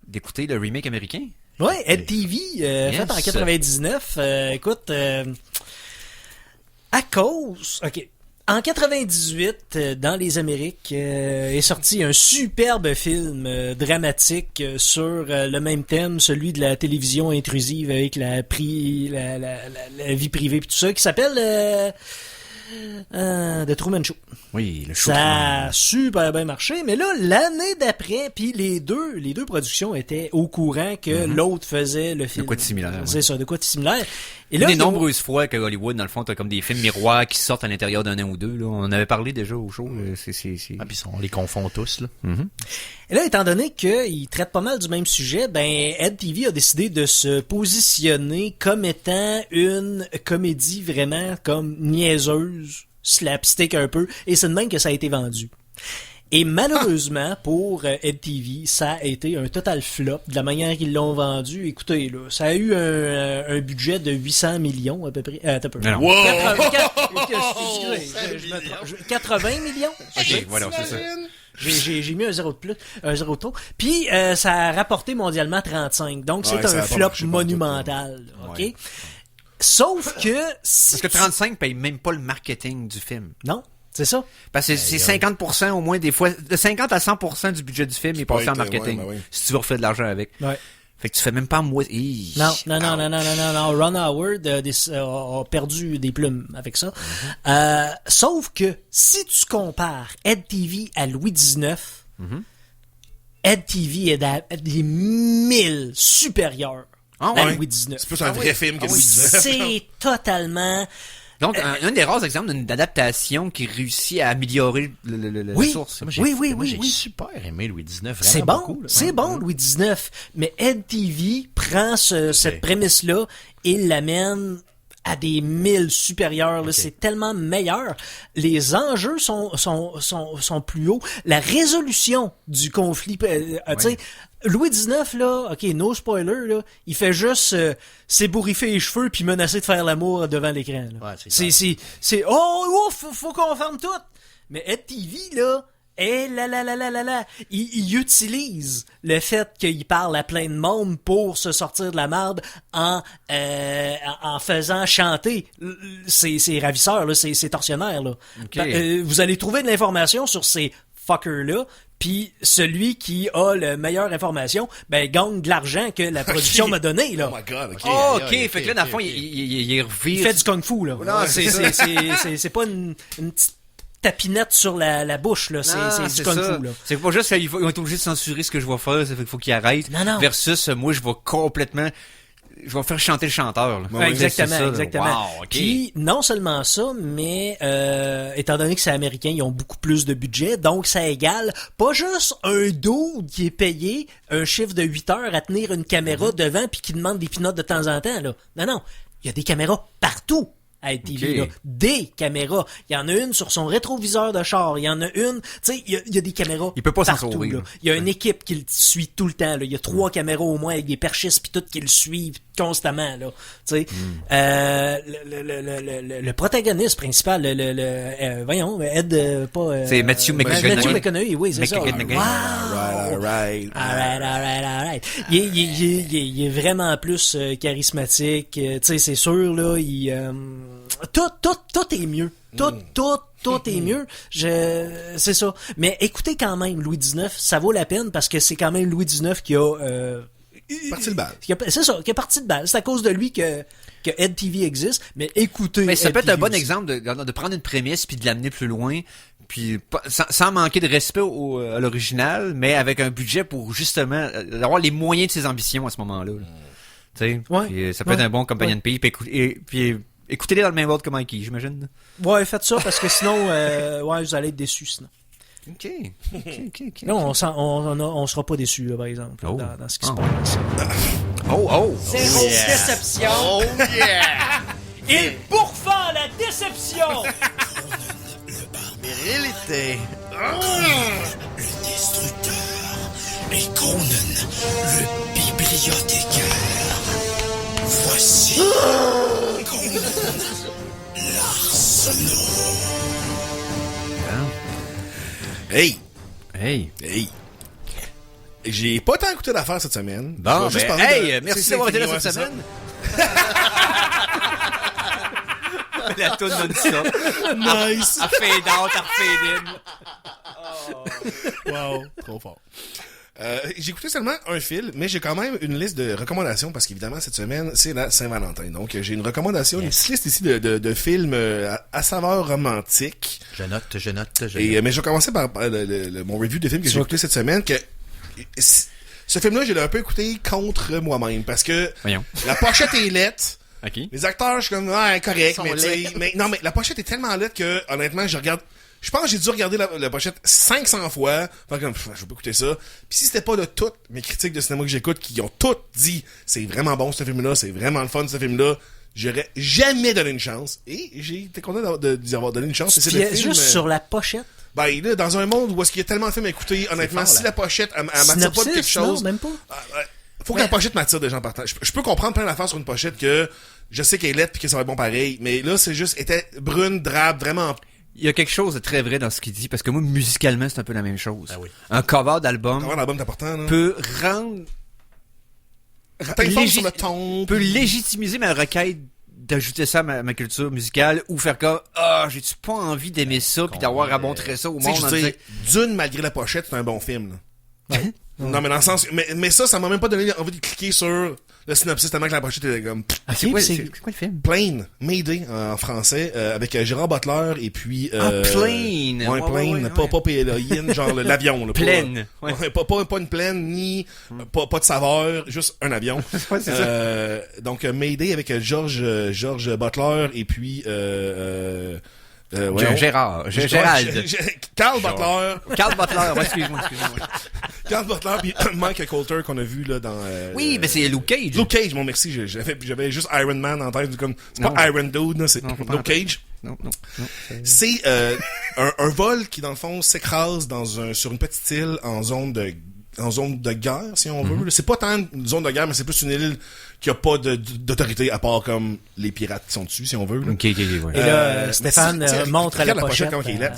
d'écouter le remake américain. Ouais, Ed TV, fait en 99. Écoute, à cause... OK. En 98, dans les Amériques, est sorti un superbe film dramatique sur le même thème, celui de la télévision intrusive avec la vie privée et tout ça, qui s'appelle The Truman Show. Oui, le show. Ça a super bien marché, mais là, l'année d'après, puis les deux productions étaient au courant que l'autre faisait le film. quoi de similaire, ouais. C'est ça, de quoi de similaire. Et là, Des ils ont- nombreuses fois que Hollywood, dans le fond, t'as comme des films miroirs qui sortent à l'intérieur d'un an ou deux. Là. On en avait parlé déjà au show. C'est... Ah, puis on les confond tous, là. Et là, étant donné qu'ils traitent pas mal du même sujet, ben, Ed TV a décidé de se positionner comme étant une comédie vraiment comme niaiseuse, slapstick un peu, et c'est de même que ça a été vendu. Et malheureusement, pour Ed TV, ça a été un total flop de la manière qu'ils l'ont vendu. Écoutez, là, ça a eu un budget de 800 millions à peu près. Attends un peu. Non. 80 millions? Ok, voilà, c'est ça. J'ai mis un zéro de plus, un zéro de trop. Puis ça a rapporté mondialement 35. Donc c'est Ouais, ça un a pas flop marché monumental, OK? Ouais. Sauf que si Parce que 35 paye même pas le marketing du film. non, c'est ça. Parce que c'est 50% au moins des fois, de 50 à 100% du budget du film est passé en être, marketing. ouais, ben oui. Si tu veux refaire de l'argent avec. Ouais. Fait que tu fais même pas moitié. Non. Ron Howard a perdu des plumes avec ça. Sauf que si tu compares Ed TV à Louis XIX, Ed TV est à des 1000 supérieurs Ah à ouais. Louis XIX. C'est plus un vrai film que Louis XIX. C'est totalement... Donc, un des rares exemples d'une adaptation qui réussit à améliorer la Oui. source. Moi, j'ai Oui. super aimé Louis XIX. C'est vraiment bon, beaucoup, là. c'est bon Louis XIX, mais Ed TV prend cette prémisse-là et l'amène à des 1000 supérieurs. Là. C'est tellement meilleur. Les enjeux sont plus hauts. La résolution du conflit, tu sais, Louis XIX, là, ok, no spoiler, là, il fait juste s'ébouriffer les cheveux puis menacer de faire l'amour devant l'écran. Là. Ouais, c'est c'est faut qu'on ferme tout. Mais Ed TV, là, il utilise le fait qu'il parle à plein de monde pour se sortir de la marde en faisant chanter ces ravisseurs, là, ces tortionnaires. Là. Okay. Vous allez trouver de l'information sur ces fuckers-là, puis celui qui a la meilleure information, ben gagne de l'argent que la production m'a donné. Là. Oh my god, ok. Oh, ok, ok, fait que là, dans le fond, ok. il revire. Il fait du kung-fu. Là. Non, C'est pas une petite tapinette sur la bouche. Là. C'est du kung-fu. Là. C'est pas juste qu'ils vont être obligés de censurer ce que je vais faire, ça fait qu'il faut qu'ils arrêtent. Non. Versus, moi, je vais faire chanter le chanteur. Là. Ouais, exactement, C'est ça, là. exactement. Wow, ok. Puis non seulement ça, mais étant donné que c'est américain, ils ont beaucoup plus de budget, donc ça égale pas juste un dude qui est payé un chiffre de 8 heures à tenir une caméra devant puis qui demande des pinottes de temps en temps. Là. Non, il y a des caméras partout à Ed TV, Ok. là. Des caméras. Il y en a une sur son rétroviseur de char. Il y en a une... Tu sais, il y a des caméras Il peut pas s'en partout. sauver, Là. là. Il y a une équipe qui le suit tout le temps. Là. Il y a 3 caméras au moins avec des perchistes pis tout qui le suivent constamment. Là. Tu sais, le protagoniste principal, voyons, Ed... pas... C'est Matthew McConaughey. Matthew McConaughey, oui, c'est ça. McConaughey. Wow! Alright. Il est vraiment plus charismatique. Tu sais, c'est sûr, là, tout est mieux. Tout est mieux. C'est ça. Mais écoutez quand même, Louis XIX, ça vaut la peine parce que c'est quand même Louis XIX qui a... Parti le bal. C'est ça, qui est parti de balle. C'est à cause de lui que Ed TV existe. Mais écoutez... Mais ça Ed peut être un TV bon aussi. exemple de prendre une prémisse puis de l'amener plus loin, puis sans manquer de respect à l'original, mais avec un budget pour justement avoir les moyens de ses ambitions à ce moment-là. Là. Tu sais, Ouais. puis ça peut être un bon companion piece, puis écoutez-les dans le même ordre que Mikey, j'imagine. Ouais, faites ça parce que sinon, vous allez être déçus sinon. Ok. Non, on sera pas déçus, là, par exemple, là, Oh. dans ce qui se Oh. passe. Oh! Zéro déception. Oh yeah! Et pour faire la déception, Réalité. Le destructeur et Conan, le bibliothécaire. Hey! Hey! Hey! J'ai pas tant écouté d'affaires cette semaine. Bon, Je vais juste ben, parler hey, de- merci c'est d'avoir été là fini, cette ouais, semaine. La toune donne ça. Nice! À fade out, à fade in. Wow, trop fort. J'ai écouté seulement un film, mais j'ai quand même une liste de recommandations parce qu'évidemment cette semaine c'est la Saint-Valentin. Donc j'ai une recommandation, une petite liste ici de films à saveur romantique. Je note. Et mais je vais commencer par mon review de film que j'ai écouté cette semaine. Que ce film-là, je l'ai un peu écouté contre moi-même parce que Voyons. la pochette est laite. OK. Les acteurs, je suis comme ouais, correct, Sont mais tu sais, laids. mais non, mais la pochette est tellement laide que honnêtement, je pense que j'ai dû regarder la pochette 500 fois. Fait comme, je vais pas écouter ça. Puis si c'était pas de toutes mes critiques de cinéma que j'écoute qui ont toutes dit c'est vraiment bon ce film-là, c'est vraiment le fun ce film-là, j'aurais jamais donné une chance. Et j'ai été content d'y avoir donné une chance. Et c'est le film, Juste sur la pochette. ben là, dans un monde où est-ce qu'il y a tellement de films à écouter, honnêtement, fort, si là. la pochette elle m'attire pas de quelque Synopsis, non, chose, même pas. faut que la pochette m'attire des gens partant. Je peux comprendre plein d'affaires sur une pochette que je sais qu'elle est laide pis que ça va être bon pareil, mais là c'est juste était brune, drabe, vraiment. Il y a quelque chose de très vrai dans ce qu'il dit, parce que moi, musicalement, c'est un peu la même chose. Ah oui. Un cover d'album Comment l'album est important là. peut rendre... T'informes sur le ton. peut légitimiser ma requête d'ajouter ça à ma culture musicale ou faire comme j'ai-tu pas envie d'aimer ça puis d'avoir à montrer ça au Tu sais, monde je en veux dire, disant, Dune malgré la pochette, c'est un bon film. Là. Non mais dans le sens, mais ça m'a même pas donné envie de cliquer sur le synopsis tellement que la pochette était comme c'est quoi le film? Plane, Mayday en français, avec Gérard Butler et puis Plane. ouais, Ouais, Plane, ouais. pas P-L-A-I-N, genre l'avion là, Plaine. pas, ouais, pas une plaine ni pas de saveur, juste un avion. Ouais, c'est Donc Mayday avec George Butler et puis Gérald. Carl Butler. Carl Butler. Ouais, excuse-moi. Carl Butler puis Mike Coulter qu'on a vu là dans Oui, mais c'est Luke Cage. Luke Cage, mon merci, j'avais juste Iron Man en tête, comme c'est Non. pas Iron Dude, là, c'est Non, faut pas Luke Cage. Non. C'est un vol qui dans le fond s'écrase sur une petite île en zone de guerre, si on veut. C'est pas tant une zone de guerre, mais c'est plus une île qui a pas d'autorité à part comme les pirates qui sont dessus, si on veut. Là. Ok, ouais. Et là, Stéphane montre regarde la pochette. comment il est laide.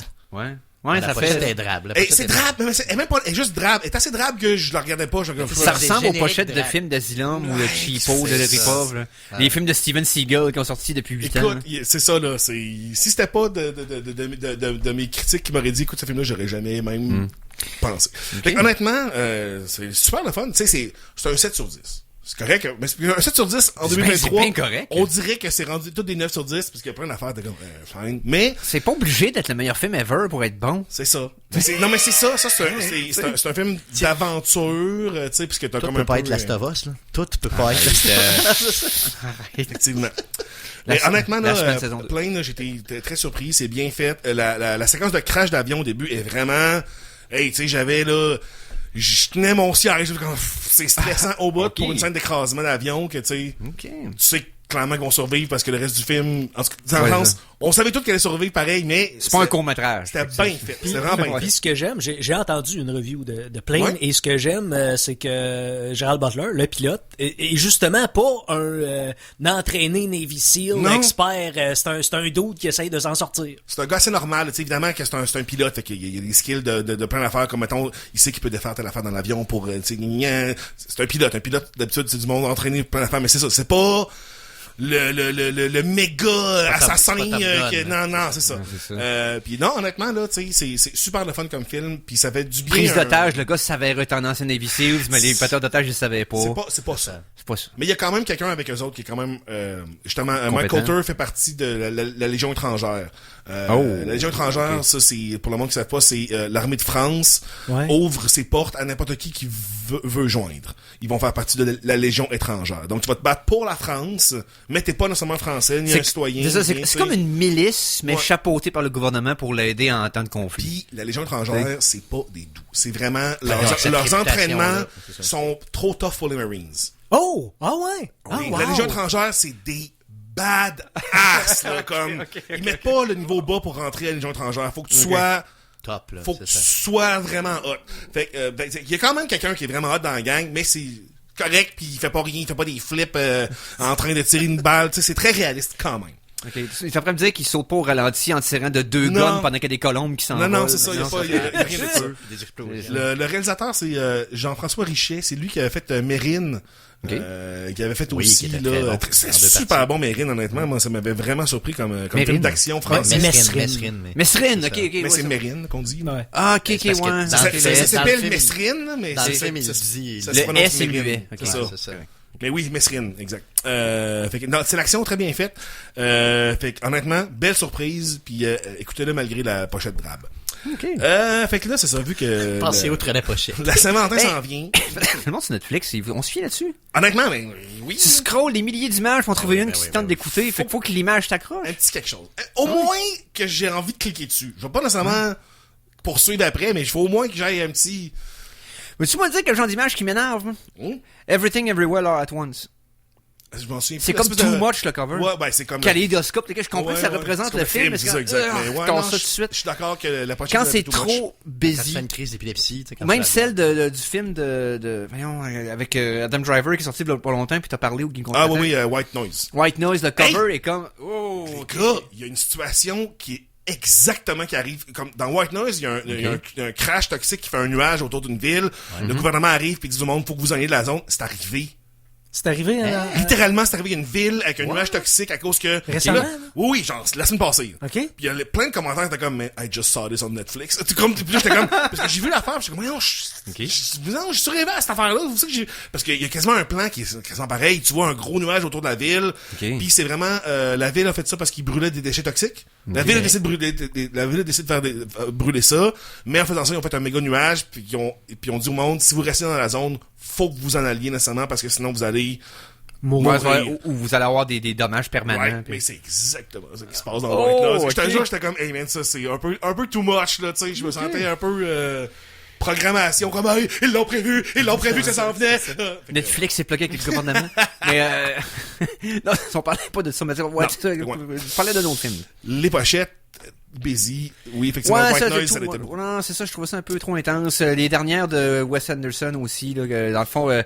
Ouais, La ça pochette fait... est drabe. La Hey, pochette c'est est drabe, mais elle est même pas, elle est juste drabe. Elle est assez drabe que je la regardais pas. Ça des ressemble aux génériques pochettes de draps. films d'Asylum ou de Ouais, Cheapo, de c'est Larry ça. Pov, là. Les films de Steven Seagal qui ont sorti depuis 8 ans. Écoute, c'est ça, là. Si c'était pas de mes critiques qui m'auraient dit, écoute, ce film-là, j'aurais jamais même pensé. Fait que, honnêtement, c'est super le fun. Tu sais, c'est un 7 sur 10. C'est correct, mais un 7 sur 10 en C'est 2023. bien correct. On dirait que c'est rendu toutes des 9 sur 10 parce qu'il y a plein d'affaires de comme, fine. Mais, C'est pas obligé d'être le meilleur film ever pour être bon. c'est ça. Non, mais c'est ça. Ça, c'est un film d'aventure, tu sais, puisque t'as Tout comme peut un pas peu, être Last of Us, là. Tout peut pas être effectivement. Mais honnêtement, la là, semaine saison 2. Plane, là, j'étais très surpris, c'est bien fait. La séquence de crash d'avion au début est vraiment, hey, tu sais, j'avais là, je tenais mon siège, c'est stressant au bout ok. pour une scène d'écrasement d'avion que, tu sais, OK. tu sais clairement qu'on survive parce que le reste du film, en tout cas, dans Ouais, le sens, ça. on savait tous qu'elle allait survivre pareil, mais C'est pas un court-métrage. c'était bien fait. C'était vraiment bien Puis fait. ce que j'aime, j'ai entendu une review de Plane, Ouais. et ce que j'aime, c'est que Gerald Butler, le pilote, est justement pas un entraîné Navy SEAL, Non. expert, c'est un dude qui essaye de s'en sortir. C'est un gars assez normal, tu sais, évidemment que c'est un pilote, fait qu'il y a des skills de plein d'affaires, comme mettons, il sait qu'il peut défaire telle affaire dans l'avion pour, tu sais, c'est un pilote d'habitude, c'est du monde entraîné pour plein d'affaires, mais c'est ça, c'est pas le méga assassin, c'est pas Top Gun, que, non, c'est ça. Non, c'est ça. Puis non, honnêtement, là, tu sais, c'est super le fun comme film, puis ça fait du bien. Prise d'otage, le gars savait être un ancien Navy Seals, mais les pateurs d'otage, ils savaient pas. C'est pas ça. C'est pas ça. Mais il y a quand même quelqu'un avec eux autres qui est quand même, justement, Mike Compétent. Coulter fait partie de la Légion étrangère. La Légion étrangère, ça c'est, pour le monde qui ne savent pas, c'est l'armée de France Ouais. ouvre ses portes à n'importe qui veut joindre. Ils vont faire partie de la Légion étrangère. Donc tu vas te battre pour la France, mais t'es pas nécessairement français, ni un citoyen. C'est ça, rien, c'est tu comme sais. une milice, mais Ouais. chapeautée par le gouvernement pour l'aider en temps de conflit. Puis la Légion étrangère, c'est pas des doux. C'est vraiment, ils ont cette leurs réputation-là, entraînements c'est ça. sont trop tough pour les Marines. Oh! Ah ouais! Ah, Oui, wow. La Légion étrangère, c'est des badass, là, comme, ils mettent pas le niveau bas pour rentrer à la Légion étrangère. Faut que tu sois, top, là. faut que c'est tu ça. sois vraiment hot. Fait que, il y a quand même quelqu'un qui est vraiment hot dans la gang, mais c'est correct, puis il fait pas rien, il fait pas des flips, en train de tirer une balle, tu sais, c'est très réaliste quand même. Ok. Tu es en train de me dire qu'il saute pas au ralenti en tirant de 2 Non. guns pendant qu'il y a des colombes qui s'en vont. Non, c'est ça, il y a Non, pas, il y a rien de ça. Des explosions. Le réalisateur, c'est Jean-François Richet. C'est lui qui avait fait Mérine. Ok. Qui avait fait Oui, aussi, qui était très là, bon. c'est En deux super parties. bon Mérine, honnêtement. Moi, ça m'avait vraiment surpris comme Mérine. film d'action français. mais Mesrine. Mesrine, C'est ok, ça. ok. Mais ouais, c'est ça- Mérine qu'on dit. Ouais. Ah, ok, C'est ok, parce que ouais. dans le Ça film, ça s'appelle dans le film, Mesrine, mais Dans le c'est- film, il ça- dit... ça Le se prononce S est Mérine. muet. Ok, C'est ça. c'est ça. Mais oui, Mesrine, exact. Fait que, non, c'est l'action très bien faite. Fait que, honnêtement, belle surprise. Puis écoutez-le malgré la pochette drabe. Ok. Fait que là, c'est ça, vu que Pensez outre la pochette. la Saint-Valentin s'en vient. Finalement, sur Netflix, on se fie là-dessus. Honnêtement, ben oui. Tu scrolls des milliers d'images pour en trouver une qui oui, se tente d'écouter. Fait qu'il faut que l'image t'accroche. Un petit quelque chose. Au moins que j'ai envie de cliquer dessus. Je vais pas nécessairement poursuivre après, mais il faut au moins que j'aille un petit... Veux-tu me dire quel genre d'image qui m'énerve? Hmm? Everything Everywhere All at Once. Je m'en souviens C'est plus, comme l'espèce too de- much le cover. Ouais, ben c'est comme... Kaléidoscope, je comprends que ça Ouais, représente c'est le comme film, mais c'est ça, exact. Mais ouais, ton non, ça tout de suite. Je suis d'accord que la pochette Quand est c'est too much. trop Quand tu fais busy, une crise d'épilepsie, tu sais, quand même tu celle du film voyons, avec Adam Driver qui est sorti il y a pas longtemps puis t'as parlé ou qui Ah oui, oui, White Noise. White Noise, le cover est comme, oh, Les gars, il y a une situation qui est exactement qui arrive. Comme dans White Noise, il y a un crash toxique qui fait un nuage autour d'une ville. Le gouvernement arrive puis dit au monde, faut que vous en ayez de la zone. C'est arrivé. C'est arrivé Littéralement, c'est arrivé, il y a une ville avec un nuage toxique à cause que... Récemment, Là- là? Oui, genre, la semaine passée. OK. Puis il y a plein de commentaires, t'es comme, mais I just saw this on Netflix. Puis là, j'étais comme, parce que j'ai vu l'affaire, puis j'étais comme, non, je suis rêvé à cette affaire-là. C'est pour ça que parce qu'il y a quasiment un plan qui est quasiment pareil. Tu vois un gros nuage autour de la ville. Puis c'est vraiment, la ville a fait ça parce qu'ils brûlaient des déchets toxiques. La ville a décidé de brûler, la ville a décidé de faire brûler ça. Mais en faisant ça, ils ont fait un méga nuage, puis ils ont dit au monde, si vous restez dans la zone, faut que vous en alliez nécessairement parce que sinon vous allez ouais, mourir. où vous allez avoir des dommages permanents. Ouais, puis- mais c'est exactement ça qui se passe dans Oh, White Noise. ok. Je te jure, j'étais comme, hey man, ça c'est un peu too much, là, tu sais, je me sentais un peu, programmation, comme, hey, ils l'ont prévu que ça s'en venait. Netflix s'est bloqué avec le gouvernement. Mais non, on parlait pas de ça, mais ouais, c'est ça, ouais. on parlait d'un autre film. Les pochettes, busy, oui, effectivement, Ouais, White ça, Noise, ça j'ai l'était tout, beaucoup. non, c'est ça, je trouvais ça un peu trop intense. Les dernières de Wes Anderson aussi, là, dans le fond,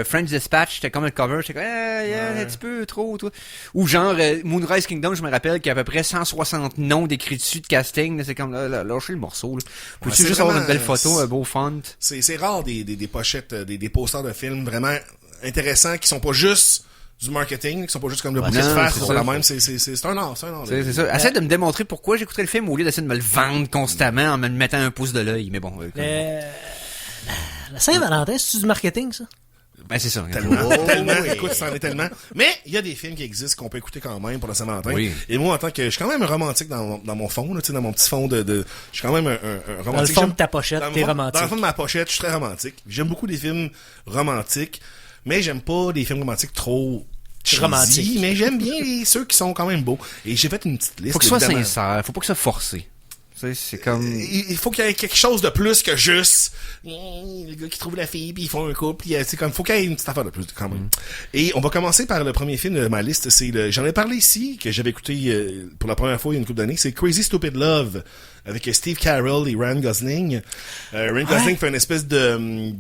French Dispatch, c'était comme un cover, j'étais comme, un petit peu trop, toi. Ou genre, Moonrise Kingdom, je me rappelle qu'il y a à peu près 160 noms décrits dessus de casting, là, c'est comme, là, lâchez le morceau, là. Peux-tu c'est juste avoir vraiment, une belle photo, un beau font? C'est rare des pochettes, des posters de films vraiment intéressants qui sont pas juste du marketing, qui sont pas juste comme le bouquet de non, face c'est sur la ça. même, c'est un art, C'est ça. Essaie de me démontrer pourquoi j'écouterais le film au lieu d'essayer de me le vendre constamment en me mettant un pouce de l'œil, mais bon. La Saint-Valentin, c'est-tu du marketing, ça? Ben, c'est ça. Tellement, écoute, ça en est tellement. Mais il y a des films qui existent qu'on peut écouter quand même pour la Saint-Valentin. Oui. Et moi, en tant que, je suis quand même un romantique dans mon fond, là, tu sais, dans mon petit fond je suis quand même un romantique. Dans le fond J'aime- de ta pochette, dans le t'es fond- romantique. Dans le fond de ma pochette, je suis très romantique. J'aime beaucoup des films romantiques, mais j'aime pas des films romantiques trop cheesy, Romantiques. mais j'aime bien ceux qui sont quand même beaux. Et j'ai fait une petite liste. Faut que ce soit évidemment. sincère, faut pas que ce soit forcé. Tu sais, c'est comme... Il faut qu'il y ait quelque chose de plus que juste le gars qui trouve la fille puis ils font un couple, puis c'est comme faut qu'il y ait une petite affaire de plus quand même. Et on va commencer par le premier film de ma liste, j'en ai parlé ici que j'avais écouté pour la première fois il y a une couple d'années, c'est Crazy Stupid Love avec Steve Carell et Ryan Gosling. Ryan Gosling fait une espèce de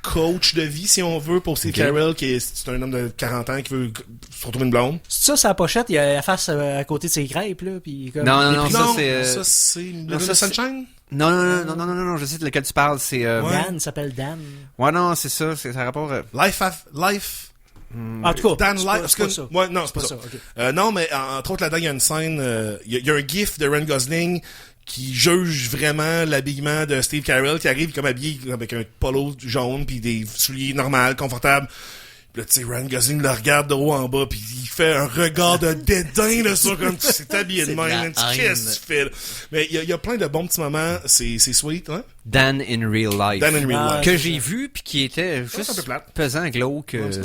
coach de vie si on veut pour Steve Carell c'est un homme de 40 ans qui veut se retrouver une blonde. C'est ça, sa pochette, il y a la face à côté de ses crêpes, là, puis comme... Non, ça, Non, c'est, ça c'est non, Little ça, c'est- Sunshine. Non, je sais de lequel tu parles, c'est... Dan, il s'appelle Dan. Ouais, non, c'est ça rapport... Life En tout cas, Dan c'est Life, pas parce que, ça. ouais, non, c'est pas ça. ok. Non, mais entre autres, là-dedans, il y a une scène, il y a un gif de Ryan Gosling qui juge vraiment l'habillement de Steve Carell, qui arrive comme habillé avec un polo jaune puis des souliers normaux, confortables. Puis là, tu sais, Ryan Gosling le regarde de haut en bas puis il fait un regard de dédain, là, ça, comme tu c'est habillé de C'est de même, la man, qu'est-ce que tu fais, là? Mais il y a plein de bons petits moments, c'est sweet, hein? Dan in Real Life. Dan in Real Life. Que j'ai vu, puis qui était c'est un juste peu plate. pesant, glauque. Ouais, ça,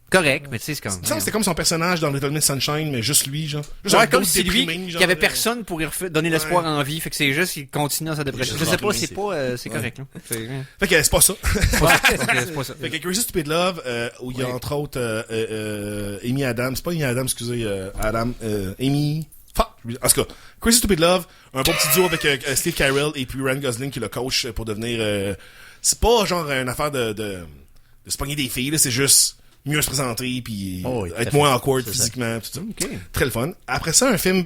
Correct, mais tu sais, c'est comme... Il me semble que c'était comme son personnage dans Little Miss Sunshine, mais juste lui, genre. Juste Ouais, un comme gars si lui, déprimé, il genre, y avait personne pour lui donner l'espoir en vie, fait que c'est juste qu'il continue dans sa dépression. Je juste sais pas, retourner, c'est pas, c'est correct, là. C'est Fait que c'est pas ça. c'est pas ça. Fait que Crazy Stupid Love, où il y a entre autres Amy Adams, c'est pas Amy Adams, excusez, Amy... Fuck! En tout cas, Crazy Stupid Love, un bon petit duo avec Steve Carell et puis Ryan Gosling qui est le coach pour devenir... c'est pas genre une affaire de se pogner des filles, là, c'est juste... mieux se présenter, puis Oh oui, être tout à moins fait. awkward C'est physiquement, tout ça. Très le fun. Après ça, un film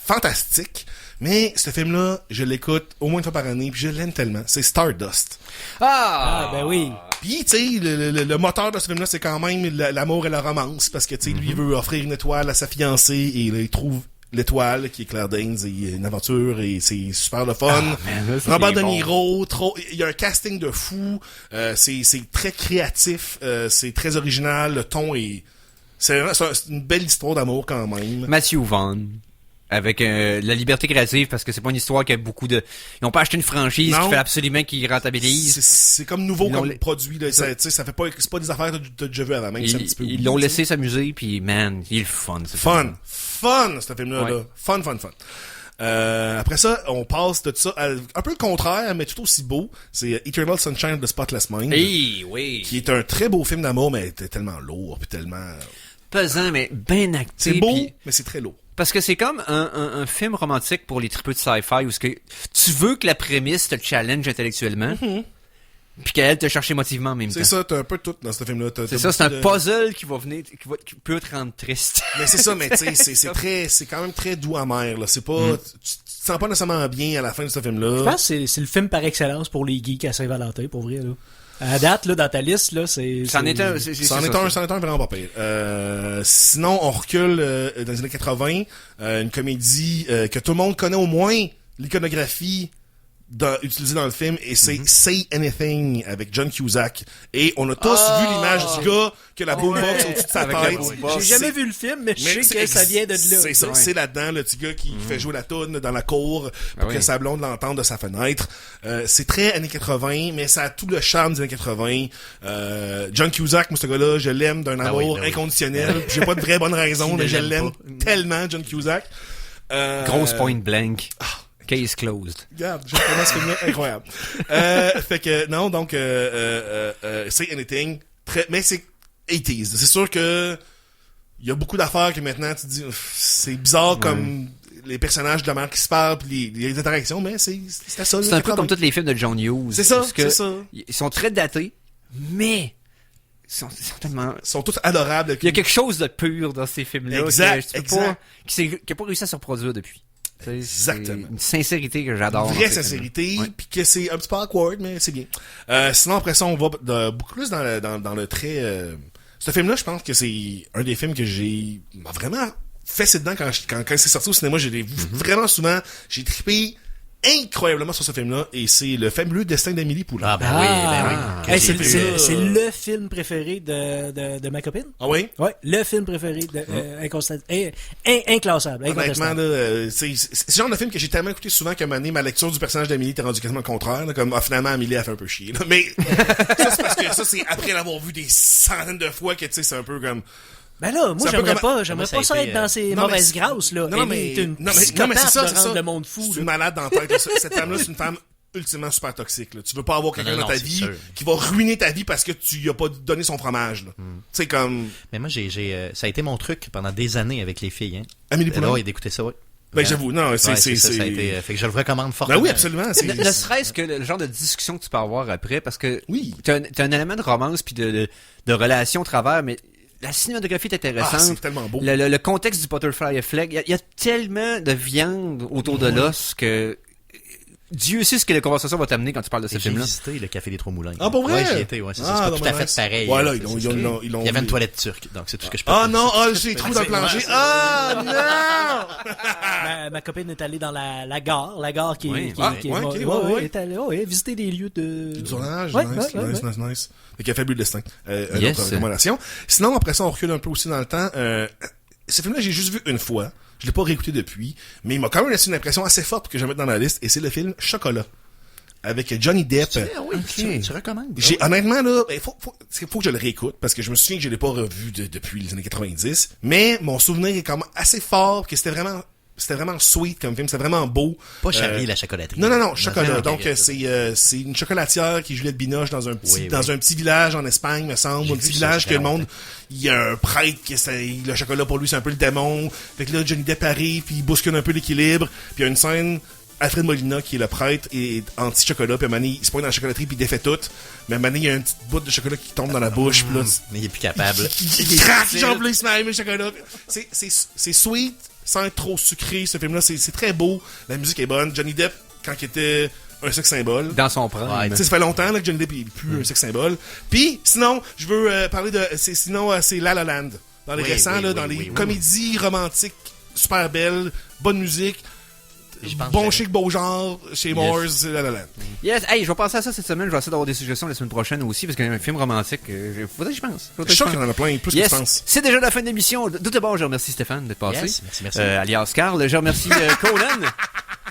fantastique, mais ce film-là, je l'écoute au moins une fois par année, puis je l'aime tellement. C'est Stardust. Ah, ben oui. Puis, tu sais, le moteur de ce film-là, c'est quand même l'amour et la romance, parce que, tu sais, lui, il veut offrir une étoile à sa fiancée, et là, il trouve l'étoile, qui est Claire Danes, et une aventure, et c'est super le fun. Robert De Niro, il y a un casting de fou, c'est très créatif, c'est très original, le ton est... C'est une belle histoire d'amour, quand même. Matthew Vaughn. Avec la liberté créative, parce que c'est pas une histoire qui a beaucoup de... Ils ont pas acheté une franchise Non. qui fait absolument qu'ils rentabilisent. C'est comme nouveau Ils comme l'ont- produit, là. Ça, tu sais, ça fait pas, c'est pas des affaires que t'as déjà vu avant, même si c'est un petit peu Ils weird, l'ont tu sais. laissé s'amuser, puis man, il est fun. ce film. Fun, ce film-là, Ouais. là. Fun. Après ça, on passe de ça à un peu le contraire, mais tout aussi beau. C'est Eternal Sunshine of the Spotless Mind. Oui. Qui est un très beau film d'amour, mais tellement lourd, puis tellement... Pesant, mais bien acté. C'est beau, puis- mais c'est très lourd. Parce que c'est comme un film romantique pour les tripeux de sci-fi où ce que tu veux que la prémisse te challenge intellectuellement, puis qu'elle te cherche émotivement en même temps. C'est ça, t'as un peu tout dans ce film-là. C'est ça, c'est un puzzle qui peut te rendre triste. Mais c'est ça, mais tu sais, c'est quand même très doux amer, là. C'est pas, tu te sens pas nécessairement bien à la fin de ce film-là. Je pense que c'est le film par excellence pour les geeks à Saint-Valentin, pour vrai, là. À date, là, dans ta liste, là, c'est... C'en est un, C'en est un vraiment pas pire. Sinon, on recule dans les années 80, une comédie que tout le monde connaît au moins l'iconographie utilisée dans le film, et c'est Say Anything avec John Cusack. Et on a tous vu l'image du gars que la boombox au-dessus de sa Avec la tête. boombox. J'ai jamais vu le film, mais je sais que ça vient de là. C'est ça, Ouais. c'est là-dedans, le petit gars qui fait jouer la toune dans la cour pour oui. que sa blonde l'entende de sa fenêtre. C'est très années 80, mais ça a tout le charme des années 80. John Cusack, moi, ce gars-là, je l'aime d'un amour oui. inconditionnel. Puis j'ai pas de vraie bonne raison, Qui mais ne je l'aime l'aime pas? tellement, John Cusack. Grosse point blank. Case closed. Regarde, j'ai vraiment ce film-là incroyable. Fait que, non, donc, Say Anything, mais c'est 80s. C'est sûr que il y a beaucoup d'affaires que maintenant, tu te dis, c'est bizarre comme les personnages de la mère qui se parlent pis les interactions, mais c'était ça. C'est un peu comme tous les films de John Hughes. C'est ça, parce que c'est ça. Ils sont très datés, mais ils sont tellement... Ils sont tous adorables. Il y a quelque chose de pur dans ces films-là. Exact, que tu peux exact. pas, qui a pas réussi à se reproduire depuis. C'est Exactement. une sincérité que j'adore. Vraie dans ces sincérité, films-là. Ouais. puis que c'est un petit peu awkward, mais c'est bien. Sinon, après ça, on va beaucoup plus dans le trait... ce film-là, je pense que c'est un des films que j'ai vraiment fessé dedans quand c'est sorti au cinéma. Je l'ai vu vraiment souvent. J'ai trippé incroyablement sur ce film-là, et c'est le fabuleux Destin d'Amélie Poulain. Ah, ben oui, ben oui. Hey, j'ai vu ça. c'est le film préféré de ma copine. Ah oui? Ouais, le film préféré de inclassable. Honnêtement, incontestable. là, c'est le genre de film que j'ai tellement écouté souvent qu'à un moment donné, ma lecture du personnage d'Amélie était rendue quasiment le contraire. Là, comme, finalement, Amélie a fait un peu chier. Là. Mais ça, c'est parce que ça, c'est après l'avoir vu des centaines de fois que, tu sais, c'est un peu comme... Ben là, moi, C'est un peu j'aimerais ça a pas ça été, être dans ces non, mauvaises mais- grâces, là. Non, Elle mais- est une non, mais psychopathe c'est ça, de c'est rendre ça. le monde fou, C'est là. une malade dans la tête. Là. Cette femme-là, c'est une femme ultimement super toxique. Là. Tu veux pas avoir quelqu'un Non, dans ta c'est vie sûr. qui va ruiner ta vie parce que tu lui as pas donné son fromage. Tu sais, comme... Mais moi, ça a été mon truc pendant des années avec les filles, hein. Amélie Poulain. Oui, d'écouter ça, oui. Ben, j'avoue, non, Ouais, c'est... ça, ça a été, fait que je le recommande Ben fortement. oui, absolument. c'est- Ne serait-ce que le genre de discussion que tu peux avoir après, parce que Oui. t'as un élément de romance puis de relation au travers, mais la cinématographie est Ah, intéressante. c'est tellement beau. Le contexte du Butterfly Effect, il y a tellement de viande autour de l'os que Dieu sait ce que la conversation va t'amener quand tu parles de ce Et j'ai film-là. visité le Café des Trois-Moulins. Ah, pour vrai? Ouais, j'y étais, ouais. C'est Ah, pas tout à ben, fait nice. pareil. Ouais, là, C'est ils l'ont- juste ils que l'ont- Il y avait une toilette turque, donc c'est tout ce que je peux Ah dire. non, j'ai des trous dans le plancher. Ah non! Ma copine est allée dans la gare qui est... Oui. qui- Ah, qui est- ouais, ok, ouais, ouais, ouais. elle est allée visiter des lieux de... Du tournage, Ouais, nice, ouais, nice, ouais. nice, nice. Fait qu'il a fabuleux destin. Une Yes. autre recommandation. Sinon, après ça, on recule un peu aussi dans le temps. Ce film-là, j'ai juste vu une fois. Je l'ai pas réécouté depuis. Mais il m'a quand même laissé une impression assez forte que je vais mettre dans la liste. Et c'est le film Chocolat. Avec Johnny Depp. Ah oui, tu recommandes. Honnêtement, là, faut que je le réécoute. Parce que je me souviens que je l'ai pas revu depuis les années 90. Mais mon souvenir est quand même assez fort. Que c'était vraiment sweet comme film. C'était vraiment beau. Pas Charlie la chocolaterie. Non, chocolat. Non, Donc, ok, c'est une chocolatière qui est Juliette Binoche dans un petit, Oui, dans oui. un petit village en Espagne, me semble. J'ai Un petit vu ça, village ça que fait le monde, longtemps. il y a un prêtre le chocolat pour lui, c'est un peu le démon. Fait que là, Johnny Depp arrive, puis il bouscule un peu l'équilibre. Puis il y a une scène Alfred Molina, qui est le prêtre, est anti-chocolat, puis à un moment donné, il se pointe dans la chocolaterie, puis il défait tout. Mais à un moment donné, il y a une petite bout de chocolat qui tombe dans la bouche, puis là, Mais il est plus capable. il craque, genre, là, il se met à aimer le chocolat. C'est sweet, sans être trop sucré, ce film-là. C'est très beau. La musique est bonne. Johnny Depp, quand il était un sex symbole. Dans son prime. Tu sais, ça fait longtemps là, que Johnny Depp est plus un sex symbole. Puis, sinon, je veux parler de... c'est La La Land. Dans les récents, dans les comédies romantiques super belles, bonne musique, bon chic, beau genre, chez Moores, c'est La La Land. Yes, hey, je vais penser à ça cette semaine. Je vais essayer d'avoir des suggestions la semaine prochaine aussi, parce qu'il y a un film romantique. Faudrait que je pense. Je suis sûr qu'il y en a plein, plus que je pense. C'est déjà la fin de l'émission. Tout d'abord, je remercie Stéphane d'être passé. Yes, merci. Alias Carl. Je remercie Conan.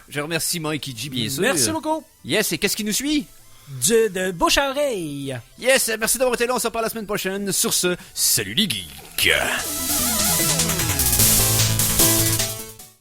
Je remercie Mikey G, bien sûr. Merci beaucoup. Yes, et qu'est-ce qui nous suit? De bouche à oreille. Yes, merci d'avoir été là. On se reparle la semaine prochaine. Sur ce, salut les geeks.